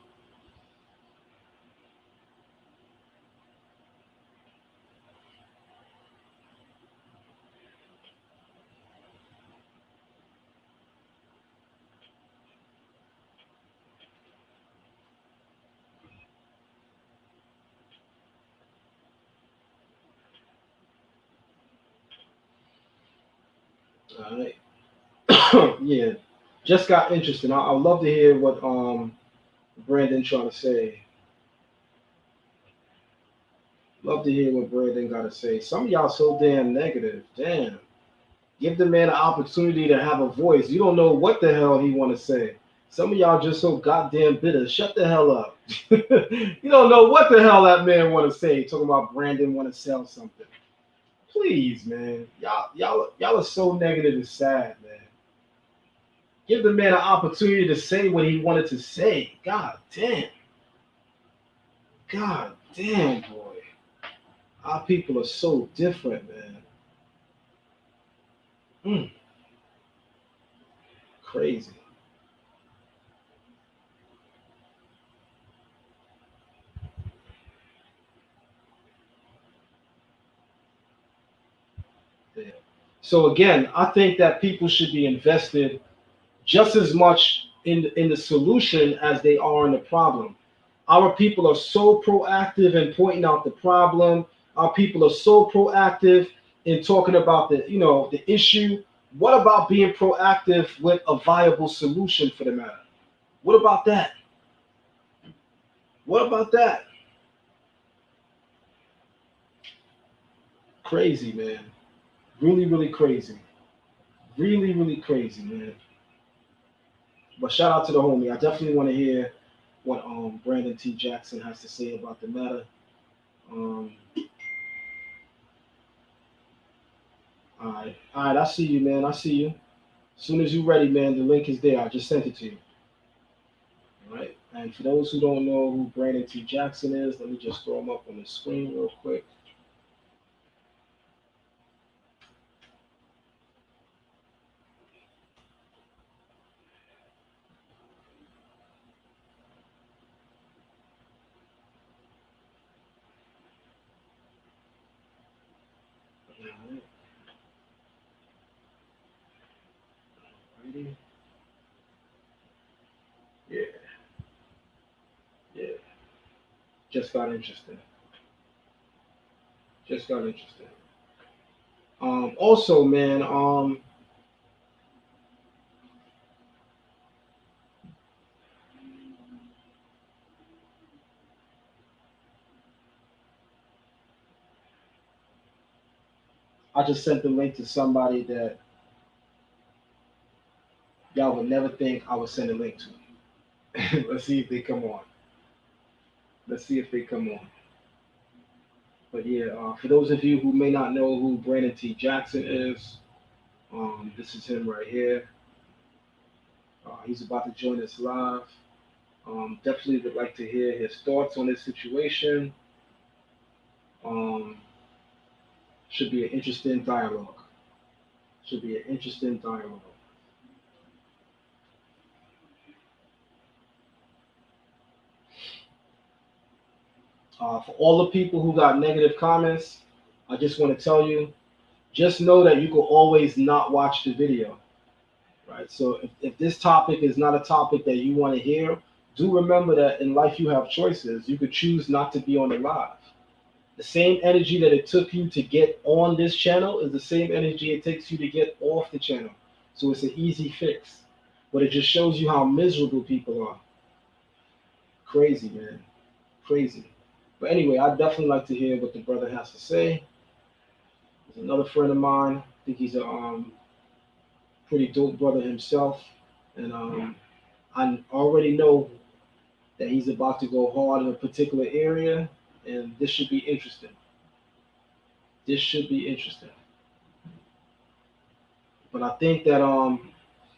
All right. Yeah. Just got interesting. I'd love to hear what Brandon trying to say. Love to hear what Brandon got to say. Some of y'all so damn negative. Damn. Give the man an opportunity to have a voice. You don't know what the hell he want to say. Some of y'all just so goddamn bitter. Shut the hell up. You don't know what the hell that man want to say. Talking about Brandon want to sell something. Please, man. Y'all are so negative and sad, man. Give the man an opportunity to say what he wanted to say. God damn. God damn, boy. Our people are so different, man. Mm, crazy. Yeah. So again, I think that people should be invested just as much in the solution as they are in the problem. Our people are so proactive in pointing out the problem. Our people are so proactive in talking about the issue. What about being proactive with a viable solution for the matter? What about that? What about that? Crazy, man. Really, really crazy. Really, really crazy, man. But shout out to the homie. I definitely want to hear what Brandon T. Jackson has to say about the matter. Um, all right. I see you, man. I see you. As soon as you're ready, man, the link is there. I just sent it to you. All right. And for those who don't know who Brandon T. Jackson is, let me just throw him up on the screen real quick. All right. Ready? Yeah. Yeah. Just got interesting. Just got interesting. Also, man, I just sent the link to somebody that y'all would never think I would send a link to. Let's see if they come on. Let's see if they come on. But yeah, for those of you who may not know who Brandon T. Jackson is, this is him right here. He's about to join us live. Definitely would like to hear his thoughts on this situation. Um, should be an interesting dialogue. Should be an interesting dialogue. For all the people who got negative comments, I just want to tell you, just know that you can always not watch the video, right? So if this topic is not a topic that you want to hear, do remember that in life you have choices. You could choose not to be on the live. The same energy that it took you to get on this channel is the same energy it takes you to get off the channel. So it's an easy fix. But it just shows you how miserable people are. Crazy, man. Crazy. But anyway, I'd definitely like to hear what the brother has to say. He's another friend of mine. I think he's a pretty dope brother himself. And I already know that he's about to go hard in a particular area. And this should be interesting. This should be interesting. But I think that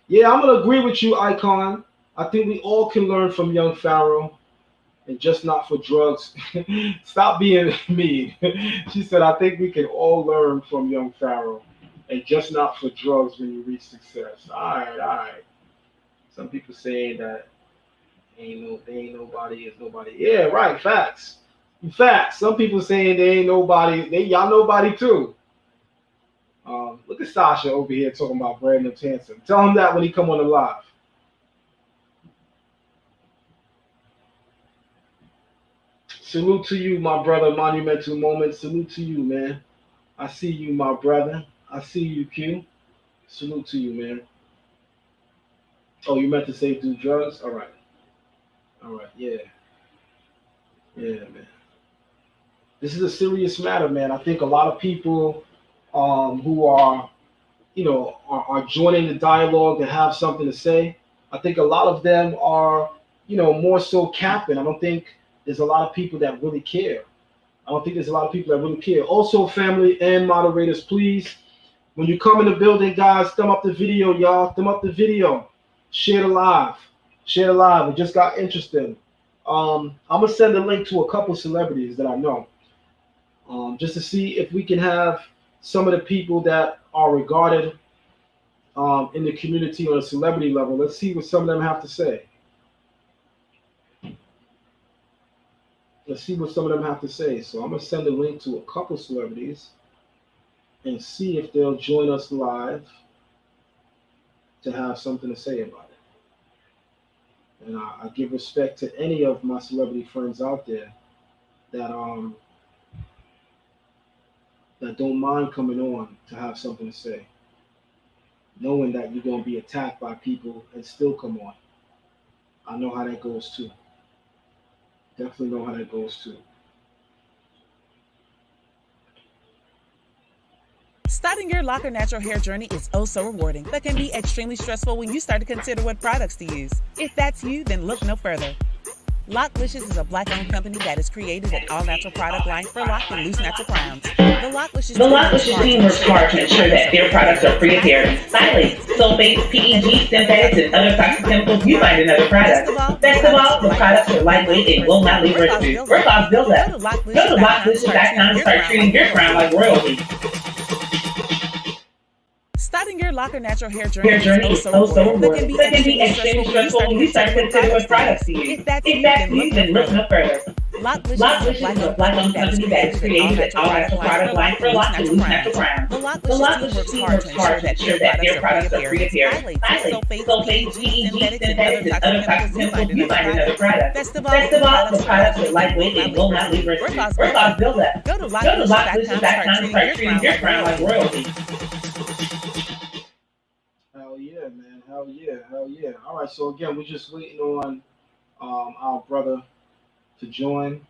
yeah, I'm gonna agree with you, Icon. I think we all can learn from young Pharaoh, and just not for drugs. Stop being mean. She said, I think we can all learn from young Pharaoh, and just not for drugs when you reach success. All right, all right. Some people saying that they ain't nobody is nobody. Yeah, right. Facts. Facts. Some people saying they ain't nobody. Y'all nobody too. Look at Sasha over here talking about Brandon Tanson. Tell him that when he come on the live. Salute to you, my brother. Monumental moment. Salute to you, man. I see you, my brother. I see you, Q. Salute to you, man. Oh, you meant to say do drugs? All right. All right. Yeah. Yeah, man. This is a serious matter, man. I think a lot of people who are, are joining the dialogue and have something to say. I think a lot of them are, more so capping. I don't think there's a lot of people that really care. I don't think there's a lot of people that really care. Also, family and moderators, please, when you come in the building, guys, thumb up the video, y'all. Thumb up the video. Share the live. Share the live. It just got interesting. I'm gonna send a link to a couple celebrities that I know, just to see if we can have some of the people that are regarded in the community on a celebrity level. Let's see what some of them have to say. Let's see what some of them have to say. So I'm gonna send a link to a couple celebrities and see if they'll join us live to have something to say about it. And I give respect to any of my celebrity friends out there that that don't mind coming on to have something to say, knowing that you're gonna be attacked by people and still come on. I know how that goes too. Definitely know how that goes too. Starting your Locker natural hair journey is oh so rewarding, but can be extremely stressful when you start to consider what products to use. If that's you, then look no further. Locklicious is a black-owned company that has created an all-natural product line for locked and loose natural crowns. The Locklicious team works hard to ensure that their products are free of parabens, phthalates, sulfates, PEG, synthetics, and other toxic chemicals you find in other products. Best of all, the products are lightweight and will not leave residue. Work off buildup. Go to locklicious.com to start treating your crown like royalty. Starting your Locker natural hair journey is oh so rewarding, but can be extremely stressful when you start to consider what products to use. If that's you, then look no further. Locklicious is a black-owned company that has created an all-natural product line for locked and loose natural crowns. The Locklicious team works hard to ensure that their products are free of parabens, phthalates, sulfates, PEG, synthetics, and other toxic chemicals you find in other products. Best of all, the products are lightweight and will not leave residue. Work off buildup. Go to locklicious.com to start treating your crown like royalty. Hell yeah, man. Hell yeah. Hell yeah. All right. So again, we're just waiting on our brother to join.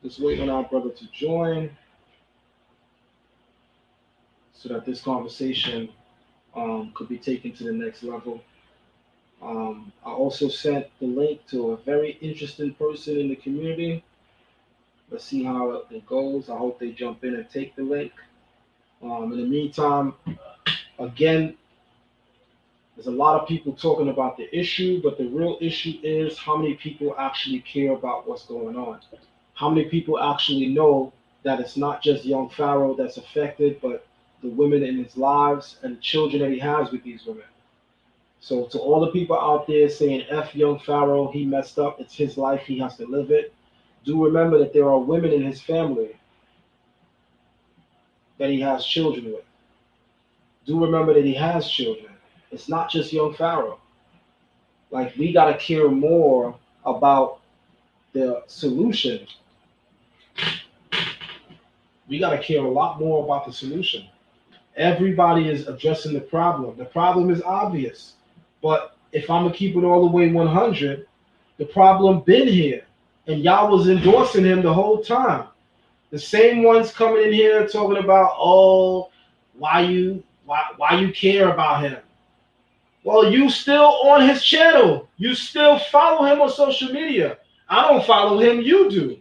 Just waiting on our brother to join so that this conversation could be taken to the next level. I also sent the link to a very interesting person in the community. Let's see how it goes. I hope they jump in and take the link. In the meantime, again, there's a lot of people talking about the issue, but the real issue is how many people actually care about what's going on. How many people actually know that it's not just young Pharaoh that's affected, but the women in his lives and the children that he has with these women. So to all the people out there saying F young Pharaoh, he messed up, it's his life, he has to live it. Do remember that there are women in his family that he has children with. Do remember that he has children. It's not just young Pharaoh. Like, we gotta care more about the solution. We gotta care a lot more about the solution. Everybody is addressing the problem. The problem is obvious. But if I'm gonna keep it all the way 100, the problem been here, and y'all was endorsing him the whole time. The same ones coming in here talking about, oh, why you care about him? Well, you still on his channel. You still follow him on social media. I don't follow him. You do.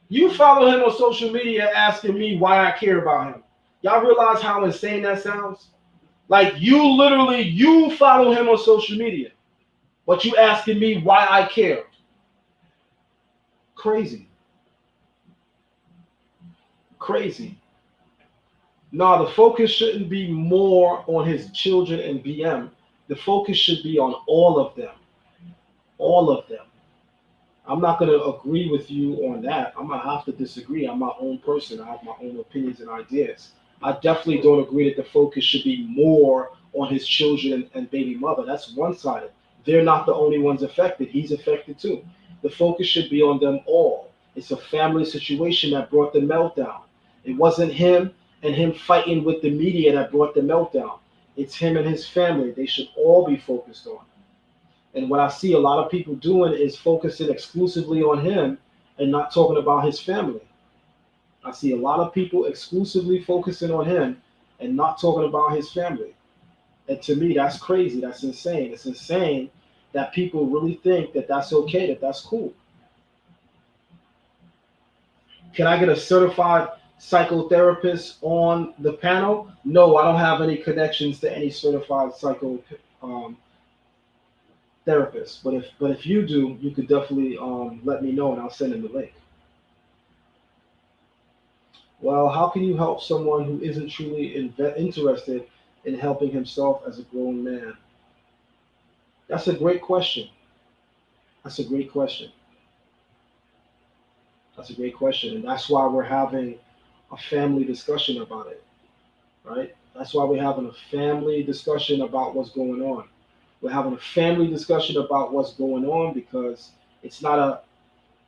You follow him on social media asking me why I care about him. Y'all realize how insane that sounds? Like, you follow him on social media, but you asking me why I care. Crazy. Crazy. No, the focus shouldn't be more on his children and BM. The focus should be on all of them. All of them. I'm not going to agree with you on that. I'm going to have to disagree. I'm my own person. I have my own opinions and ideas. I definitely don't agree that the focus should be more on his children and baby mother. That's one sided. They're not the only ones affected. He's affected too. The focus should be on them all. It's a family situation that brought the meltdown. It wasn't him and him fighting with the media that brought the meltdown. It's him and his family. They should all be focused on. And what I see a lot of people doing is focusing exclusively on him and not talking about his family. I see a lot of people exclusively focusing on him and not talking about his family. And to me, that's crazy. That's insane. It's insane that people really think that that's okay, that that's cool. Can I get a certified psychotherapist on the panel? No, I don't have any connections to any certified um, therapist. But if you do, you could definitely let me know and I'll send him the link. Well, how can you help someone who isn't truly interested in helping himself as a grown man? That's a great question. That's a great question. That's a great question. And that's why we're having a family discussion about it, right? That's why we're having a family discussion about what's going on. We're having a family discussion about what's going on because it's not a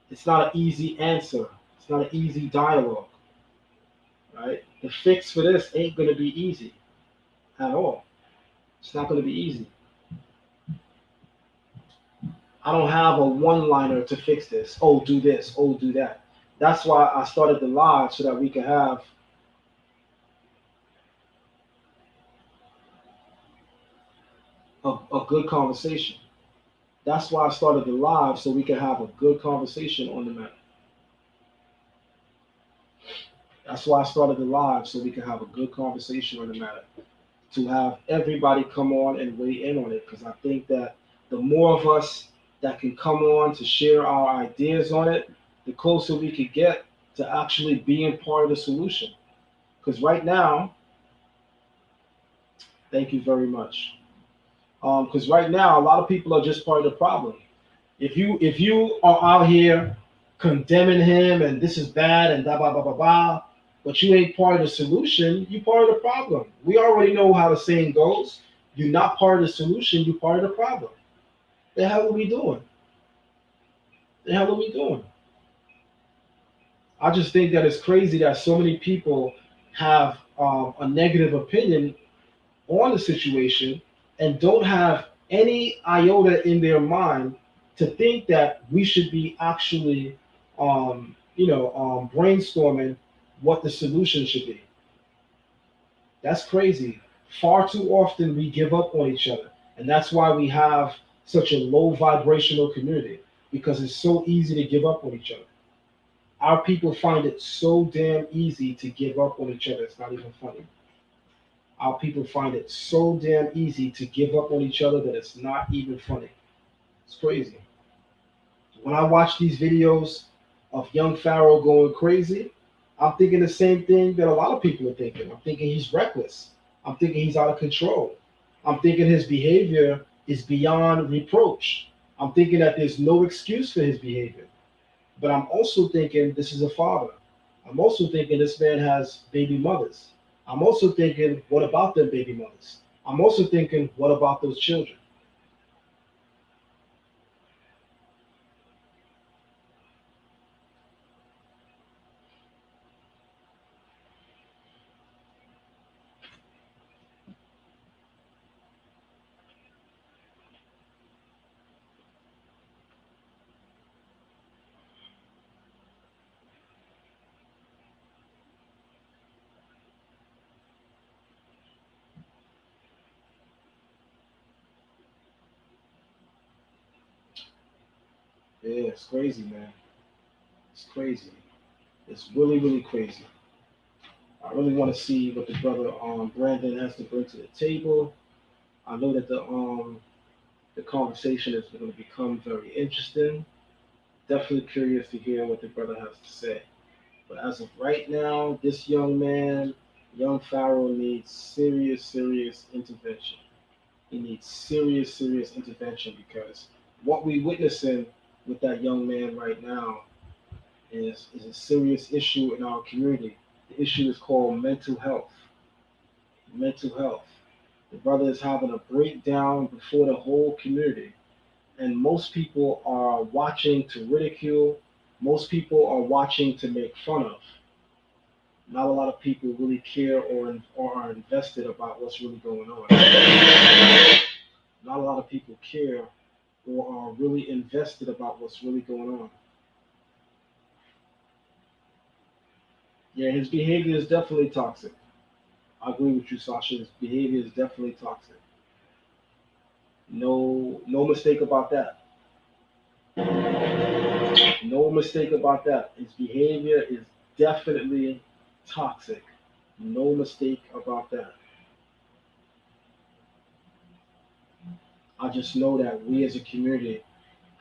it's not an easy answer. It's not an easy dialogue, right? The fix for this ain't gonna be easy at all. It's not gonna be easy. I don't have a one-liner to fix this. Oh, do this. Oh, do that. That's why I started the live so that we can have a good conversation. That's why I started the live so we can have a good conversation on the matter. That's why I started the live so we can have a good conversation on the matter. To have everybody come on and weigh in on it because I think that the more of us that can come on to share our ideas on it, the closer we could get to actually being part of the solution. Because right now, thank you very much. Because right now, a lot of people are just part of the problem. If you are out here condemning him and this is bad and blah blah blah blah blah, but you ain't part of the solution, you part of the problem. We already know how the saying goes. You're not part of the solution, you're part of the problem. The hell are we doing? The hell are we doing? I just think that it's crazy that so many people have a negative opinion on the situation and don't have any iota in their mind to think that we should be actually, brainstorming what the solution should be. That's crazy. Far too often we give up on each other, and that's why we have such a low vibrational community because it's so easy to give up on each other. Our people find it so damn easy to give up on each other. It's not even funny. Our people find it so damn easy to give up on each other that it's not even funny. It's crazy. When I watch these videos of young Pharaoh going crazy, I'm thinking the same thing that a lot of people are thinking. I'm thinking he's reckless. I'm thinking he's out of control. I'm thinking his behavior is beyond reproach. I'm thinking that there's no excuse for his behavior. But I'm also thinking this is a father. I'm also thinking this man has baby mothers. I'm also thinking, what about them baby mothers? I'm also thinking, what about those children? Yeah, it's crazy, man. It's crazy. It's really, really crazy. I really want to see what the brother Brandon has to bring to the table. I know that the conversation is going to become very interesting. Definitely curious to hear what the brother has to say. But as of right now, this young man, young Pharaoh, needs serious, serious intervention. He needs serious, serious intervention because what we're witnessing with that young man right now is a serious issue in our community. The issue is called mental health. mental health. The brother is having a breakdown before the whole community. And most people are watching to ridicule. Most people are watching to make fun of. Not a lot of people really care or are invested about what's really going on. Not a lot of people care or are really invested about what's really going on. Yeah, his behavior is definitely toxic. I agree with you, Sasha. His behavior is definitely toxic. No mistake about that. No mistake about that. His behavior is definitely toxic. No mistake about that. I just know that we as a community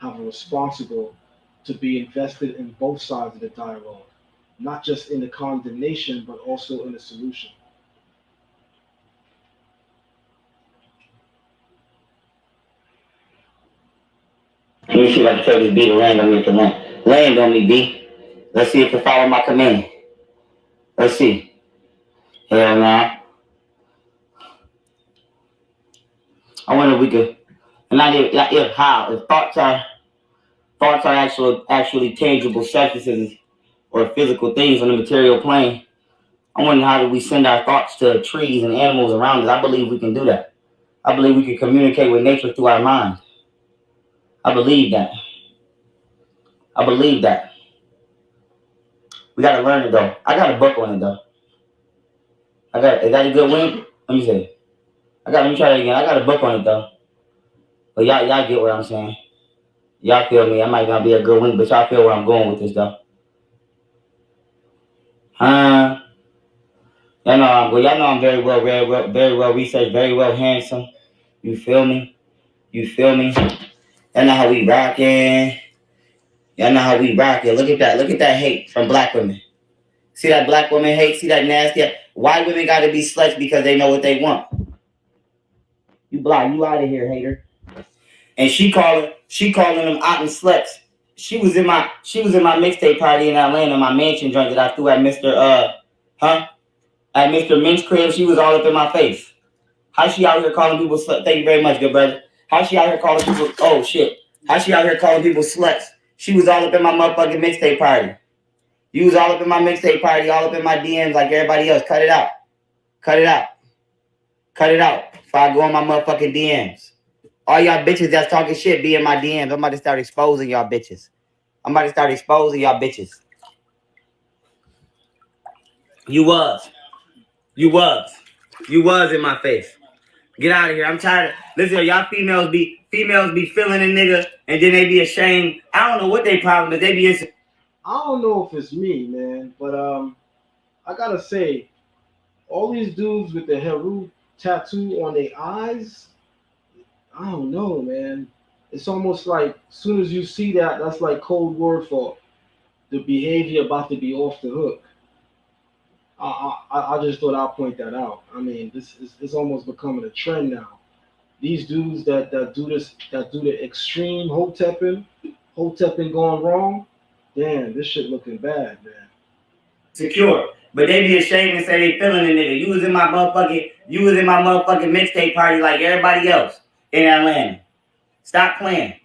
have a responsible to be invested in both sides of the dialogue, not just in the condemnation, but also in the solution. Let me see if I can tell this B to land on me if it land on me, B. Let's see if it follow my command. Let's see. Hell nah. I wonder if we could, and not if how, if thoughts are actually tangible substances or physical things on the material plane. I wonder how do we send our thoughts to trees and animals around us. I believe we can do that. I believe we can communicate with nature through our mind. I believe that. I believe that. We gotta learn it though. I got a book on it though. Is that a good win? Let me see. Let me try that again. I got a book on it though. But y'all get what I'm saying. Y'all feel me. I might not be a good win, but y'all feel where I'm going with this though. Huh? Y'all know I'm very well researched, very well handsome. You feel me? You feel me? Y'all know how we rockin'. Y'all know how we rockin'. Look at that. Look at that hate from black women. See that black woman hate? See that nasty? White women gotta be sluts because they know what they want. You block, you out of here, hater. And she calling them out and sluts. She was in my mixtape party in Atlanta, my mansion joint that I threw at at Mr. Minch crib. She was all up in my face. How she out here calling people sluts? Thank you very much, good brother. How she out here calling people? Oh shit. How she out here calling people sluts? She was all up in my motherfucking mixtape party. You was all up in my mixtape party, all up in my DMs like everybody else. Cut it out. Cut it out. Cut it out. Before I go on my motherfucking DMs. All y'all bitches that's talking shit be in my DMs. I'm about to start exposing y'all bitches. You was. You was. You was in my face. Get out of here. I'm tired of listen, y'all females be feeling a nigga and then they be ashamed. I don't know what they problem, but they be I don't know if it's me, man, but I gotta say, all these dudes with the Heru tattoo on their eyes, I don't know, man. It's almost like as soon as you see that, that's like code word for the behavior about to be off the hook. I just thought I'd point that out. I mean, this is it's almost becoming a trend now. These dudes that do this, that do the extreme hotepping gone wrong. Damn, this shit looking bad, man. secure. But they be ashamed and say they feeling a nigga. You was in my motherfucking mixtape party like everybody else in Atlanta. Stop playing.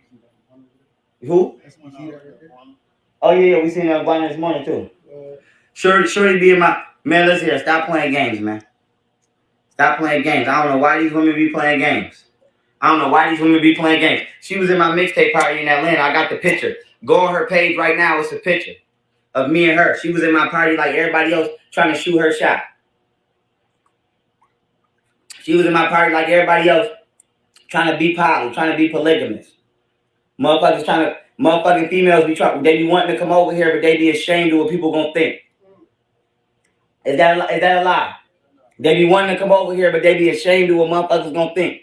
Who? Oh yeah, we seen that one this morning too. Sure, be in my man. Listen here. Stop playing games, man. Stop playing games. I don't know why these women be playing games. She was in my mixtape party in Atlanta. I got the picture. Go on her page right now. It's a picture of me and her. She was in my party like everybody else trying to shoot her shot. She was in my party like everybody else trying to be poly, trying to be polygamous. Motherfucking females they be wanting to come over here, but they be ashamed of what people gonna think. Is that a lie? They be wanting to come over here, but they be ashamed of what motherfuckers gonna think.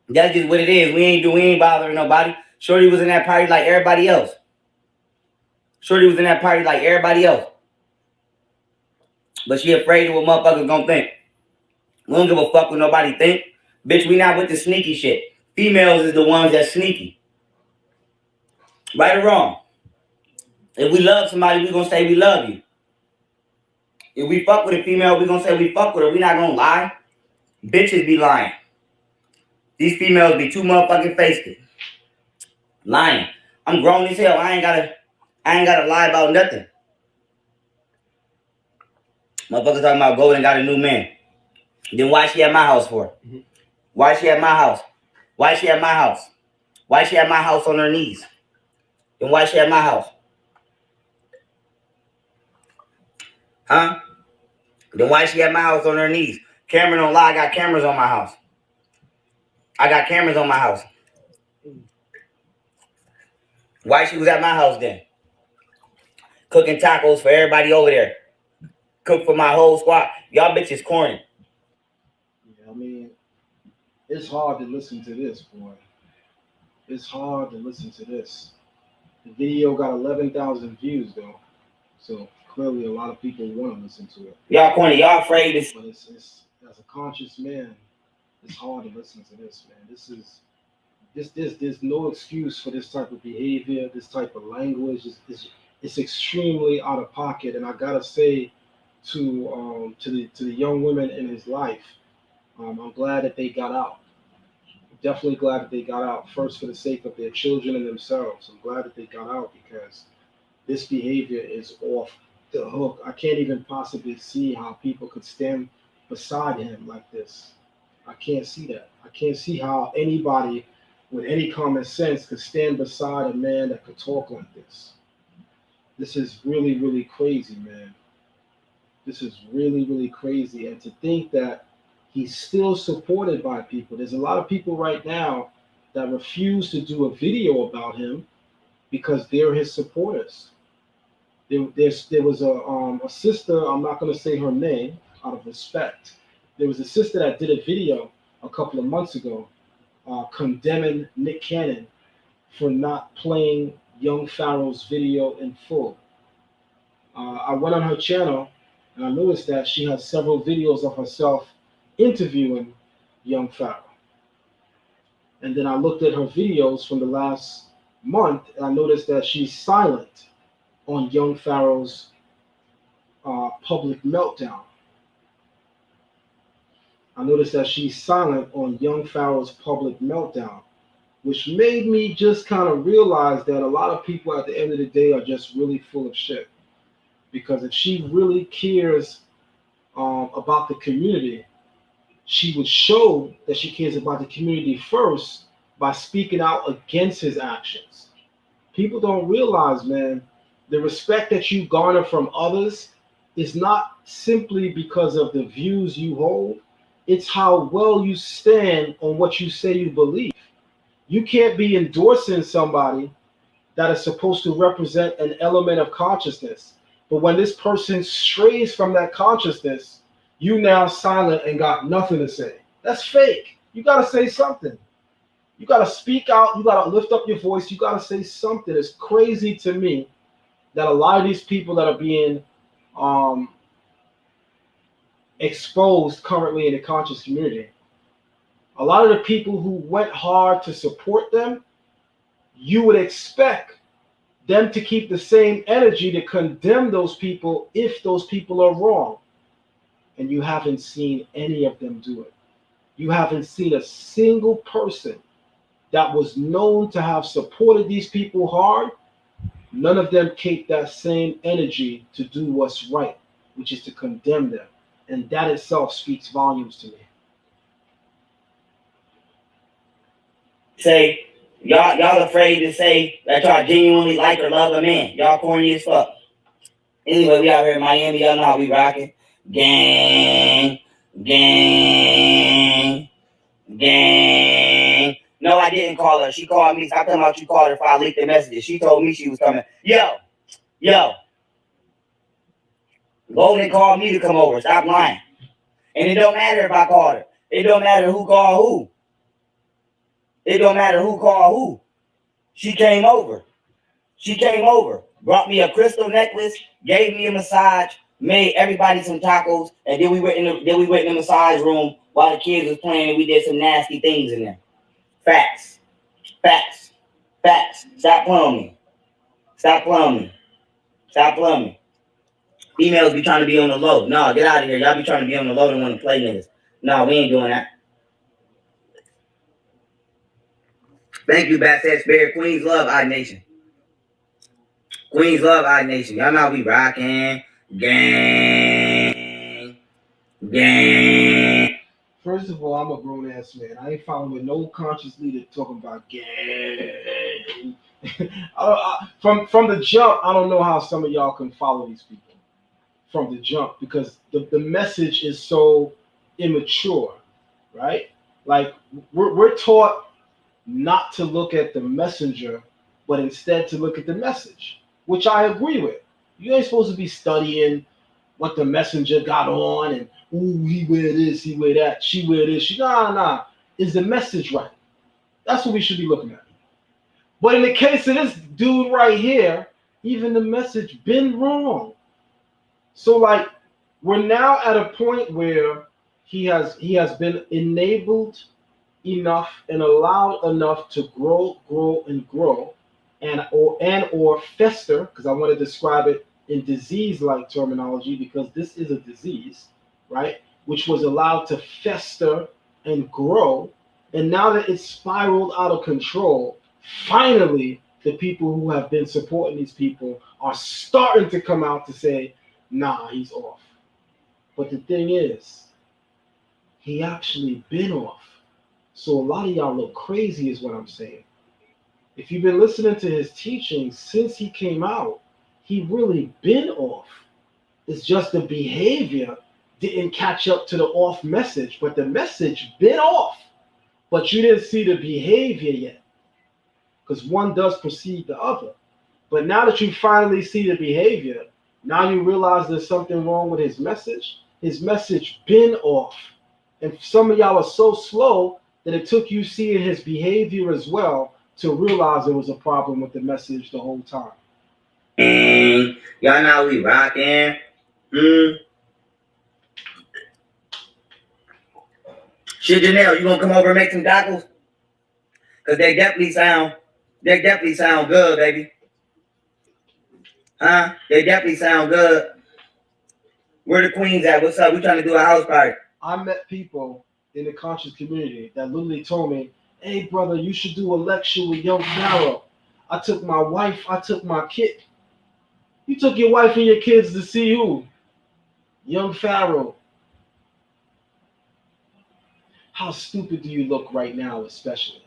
That's just what it is. We ain't bothering nobody. Shorty was in that party like everybody else. But she afraid of what motherfuckers gonna think. We don't give a fuck what nobody think. Bitch, we not with the sneaky shit. Females is the ones that sneaky. Right or wrong. If we love somebody, we gonna say we love you. If we fuck with a female, we gonna say we fuck with her. We not gonna lie. Bitches be lying. These females be too motherfucking faced it. Lying. I'm grown as hell. I ain't gotta lie about nothing. Motherfuckers talking about Golden got a new man. Then why she at my house for? Why she at my house? Why she at my house? Why she at my house on her knees? Then why she at my house? Huh? Then why she at my house on her knees? Camera don't lie. I got cameras on my house. I got cameras on my house. Why she was at my house then? Cooking tacos for everybody over there. Cook for my whole squad. Y'all bitches corny. Yeah, I mean, it's hard to listen to this, boy. It's hard to listen to this. The video got 11,000 views though, so clearly a lot of people want to listen to it. Y'all corny. Y'all afraid to. But it's as a conscious man, it's hard to listen to this, man. There's no excuse for this type of behavior, this type of language. It's extremely out of pocket, and I gotta say to the young women in his life, I'm glad that they got out. Definitely glad that they got out. First, for the sake of their children and themselves, I'm glad that they got out because this behavior is off the hook. I can't even possibly see how people could stand beside him like this. I can't see that. I can't see how anybody with any common sense could stand beside a man that could talk like this. This is really, really crazy, man. This is really, really crazy. And to think that he's still supported by people. There's a lot of people right now that refuse to do a video about him because they're his supporters. There was a sister, I'm not going to say her name out of respect. There was a sister that did a video a couple of months ago condemning Nick Cannon for not playing Young Pharaoh's video in full. I went on her channel and I noticed that she has several videos of herself interviewing Young Pharaoh. And then I looked at her videos from the last month and I noticed that she's silent on Young Pharaoh's public meltdown. I noticed that she's silent on Young Pharaoh's public meltdown, which made me just kind of realize that a lot of people at the end of the day are just really full of shit. Because if she really cares about the community, she would show that she cares about the community first by speaking out against his actions. People don't realize, man, the respect that you garner from others is not simply because of the views you hold, it's how well you stand on what you say you believe. You can't be endorsing somebody that is supposed to represent an element of consciousness. But when this person strays from that consciousness, you now silent and got nothing to say. That's fake. You got to say something. You got to speak out. You got to lift up your voice. You got to say something. It's crazy to me that a lot of these people that are being exposed currently in the conscious community, a lot of the people who went hard to support them, you would expect them to keep the same energy to condemn those people if those people are wrong. And you haven't seen any of them do it. You haven't seen a single person that was known to have supported these people hard. None of them keep that same energy to do what's right, which is to condemn them. And that itself speaks volumes to me. Say, y'all afraid to say that y'all genuinely like or love a man. Y'all corny as fuck. Anyway, we out here in Miami. Y'all know how we rocking. Gang, gang, gang. No, I didn't call her. She called me. Stop talking about you called her if I leaked the messages. She told me she was coming. Yo. Golden called me to come over. Stop lying. And it don't matter if I called her. It don't matter who called who. It don't matter who called who. She came over. Brought me a crystal necklace, gave me a massage, made everybody some tacos, and then we went in the massage room while the kids was playing and we did some nasty things in there. Facts. Stop playing me. Females be trying to be on the low. No, get out of here. Y'all be trying to be on the low and want to play niggas. No, we ain't doing that. Thank you, Backstage Spirit. Queens love our nation. Queens love our nation. Y'all know we rocking. Gang. Gang. First of all, I'm a grown ass man. I ain't following no conscious leader talking about gang. From the jump, I don't know how some of y'all can follow these people from the jump because the message is so immature, right? Like we're taught not to look at the messenger, but instead to look at the message, which I agree with. You ain't supposed to be studying what the messenger got on and ooh, he wear this, he wear that, she wear this. Nah. Is the message right? That's what we should be looking at. But in the case of this dude right here, even the message been wrong. So like we're now at a point where he has been enabled enough and allowed enough to grow and or fester, because I want to describe it in disease-like terminology because this is a disease, right? Which was allowed to fester and grow, and now that it's spiraled out of control, finally the people who have been supporting these people are starting to come out to say, nah, he's off. But the thing is, he actually been off. So a lot of y'all look crazy is what I'm saying. If you've been listening to his teachings since he came out, he really been off. It's just the behavior didn't catch up to the off message, but the message been off. But you didn't see the behavior yet, because one does precede the other. But now that you finally see the behavior, now you realize there's something wrong with his message. His message been off. And some of y'all are so slow that it took you seeing his behavior as well to realize there was a problem with the message the whole time. Y'all know we rocking. Shit, Janelle, you gonna come over and make some tacos? Cause they definitely sound good, baby. Huh? They definitely sound good. Where the queens at? What's up? We trying to do a house party. I met people in the conscious community that literally told me, hey brother, you should do a lecture with young Pharaoh. I took my wife, I took my kid. You took your wife and your kids to see who? Young Pharaoh. How stupid do you look right now, especially?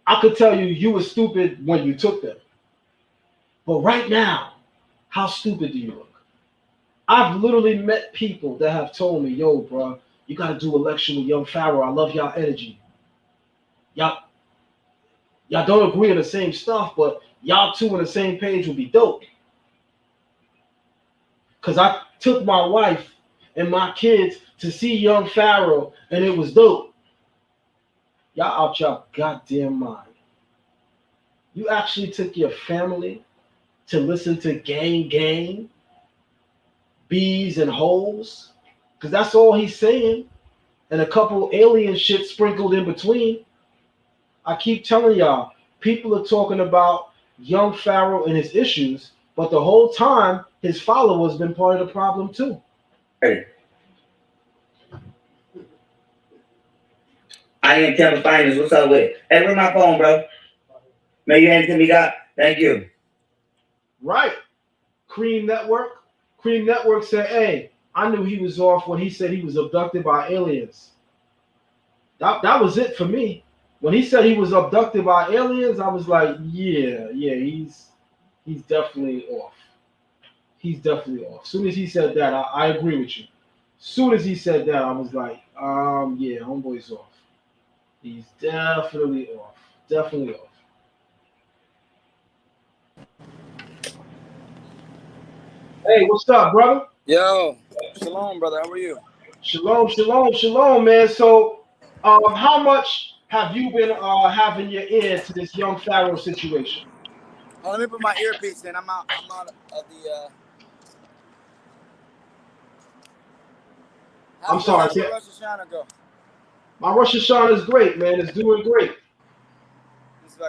I could tell you were stupid when you took them. But right now, how stupid do you look? I've literally met people that have told me, yo, bro, you got to do a lecture with young Pharaoh. I love y'all energy. Y'all don't agree on the same stuff, but y'all two on the same page would be dope. Because I took my wife and my kids to see young Pharaoh, and it was dope. Y'all out your goddamn mind. You actually took your family to listen to gang, bees and holes, because that's all he's saying, and a couple alien shit sprinkled in between. I keep telling y'all, people are talking about young Pharaoh and his issues, but the whole time his followers been part of the problem too. Hey. I ain't tell the finals. What's up with it? Hey, where's my phone, bro? May you hand it to me, God? Thank you. Right. Cream Network said, hey, I knew he was off when he said he was abducted by aliens. That was it for me. When he said he was abducted by aliens, I was like, yeah, he's definitely off. He's definitely off. As soon as he said that, I agree with you. As soon as he said that, I was like, yeah, homeboy's off. He's definitely off. Definitely off. Hey, what's up, brother? Yo, shalom, brother. How are you? Shalom, man. So, how much have you been having your ear to this young Pharaoh situation? Oh, let me put my earpiece in. I'm out of the. I'm sorry. How's your Rosh Hashanah go? My Rosh Hashanah is great, man. It's doing great.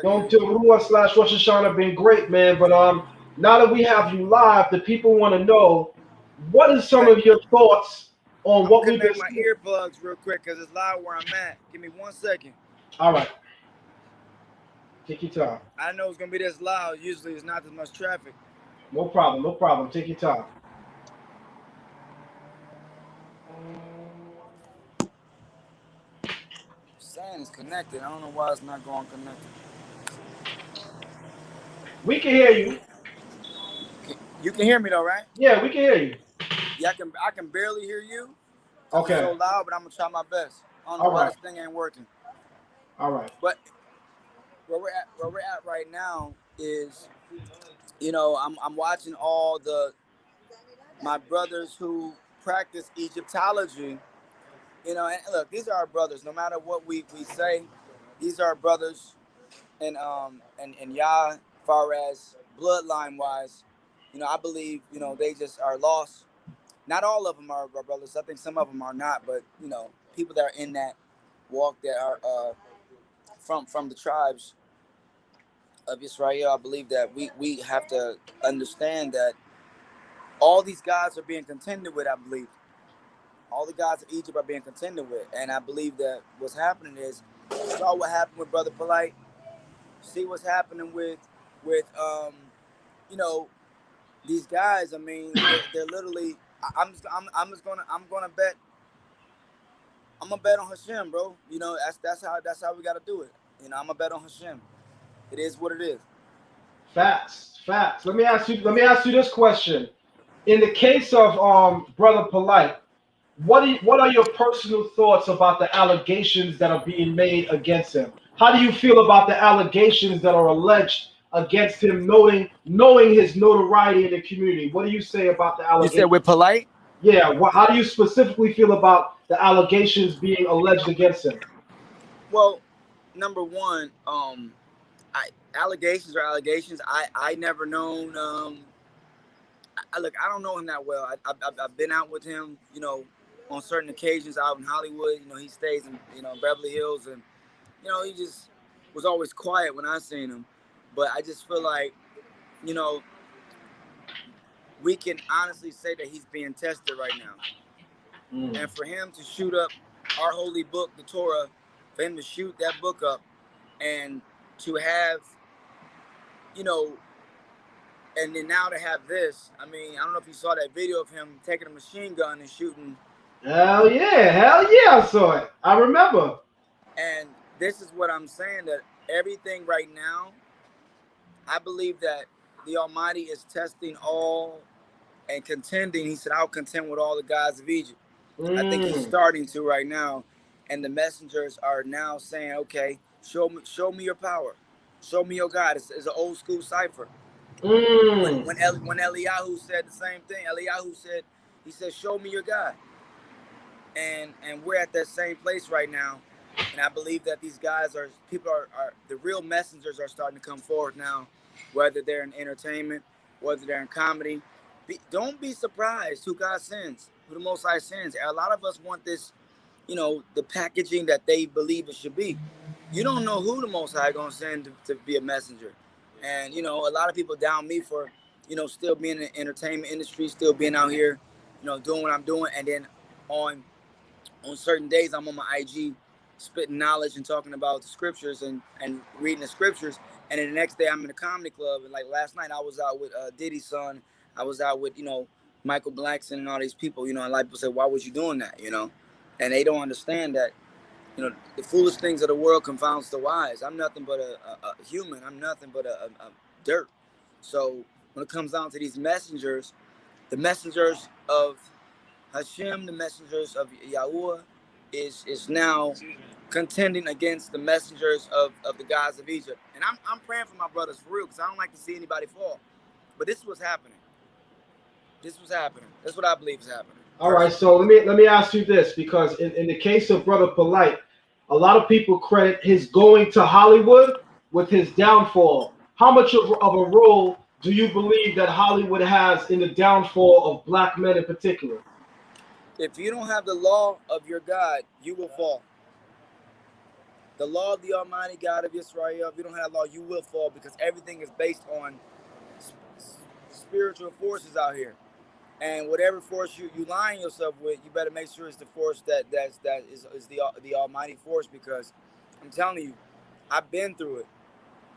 Yom Teruah / Rosh Hashanah been great, man. But now that we have you live, the people want to know what is some of your thoughts on I'm what gonna we've been connect my seeing. earplugs real quick because it's loud where I'm at. Give me 1 second. All right, take your time. I know it's gonna be this loud. Usually, it's not as much traffic. No problem, no problem. Take your time. Saying it's connected. I don't know why it's not going connected. We can hear you. You can hear me though, right? Yeah, we can hear you. Yeah, I can barely hear you because it's so Okay. loud. But I'm gonna try my best. I don't know All why right. this thing ain't working. All right. But where we're at right now is, I'm watching all the my brothers who practice Egyptology. And look, these are our brothers. No matter what we say, these are our brothers, and Yah, far as bloodline wise, I believe they just are lost. Not all of them are our brothers. I think some of them are not, but people that are in that walk that are from the tribes of Israel. I believe that we have to understand that all these gods are being contended with. I believe all the gods of Egypt are being contended with, and I believe that what's happening is, saw what happened with Brother Polite. See what's happening with you know these guys. I mean, they're literally. I'm gonna bet. I'm gonna bet on Hashem, bro. That's how we gotta do it. I'm gonna bet on Hashem. It is what it is. Facts, facts. Let me ask you this question. In the case of brother Polite, what are your personal thoughts about the allegations that are being made against him? How do you feel about the allegations that are alleged against him, knowing his notoriety in the community? What do you say about the You said allegations? with Polite. Yeah, how do you specifically feel about the allegations being alleged against him? Well, number one, allegations are allegations. I never known. Look, I don't know him that well. I've been out with him, on certain occasions out in Hollywood. He stays in Beverly Hills, and he just was always quiet when I seen him. But I just feel like you know we can honestly say that he's being tested right now, Mm. and for him to shoot up our holy book, the Torah, for him to shoot that book up, and to have you know and then now to have this. I mean, I don't know if you saw that video of him taking a machine gun and shooting. Hell yeah, I saw it. I remember. And this is what I'm saying, that everything right now, I believe that the Almighty is testing all and contending. He said, I'll contend with all the gods of Egypt. I think he's Mm. starting to right now. And the messengers are now saying, okay, show me your power. Show me your God. It's an old school cipher. When Mm. when, when Eliyahu said the same thing, he said, show me your God. And we're at that same place right now. And I believe that these guys are the real messengers are starting to come forward now, whether they're in entertainment, whether they're in comedy. Don't be surprised who God sends, who the Most High sends. A lot of us want this, the packaging that they believe it should be. You don't know who the Most High gonna send to be a messenger. And a lot of people down me for, still being in the entertainment industry, still being out here, doing what I'm doing, and then on on certain days I'm on my IG spitting knowledge and talking about the scriptures and reading the scriptures, and then the next day I'm in a comedy club, and like last night I was out with Diddy's son, I was out with Michael Blackson and all these people, and a lot of people say, why was you doing that, and they don't understand that the foolish things of the world confounds the wise. I'm nothing but a human. I'm nothing but a dirt. So when it comes down to these messengers, the messengers of Hashem, the messengers of Yahuwah, is now contending against the messengers of the gods of Egypt. And I'm praying for my brothers for real, because I don't like to see anybody fall. But this is what's happening. This was happening. That's what I believe is happening. All right, so let me ask you this, because in the case of Brother Polite, a lot of people credit his going to Hollywood with his downfall. How much of a role do you believe that Hollywood has in the downfall of black men in particular? If you don't have the law of your God, you will fall. The law of the Almighty God of Israel, if you don't have law, you will fall, because everything is based on spiritual forces out here. And whatever force you line yourself with, you better make sure it's the force that is the almighty force, because I'm telling you, I've been through it.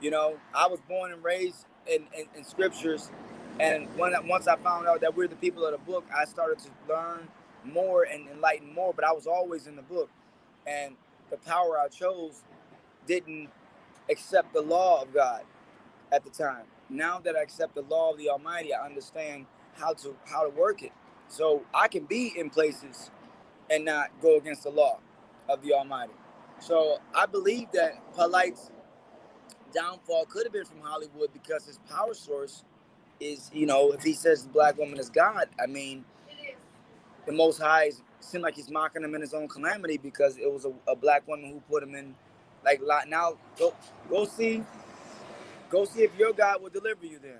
You know, I was born and raised in scriptures, and once I found out that we're the people of the book, I started to learn more and enlighten more. But I was always in the book, and the power I chose didn't accept the law of God at the time. Now that I accept the law of the Almighty, I understand how to work it. So I can be in places and not go against the law of the Almighty. So I believe that Polite's downfall could have been from Hollywood, because his power source is, if he says the black woman is God, I mean, the Most High seemed like he's mocking him in his own calamity, because it was a black woman who put him in. Like, now, go see if your God will deliver you. Then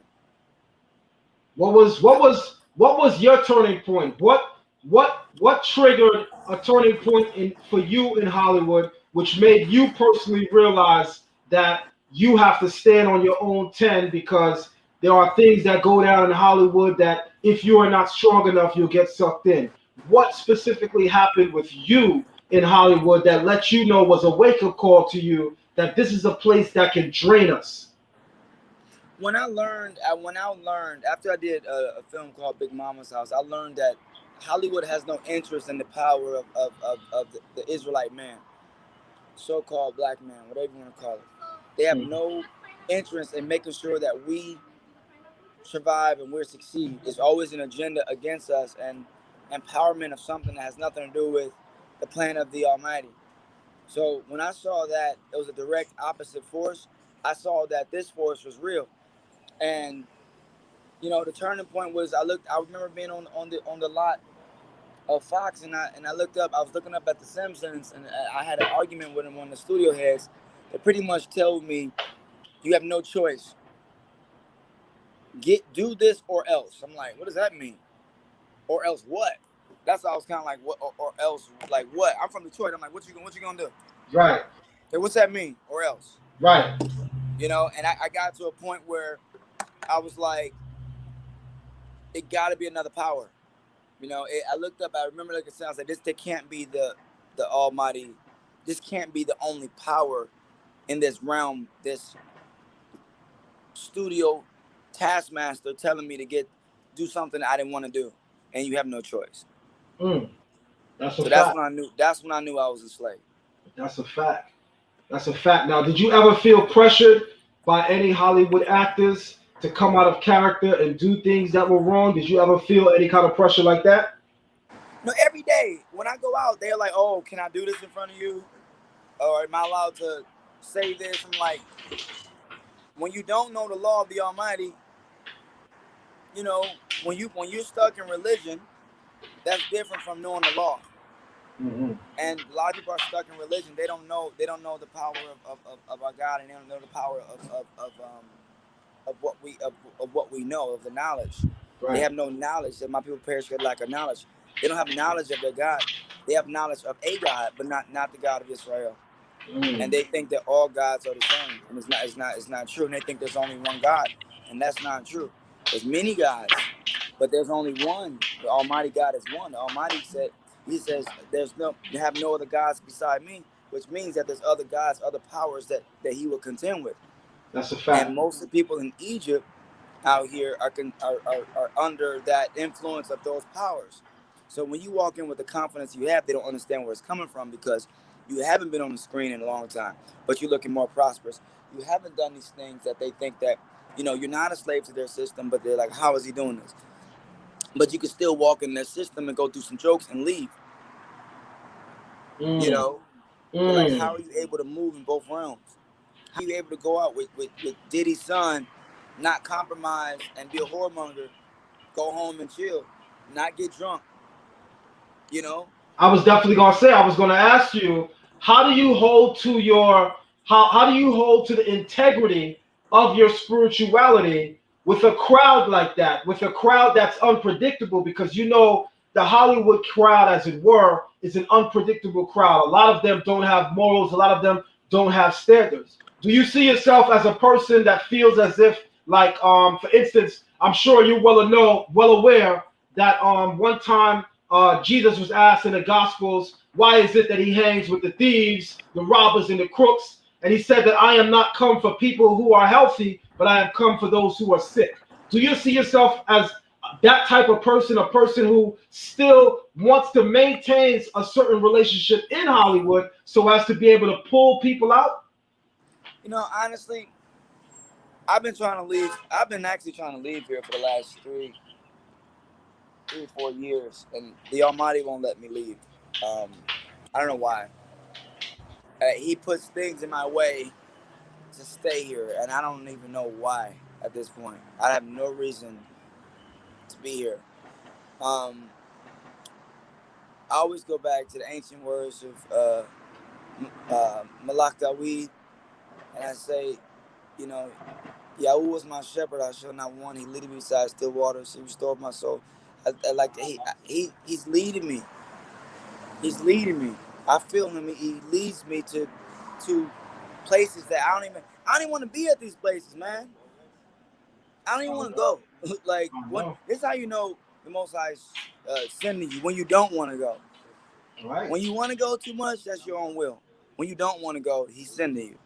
What was your turning point? What triggered a turning point for you in Hollywood, which made you personally realize that you have to stand on your own 10, because there are things that go down in Hollywood that if you are not strong enough, you'll get sucked in. What specifically happened with you in Hollywood that let you know, was a wake-up call to you, that this is a place that can drain us? when I learned, after I did a film called Big Mama's House, I learned that Hollywood has no interest in the power of the Israelite man, so-called black man, whatever you want to call it. They have no interest in making sure that we survive and we succeed. It's always an agenda against us, and empowerment of something that has nothing to do with the plan of the Almighty. So when I saw that it was a direct opposite force, I saw that this force was real. And the turning point was, I remember being on the lot of Fox, and I looked up. I was looking up at the Simpsons, and I had an argument with one of the studio heads that pretty much told me, you have no choice. Do this or else. I'm like, what does that mean? Or else what? That's why I was kind of like, what? Or else, like what? I'm from Detroit. I'm like, what you gonna do? Right. Hey, what's that mean? Or else? Right. And I got to a point where I was like, it got to be another power. I looked up. I remember looking at, I was like, this can't be the Almighty. This can't be the only power in this realm. This studio taskmaster telling me to do something I didn't want to do, and you have no choice. That's a fact. That's when I knew I was a slave. That's a fact. That's a fact. Now, did you ever feel pressured by any Hollywood actors to come out of character and do things that were wrong? Did you ever feel any kind of pressure like that? No, every day when I go out, they're like, "Oh, can I do this in front of you? Or am I allowed to say this?" I'm like, when you don't know the law of the Almighty, when you're stuck in religion, that's different from knowing the law. Mm-hmm. And a lot of people are stuck in religion. They don't know the power of our God, and they don't know the power of what we know, of the knowledge. Right. They have no knowledge. That my people perish for lack of knowledge. They don't have knowledge of their God. They have knowledge of a God, but not the God of Israel. And they think that all gods are the same, and it's not true. And they think there's only one God, and that's not true. There's many gods, but there's only one. The Almighty God is one. The Almighty says you have no other gods beside me, which means that there's other gods, other powers that he will contend with. That's a fact. And most of the people in Egypt out here are under that influence of those powers. So when you walk in with the confidence you have, they don't understand where it's coming from, because you haven't been on the screen in a long time, but you're looking more prosperous. You haven't done these things that they think that, you're not a slave to their system, but they're like, how is he doing this? But you can still walk in their system and go through some jokes and leave. Like, how are you able to move in both realms? How are you able to go out with Diddy's son, not compromise and be a whoremonger, go home and chill, not get drunk? I was definitely gonna ask you, how do you hold to the integrity of your spirituality with a crowd like that, with a crowd that's unpredictable? Because the Hollywood crowd, as it were, is an unpredictable crowd. A lot of them don't have morals. A lot of them don't have standards. Do you see yourself as a person that feels as if, like, for instance, I'm sure you're well aware that one time Jesus was asked in the Gospels, why is it that he hangs with the thieves, the robbers, and the crooks? And he said that I am not come for people who are healthy, but I have come for those who are sick. Do you see yourself as that type of person, a person who still wants to maintain a certain relationship in Hollywood so as to be able to pull people out? You know, honestly, I've been trying to leave. I've been actually trying to leave here for the last 4 years, and the Almighty won't let me leave. I don't know why. He puts things in my way to stay here, and I don't even know why at this point. I have no reason to be here. Um, I always go back to the ancient words of Malak Dawid, and I say, you know, Yahweh was my shepherd; I shall not want. He leaded me beside still waters. He restored my soul. I like that. He's leading me. He's leading me. I feel him. He leads me to places that I don't even want to be at these places, man. I don't even want to go. Like this is how you know the Most High sending you when you don't want to go. Right. When you want to go too much, that's your own will. When you don't want to go, He's sending you.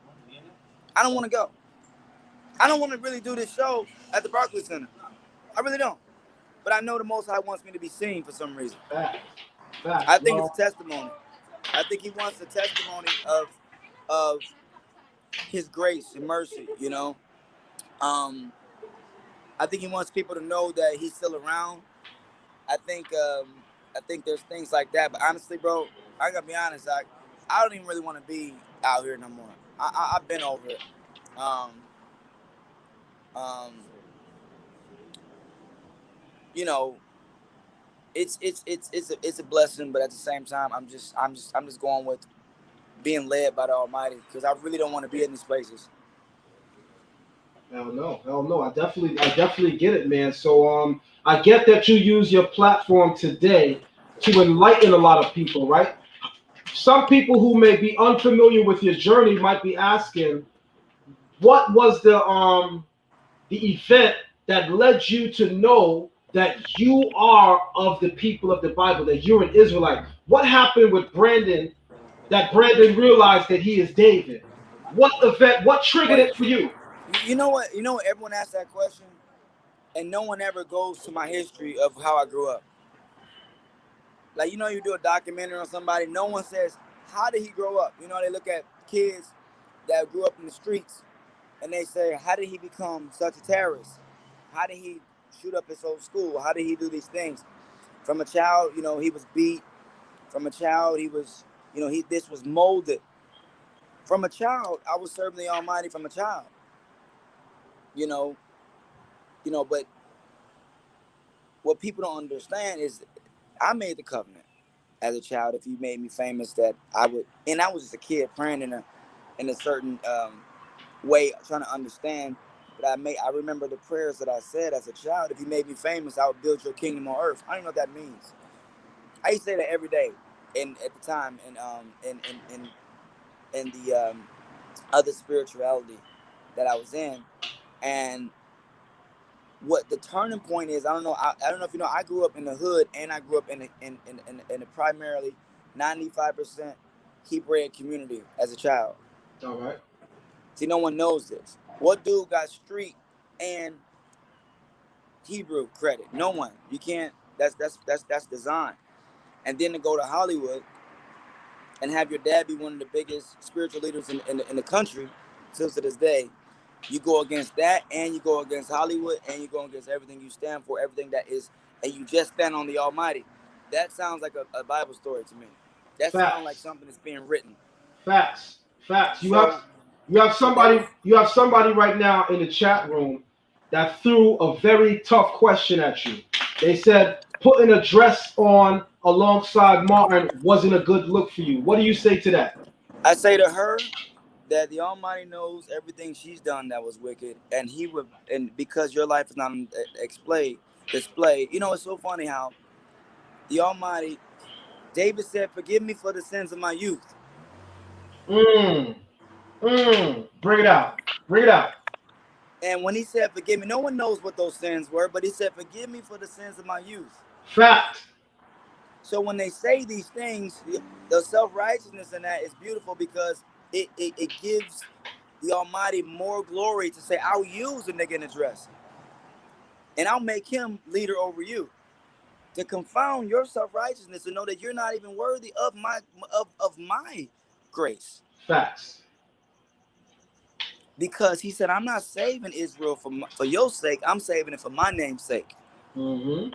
I don't want to go. I don't want to really do this show at the Barclays Center. I really don't. But I know the Most High wants me to be seen for some reason. Facts. I Facts. think it's Well, a testimony. I think He wants a testimony of His grace and mercy. You know, I think He wants people to know that He's still around. I think there's things like that. But honestly, bro, I gotta be honest. I don't even really want to be out here no more. I've been over it. Um, um, you know, it's a blessing, but at the same time, I'm just going with being led by the Almighty because I really don't want to be in these places. hell no. I definitely get it, man. So I get that you use your platform today to enlighten a lot of people, right? Some people who may be unfamiliar with your journey might be asking, what was the event that led you to know that you are of the people of the Bible, that you're an Israelite? What happened with Brandon that Brandon realized that he is David? What event, what triggered But it for you? you know what? You know what? Everyone asks that question, and no one ever goes to my history of how I grew up. Like you do a documentary on somebody, no one says how did he grow up. They look at kids that grew up in the streets, and they say how did he become such a terrorist? How did he shoot up his whole school? How did he do these things? From a child, he was beat. From a child, he was, this was molded. From a child, I was serving the Almighty from a child. You know, but what people don't understand is I made the covenant as a child. If you made me famous, that I would, and I was just a kid praying in a certain way, trying to understand. But I remember the prayers that I said as a child. If you made me famous, I would build your kingdom on earth. I don't know what that means. I used to say that every day, and at the time, in the other spirituality that I was in, and what the turning point is, I don't know. I don't know if you know. I grew up in the hood, and I grew up in a primarily 95% Hebraic community as a child. All right. See, no one knows this. What dude got street and Hebrew credit? No one. You can't. That's design. And then to go to Hollywood and have your dad be one of the biggest spiritual leaders in the country, still to this day, you go against that, and you go against Hollywood, and you go against everything you stand for, everything that is, and you just stand on the Almighty. That sounds like a Bible story to me. That sounds like Facts. something that's being written. Facts. Facts. So, that was You have somebody right now in the chat room that threw a very tough question at you. They said putting a dress on alongside Martin wasn't a good look for you. What do you say to that? I say to her that the Almighty knows everything she's done that was wicked, and He would, and because your life is not on display. It's so funny how the Almighty, David said, "Forgive me for the sins of my youth." Mm, bring it out. Bring it out. And when He said, "Forgive me," no one knows what those sins were, but He said, "Forgive me for the sins of my youth." Fact. So when they say these things, the self-righteousness in that is beautiful because it gives the Almighty more glory to say, I'll use a nigga in a dress and I'll make him leader over you. To confound your self-righteousness and know that you're not even worthy of my grace. Facts. Because he said, I'm not saving Israel for your sake. I'm saving it for my name's sake. Mm-hmm.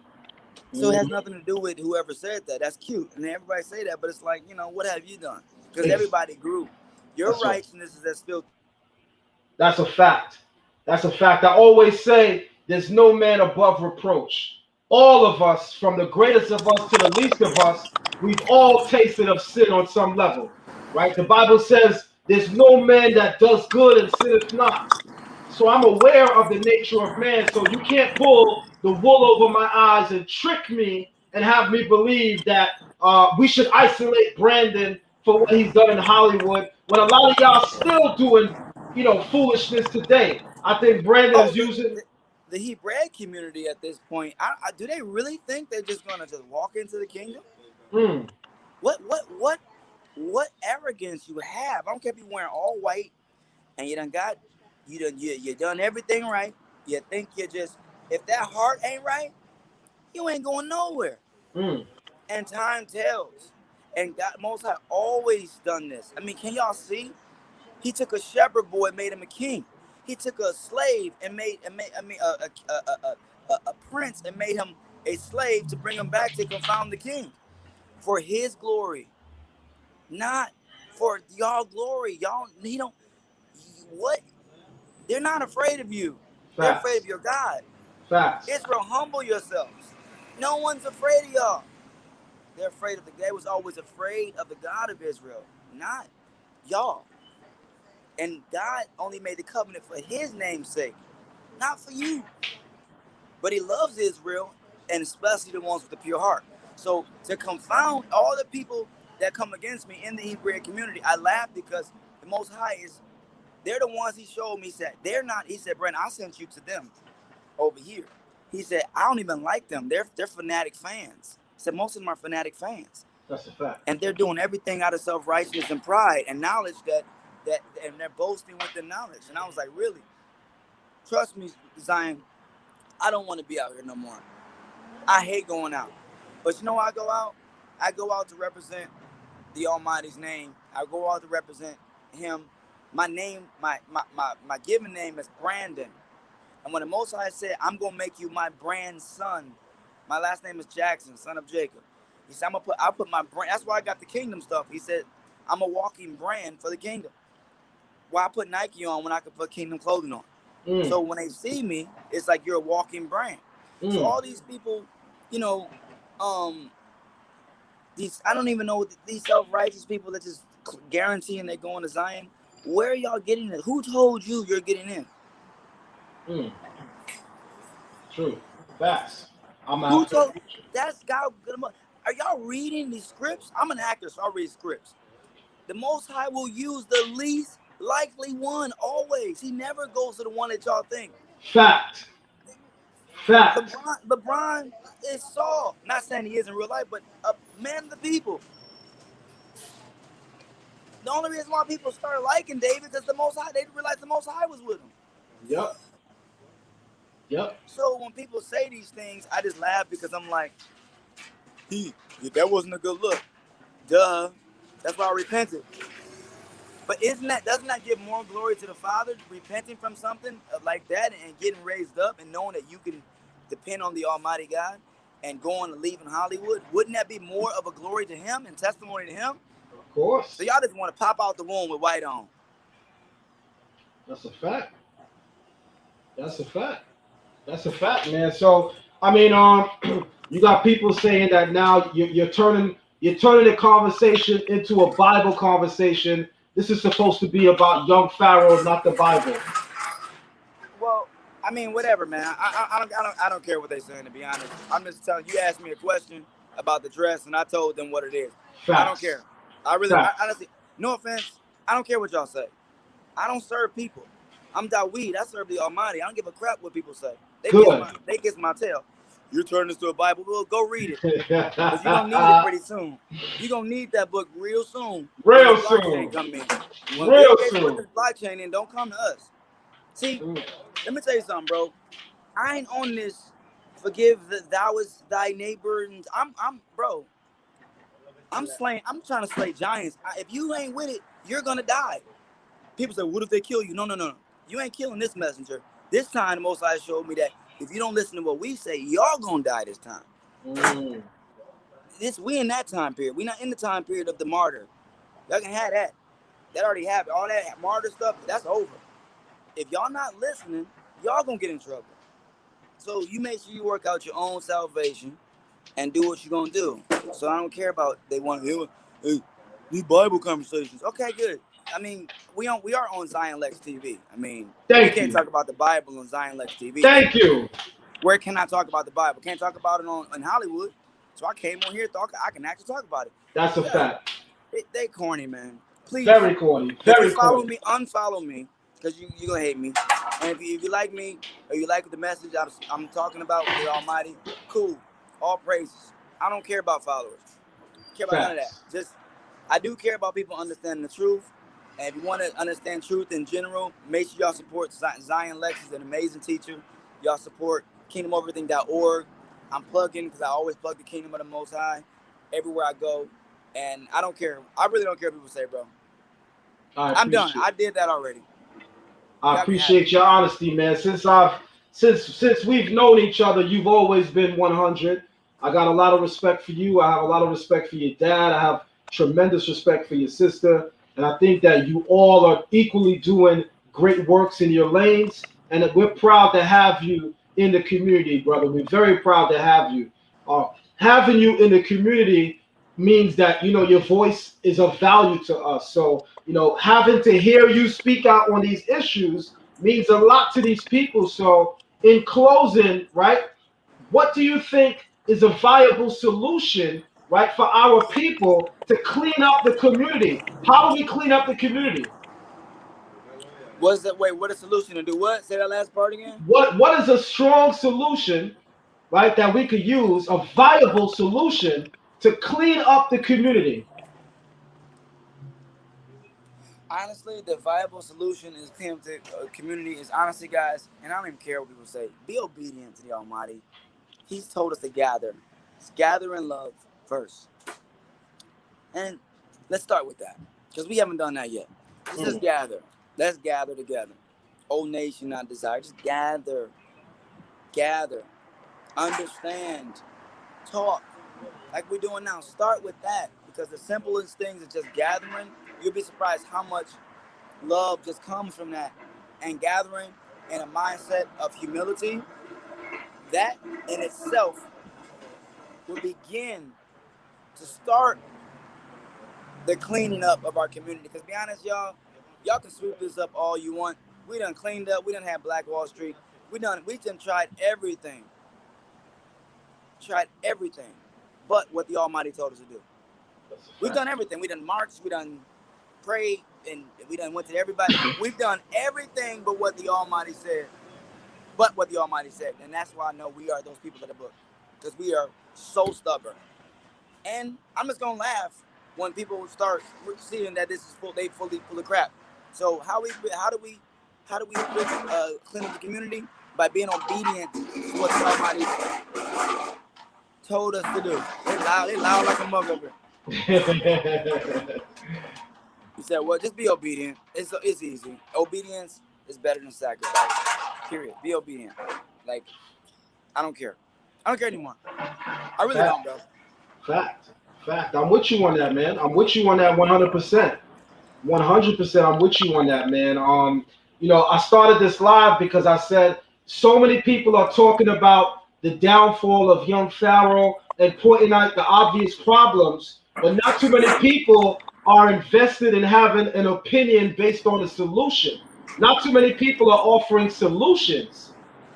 So it has nothing to do with whoever said that. That's cute. And everybody say that, but it's like, what have you done? Because everybody grew. Your righteousness is as filthy. That's a fact. That's a fact. I always say there's no man above reproach. All of us, from the greatest of us to the least of us, we've all tasted of sin on some level, right? The Bible says there's no man that does good and sinneth not. So I'm aware of the nature of man. So you can't pull the wool over my eyes and trick me and have me believe that we should isolate Brandon for what he's done in Hollywood when a lot of y'all still doing, foolishness today. I think Brandon Oh, is using. the Hebrew community at this point, do they really think they're just gonna just walk into the kingdom? Mm. What arrogance you have? I don't care if you're wearing all white and you done everything right. You think if that heart ain't right, you ain't going nowhere. Mm. And time tells. And God Most High always done this. I mean, can y'all see? He took a shepherd boy, made him a king. He took a slave and made a prince and made him a slave to bring him back to confound the king for his glory, not for y'all glory. Y'all, he don't. What? They're not afraid of you. They're afraid Facts. of your God. Facts. Israel, humble yourselves. No one's afraid of y'all. They're afraid of they was always afraid of the God of Israel, not y'all. And God only made the covenant for his name's sake, not for you. But he loves Israel, and especially the ones with the pure heart. So to confound all the people that come against me in the Hebrew community, I laugh because the Most High they're the ones he showed me, said, they're not, he said, Brent, I sent you to them over here. He said, I don't even like them. They're fanatic fans. He said, most of them are fanatic fans. That's a fact. And they're doing everything out of self-righteousness and pride and knowledge and they're boasting with the knowledge. And I was like, really? Trust me, Zion, I don't want to be out here no more. I hate going out. But you know why I go out? I go out to represent the Almighty's name. I go out to represent him. My name, my given name is Brandon. And when the Most High said, I'm going to make you my brand son, my last name is Jackson, son of Jacob. He said, I'll put my brand. That's why I got the kingdom stuff. He said, I'm a walking brand for the kingdom. Why I put Nike on when I could put kingdom clothing on? Mm. So when they see me, it's like you're a walking brand. So all these people, I don't even know these self-righteous people that just guaranteeing they're going to Zion. Where are y'all getting it? Who told you you're getting in? Mm. True. Facts. I'm Who out. told? That's God. Are y'all reading these scripts? I'm an actor, so I read scripts. The Most High will use the least likely one always. He never goes to the one that y'all think. Fact. Fact. LeBron is Saul. Not saying he is in real life, but a man of the people. The only reason why people started liking David because the Most High, they realized the Most High was with him. Yep. Yep. So when people say these things, I just laugh because I'm like, that wasn't a good look. Duh. That's why I repented. But doesn't that give more glory to the Father, repenting from something like that and getting raised up and knowing that you can depend on the Almighty God and going and leaving Hollywood? Wouldn't that be more of a glory to him and testimony to him? Of course. So y'all just want to pop out the womb with white on. That's a fact. That's a fact. That's a fact, man. So I mean, you got people saying that now you're turning the conversation into a Bible conversation. This is supposed to be about young Pharaoh, not the Bible. Well, I mean, whatever, man. I don't care what they're saying, to be honest. I'm just telling you. Asked me a question about the dress, and I told them what it is. Facts. I don't care. Honestly, no offense. I don't care what y'all say. I don't serve people. I'm Dawid. I serve the Almighty. I don't give a crap what people say. They kiss my tail. you're turning this to a Bible. Well, go read it. Because you're going to need it pretty soon. You're going to need that book real soon. Real when the blockchain soon. come in. When Real Bill Gates put soon. this blockchain in, don't come to us. See, let me tell you something, bro. I ain't on this forgive thou is thy neighbor. And bro, I'm trying to slay giants. If you ain't with it, you're going to die. People say, what if they kill you? No. You ain't killing this messenger. This time, the Most High showed me that if you don't listen to what we say, y'all gonna die this time. We in that time period. We not in the time period of the martyr. Y'all can have that. That already happened. All that martyr stuff, that's over. If y'all not listening, y'all gonna get in trouble. So you make sure you work out your own salvation and do what you're gonna do. So I don't care about they want to hear these Bible conversations. Okay, good. I mean, we are on Zion Lexx TV. I mean, we can't talk about the Bible on Zion Lexx TV. Thank you. Where can I talk about the Bible? Can't talk about it in Hollywood. So I came on here, thought I can actually talk about it. That's a fact. They corny, man. Please. Very corny. If you follow me, unfollow me, because you're going to hate me. And if you like me, or you like the message I'm talking about with the Almighty, cool. All praises. I don't care about followers. I care about none of that. I do care about people understanding the truth. And if you want to understand truth in general, make sure y'all support Zion Lexx is an amazing teacher. Y'all support kingdomoverything.org. I'm plugging because I always plug the Kingdom of the Most High everywhere I go. And I don't care. I really don't care what people say, bro. I'm done. I did that already. I appreciate your honesty, man. Since we've known each other, you've always been 100. I got a lot of respect for you. I have a lot of respect for your dad. I have tremendous respect for your sister. And I think that you all are equally doing great works in your lanes. And we're proud to have you in the community, brother. We're very proud to have you. Having you in the community means that, your voice is of value to us. So, having to hear you speak out on these issues means a lot to these people. So, in closing, right, what do you think is a viable solution, right, for our people to clean up the community? How do we clean up the community? What a solution to do what? Say that last part again. What is a strong solution, right, that we could use, a viable solution to clean up the community? Honestly, the viable solution is clean up the community is honestly, guys, and I don't even care what people say. Be obedient to the Almighty. He's told us to gather. Let's gather in love first. And let's start with that, because we haven't done that yet. Just gather. Let's gather together. O nation, not desire. Just gather. Gather. Understand. Talk. Like we're doing now. Start with that, because the simplest things is just gathering. You'll be surprised how much love just comes from that. And gathering in a mindset of humility, that in itself will begin to start the cleaning up of our community. Because be honest, y'all can sweep this up all you want. We done cleaned up. We done had Black Wall Street. We done tried everything. But what the Almighty told us to do. We've done everything. We done marched. We done prayed. And we done went to everybody. We've done everything but what the Almighty said. And that's why I know we are those people of the book. Because we are so stubborn. And I'm just going to laugh when people start seeing that this is fully full of crap. So how do we clean up the community? By being obedient to what the Almighty told us to do. They loud like a motherfucker. He said, well, just be obedient. It's easy. Obedience is better than sacrifice. Period. Be obedient. Like, I don't care. I don't care anymore. I really don't, bro. Fact. I'm with you on that, man. I'm with you on that 100%. 100%. I'm with you on that, man. I started this live because I said so many people are talking about the downfall of young Pharaoh and pointing out the obvious problems, but not too many people are invested in having an opinion based on a solution. Not too many people are offering solutions.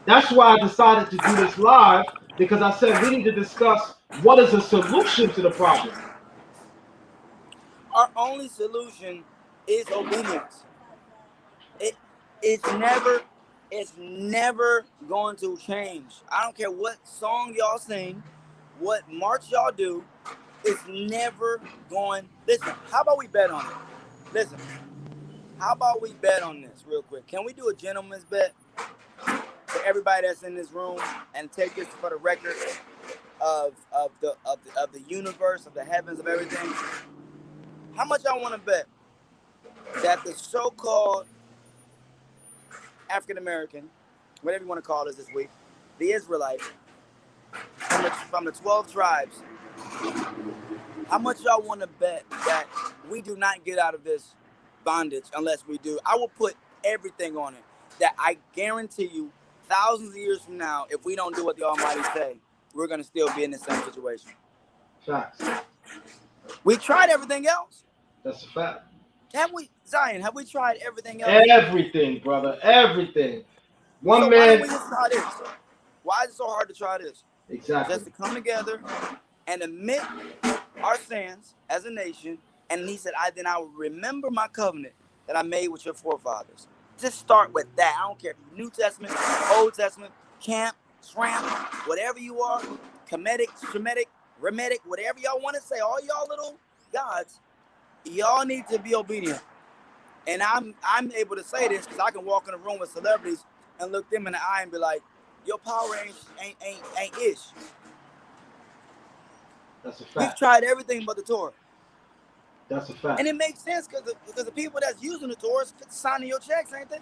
That's why I decided to do this live, because I said we need to discuss what is a solution to the problem. Our only solution is obedience. It's never It's never going to change. I don't care what song y'all sing, what march y'all do. It's never going. Listen, how about we bet on it? Listen, how about we bet on this real quick? Can we do a gentleman's bet for everybody that's in this room and take this for the record of the universe, of the heavens, of everything? How much I want to bet that the so-called African American, whatever you want to call us this week, the Israelites from the 12 tribes, how much y'all want to bet that we do not get out of this bondage unless we do? I will put everything on it that I guarantee you thousands of years from now, if we don't do what the Almighty say, we're going to still be in the same situation. Facts. We tried everything else. That's a fact. Have we, Zion, have we tried everything else? Everything, brother. Everything. One So man. why don't we just try this? Why is it so hard to try this? Exactly. Just to come together and admit our sins as a nation. And he said, I will remember my covenant that I made with your forefathers. Just start with that. I don't care if you're New Testament, Old Testament, camp, shrimp, whatever you are, Kemetic, Shemitic, Remetic, whatever y'all want to say, all y'all little gods, y'all need to be obedient. And I'm able to say this because I can walk in a room with celebrities and look them in the eye and be like, your power ain't ish. That's a fact. We've tried everything but the Torah. That's a fact. And it makes sense because the people that's using the Torah is signing your checks, ain't they?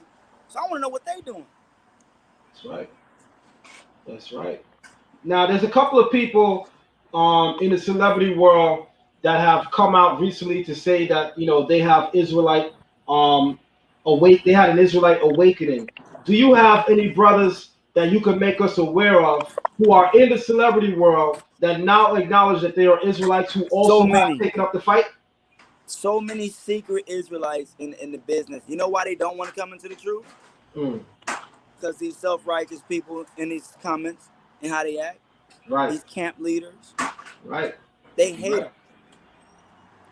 So I want to know what they doing. That's right. That's right. Now, there's a couple of people in the celebrity world that have come out recently to say that they have Israelite they had an Israelite awakening. Do you have any brothers that you could make us aware of who are in the celebrity world that now acknowledge that they are Israelites who also have taken up the fight? So many secret Israelites in the business. You know why they don't want to come into the truth? Because these self-righteous people in these comments and how they act. Right. These camp leaders. Right. They hate them.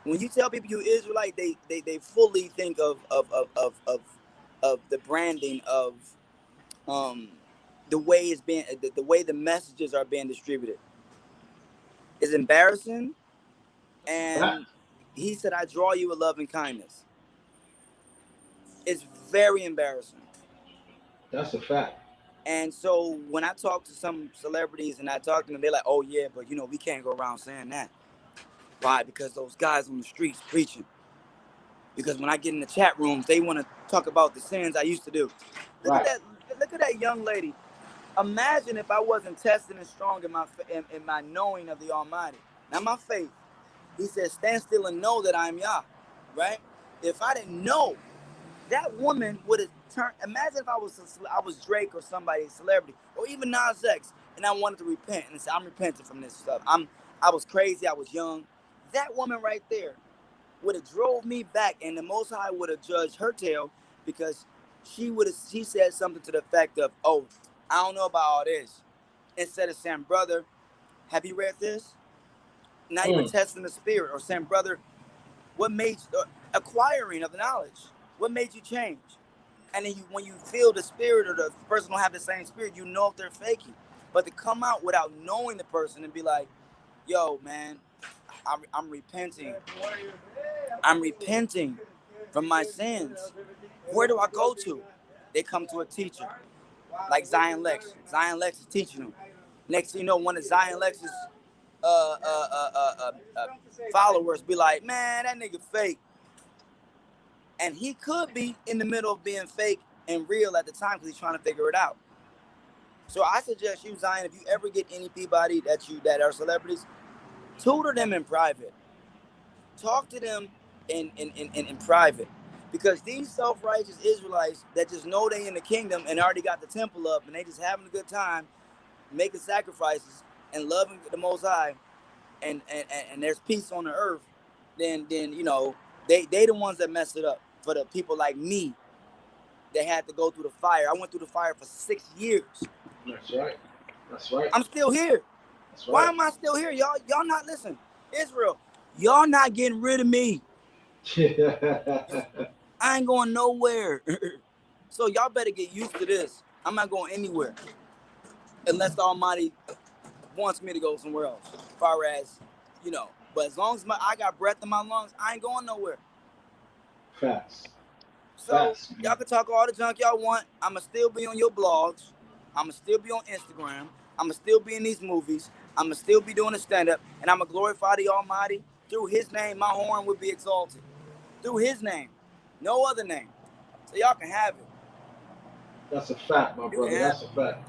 When you tell people you're Israelite, they fully think of the branding of the way it's being, the way the messages are being distributed. It's embarrassing. And he said, I draw you with love and kindness. It's very embarrassing. That's a fact. And so when I talk to some celebrities and I talk to them, they're like, oh yeah, but we can't go around saying that. Why? Because those guys on the streets preaching. Because when I get in the chat rooms, they want to talk about the sins I used to do. Look at that young lady. Imagine if I wasn't tested and strong in my knowing of the Almighty. Now my faith. He said, stand still and know that I am Yah. Right? If I didn't know, that woman would have turned. Imagine if I was Drake or somebody, celebrity, or even Nas X, and I wanted to repent and say, I'm repenting from this stuff. I was crazy. I was young. That woman right there would have drove me back, and the Most High would have judged her tale because she said something to the effect of, oh, I don't know about all this. Instead of saying, brother, have you read this? Now you were testing the spirit, or saying, brother, what made you acquiring of the knowledge? What made you change? And then when you feel the spirit or the person don't have the same spirit, you know if they're faking. But to come out without knowing the person and be like, yo, man, I'm repenting. I'm repenting from my sins. Where do I go to? They come to a teacher, like Zion Lexx. Zion Lexx is teaching them. Next thing you know, one of Zion Lexx's followers be like, man, that nigga fake. And he could be in the middle of being fake and real at the time because he's trying to figure it out. So I suggest you, Zion, if you ever get any Peabody that are celebrities, tutor them in private. Talk to them in private. Because these self-righteous Israelites that just know they in the kingdom and already got the temple up and they just having a good time, making sacrifices and loving the Most High, and there's peace on the earth, then they the ones that mess it up. For the people like me, they had to go through the fire. I went through the fire for 6 years. That's right. That's right. I'm still here. That's right. Why am I still here? Y'all not listen. Israel, y'all not getting rid of me. I ain't going nowhere. So y'all better get used to this. I'm not going anywhere unless the Almighty wants me to go somewhere else. As far as, you know. But as long as I got breath in my lungs, I ain't going nowhere. Facts. So Facts, y'all man. can talk all the junk y'all want. I'ma still be on your blogs. I'ma still be on Instagram. I'ma still be in these movies. I'ma still be doing a stand-up, and I'ma glorify the Almighty. Through His name, my horn would be exalted. Through His name, no other name. So y'all can have it. That's a fact, my You can brother. have That's it. a fact.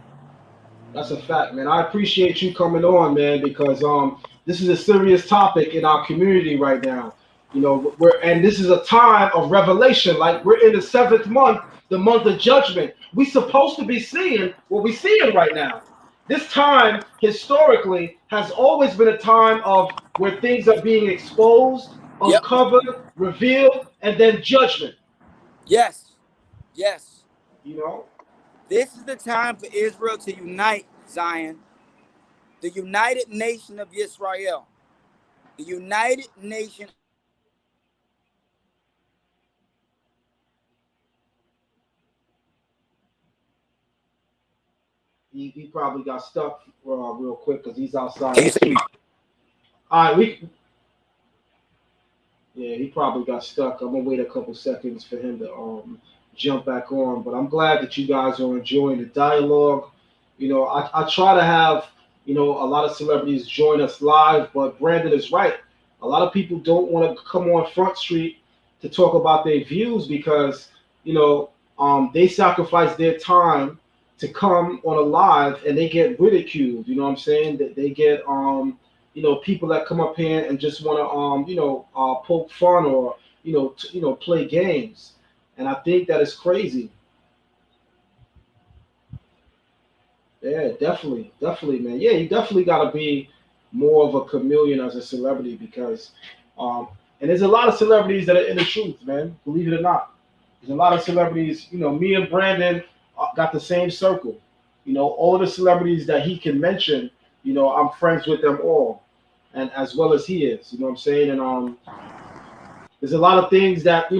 That's a fact, man. I appreciate you coming on, man, because this is a serious topic in our community right now. You know, and this is a time of revelation. Like we're in the seventh month, the month of judgment. We supposed to be seeing what we're seeing right now. This time historically has always been a time of where things are being exposed, Yep. uncovered, revealed, and then judgment. Yes. Yes. You know, This is the time for Israel to unite, Zion. The United Nation of Israel. The United Nation of Israel. This is the time for Israel to unite. he probably got stuck real quick because he's outside. Can you see me? All right, yeah, he probably got stuck. I'm gonna wait a couple seconds for him to jump back on. But I'm glad that you guys are enjoying the dialogue. You know, I try to have a lot of celebrities join us live, but Brandon is right. A lot of people don't want to come on Front Street to talk about their views because they sacrifice their time to come on a live and they get ridiculed. You know what I'm saying? That they get people that come up here and just want to poke fun or play games, and I think that is crazy. Yeah, definitely, definitely, man. Yeah, you definitely got to be more of a chameleon as a celebrity because, and there's a lot of celebrities that are in the truth, man. Believe it or not, there's a lot of celebrities. Me and Brandon got the same circle. All the celebrities that he can mention, I'm friends with them all, and as well as he is. You know what I'm saying? And there's a lot of things that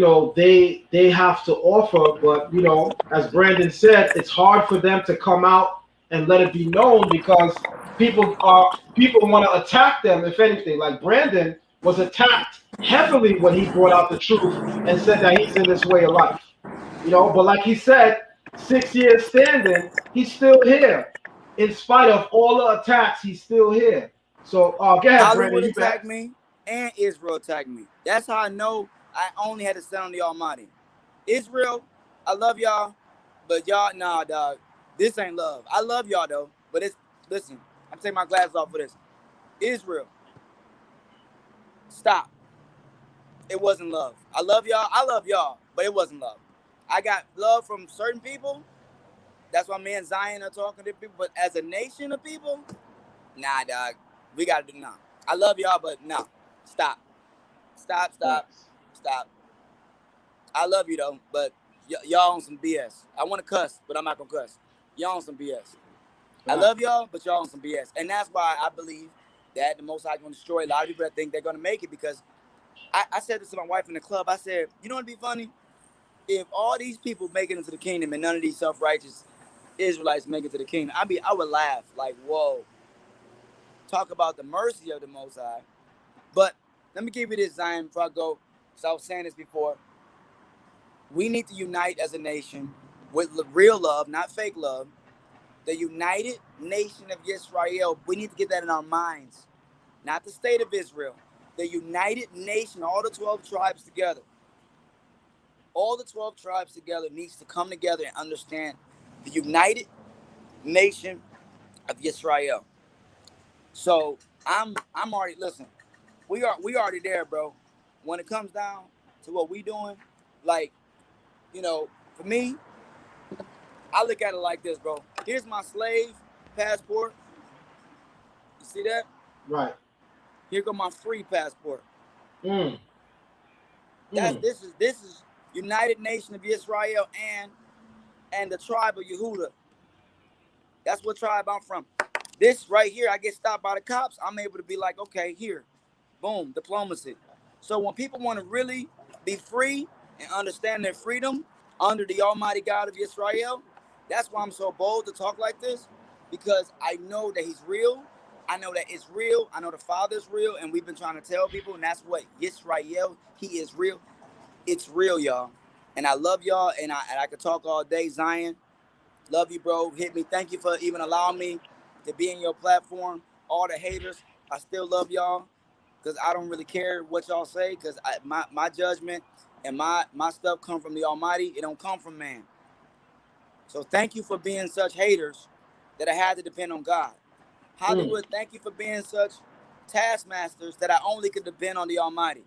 they have to offer, but as Brandon said, it's hard for them to come out and let it be known because people want to attack them. If anything, like Brandon was attacked heavily when he brought out the truth and said that he's in this way of life. But like he said, 6 years standing, he's still here. In spite of all the attacks, he's still here. So go ahead, Brandon. Hollywood You attacked back? me and Israel attacked me. That's how I know I only had to stand on the Almighty. Israel, I love y'all, but y'all, nah, dog. This ain't love. I love y'all though, but listen. I'm taking my glasses off for this. Israel, stop. It wasn't love. I love y'all. I love y'all, but it wasn't love. I got love from certain people. That's why me and Zion are talking to people. But as a nation of people, nah, dog. We gotta do nah. I love y'all, but nah. Stop. Stop. Stop. Facts. Stop. I love you though, but y'all on some BS. I want to cuss, but I'm not gonna cuss. Y'all on some BS. I love Facts. y'all, but y'all on some BS, and that's why I believe that the Most High gonna destroy a lot of people that think they're gonna make it. Because I said this to my wife in the club. I said, you know what'd be funny? If all these people make it into the kingdom and none of these self-righteous Israelites make it to the kingdom, I would laugh like, whoa. Talk about the mercy of the Most High. But let me give you this, Zion, before I go. So I was saying this before. We need to unite as a nation with real love, not fake love. The United Nation of Israel. We need to get that in our minds. Not the state of Israel. The United Nation, all the 12 tribes together. All the 12 tribes together needs to come together and understand the United Nation of Israel. So I'm already listen. We already there, bro. When it comes down to what we doing, like, for me, I look at it like this, bro. Here's my slave passport. You see that? Right. Here go my free passport. Mm. That's Mm. this is United Nation of Israel and the tribe of Yehuda. That's what tribe I'm from. This right here, I get stopped by the cops. I'm able to be like, okay, here, boom, diplomacy. So when people want to really be free and understand their freedom, under the Almighty God of Israel. That's why I'm so bold to talk like this, because I know that He's real. I know that it's real. I know the Father's real, and we've been trying to tell people, and that's what Yisrael, He is real. It's real, y'all. And I love y'all, and I could talk all day. Zion, love you, bro. Hit me. Thank you for even allowing me to be in your platform. All the haters, I still love y'all, because I don't really care what y'all say, because my judgment and my stuff come from the Almighty. It don't come from man. So thank you for being such haters that I had to depend on God. Hollywood, thank you for being such taskmasters that I only could depend on the Almighty.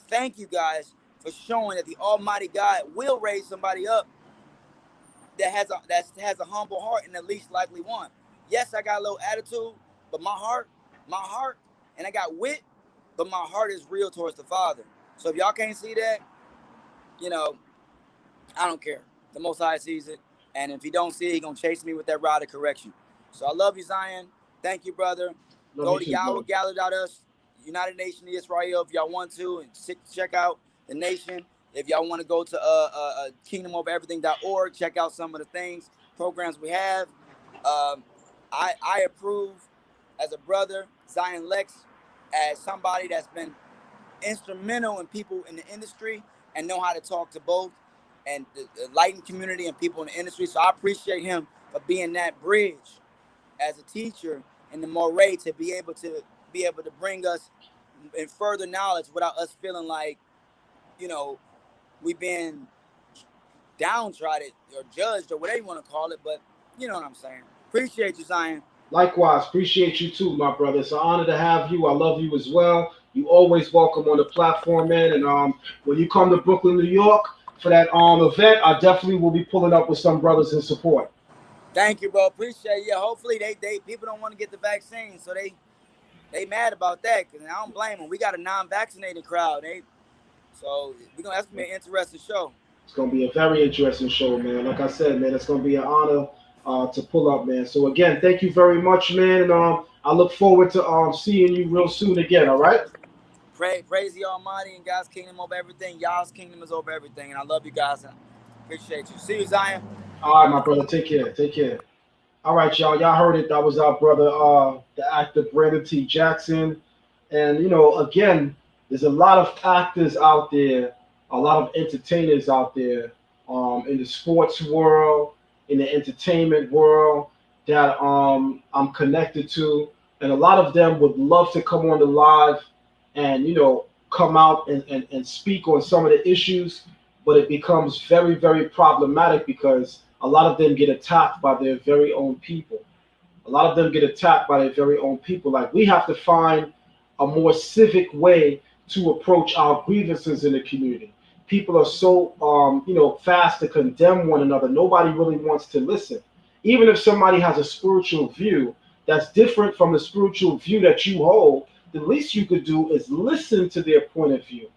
Thank you guys for showing that the Almighty God will raise somebody up that has a humble heart and the least likely one. Yes, I got a little attitude, but my heart, and I got wit, but my heart is real towards the Father. So if y'all can't see that, you know, I don't care. The Most High sees it, and if He don't see it, He gonna chase me with that rod of correction. So I love you, Zion. Thank you, brother. Love Go you to too, Yahweh bro. Gathered.us, United Nation of Israel, if y'all want to, and check out the nation. If y'all want to go to kingdomovereverything.org, check out some of the things, programs we have. I approve as a brother, Zion Lexx, as somebody that's been instrumental in people in the industry and know how to talk to both and the lighting community and people in the industry. So I appreciate him for being that bridge as a teacher and the moray to be able to bring us in further knowledge without us feeling like, you know, we've been downtrodden or judged or whatever you want to call it. But you know what I'm saying. Appreciate you, Zion. Likewise, appreciate you too, my brother. It's an honor to have you. I love you as well. You always welcome on the platform, man. And when you come to Brooklyn, New York for that event, I definitely will be pulling up with some brothers in support. Thank you, bro. Appreciate it. Yeah, hopefully they people don't want to get the vaccine, so they mad about that. Cause I don't blame them. We got a non-vaccinated crowd. That's gonna be an interesting show. It's gonna be a very interesting show, man. Like I said, man, it's gonna be an honor to pull up, man. So again, thank you very much, man. And I look forward to seeing you real soon again. All right. Praise the Almighty and God's kingdom over everything. Y'all's kingdom is over everything, and I love you guys and appreciate you. See you, Zion. All right, my brother. Take care. Take care. All right, y'all. Y'all heard it. That was our brother, the actor Brandon T. Jackson. And again, there's a lot of actors out there, a lot of entertainers out there, in the sports world, in the entertainment world that I'm connected to, and a lot of them would love to come on the live and come out and speak on some of the issues, but it becomes very very problematic because a lot of them get attacked by their very own people. A lot of them get attacked by their very own people. Like, we have to find a more civic way to approach our grievances in the community. People are so fast to condemn one another. Nobody really wants to listen. Even if somebody has a spiritual view that's different from the spiritual view that you hold, the least you could do is listen to their point of view.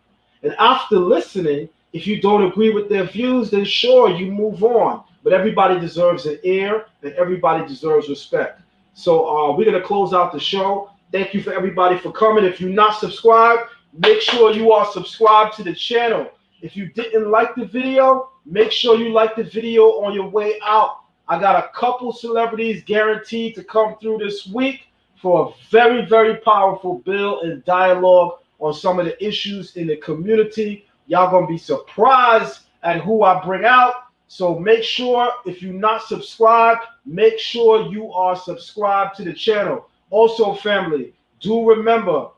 And after listening, if you don't agree with their views, then sure, you move on. But everybody deserves an ear, and everybody deserves respect. So we're gonna close out the show. Thank you for everybody for coming. If you're not subscribed, make sure you are subscribed to the channel. If you didn't like the video, make sure you like the video on your way out. I got a couple celebrities guaranteed to come through this week for a very, very powerful bill and dialogue on some of the issues in the community. Y'all gonna be surprised at who I bring out. So make sure, if you're not subscribed, make sure you are subscribed to the channel. Also, family, do remember,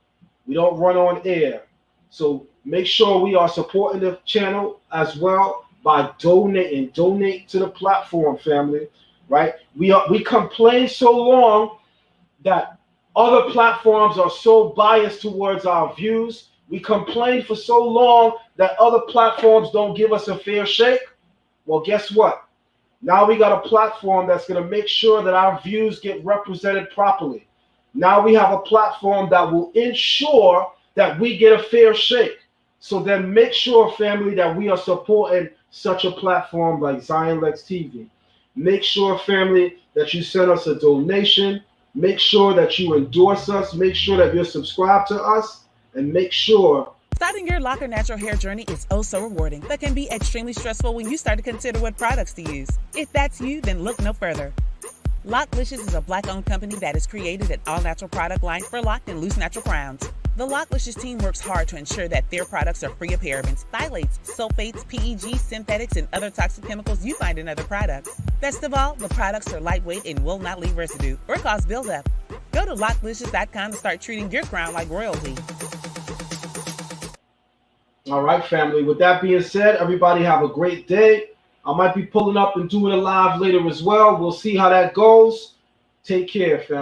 we don't run on air. So make sure we are supporting the channel as well by donating. Donate to the platform, family. Right? We complain so long that other platforms are so biased towards our views. We complain for so long that other platforms don't give us a fair shake. Well, guess what? Now we got a platform that's going to make sure that our views get represented properly. Now we have a platform that will ensure that we get a fair shake. So then make sure, family, that we are supporting such a platform like Zion Lexx TV. Make sure, family, that you send us a donation. Make sure that you endorse us. Make sure that you're subscribed to us. And make sure Starting your Lock or natural hair journey is oh so rewarding, but can be extremely stressful when you start to consider what products to use. If that's you, then look no further. Locklicious is a Black-owned company that has created an all-natural product line for locked and loose natural crowns. The Locklicious team works hard to ensure that their products are free of parabens, phthalates, sulfates, PEG, synthetics, and other toxic chemicals you find in other products. Best of all, the products are lightweight and will not leave residue or cause buildup. Go to locklicious.com to start treating your crown like royalty. All right, family. With that being said, everybody have a great day. I might be pulling up and doing a live later as well. We'll see how that goes. Take care, family.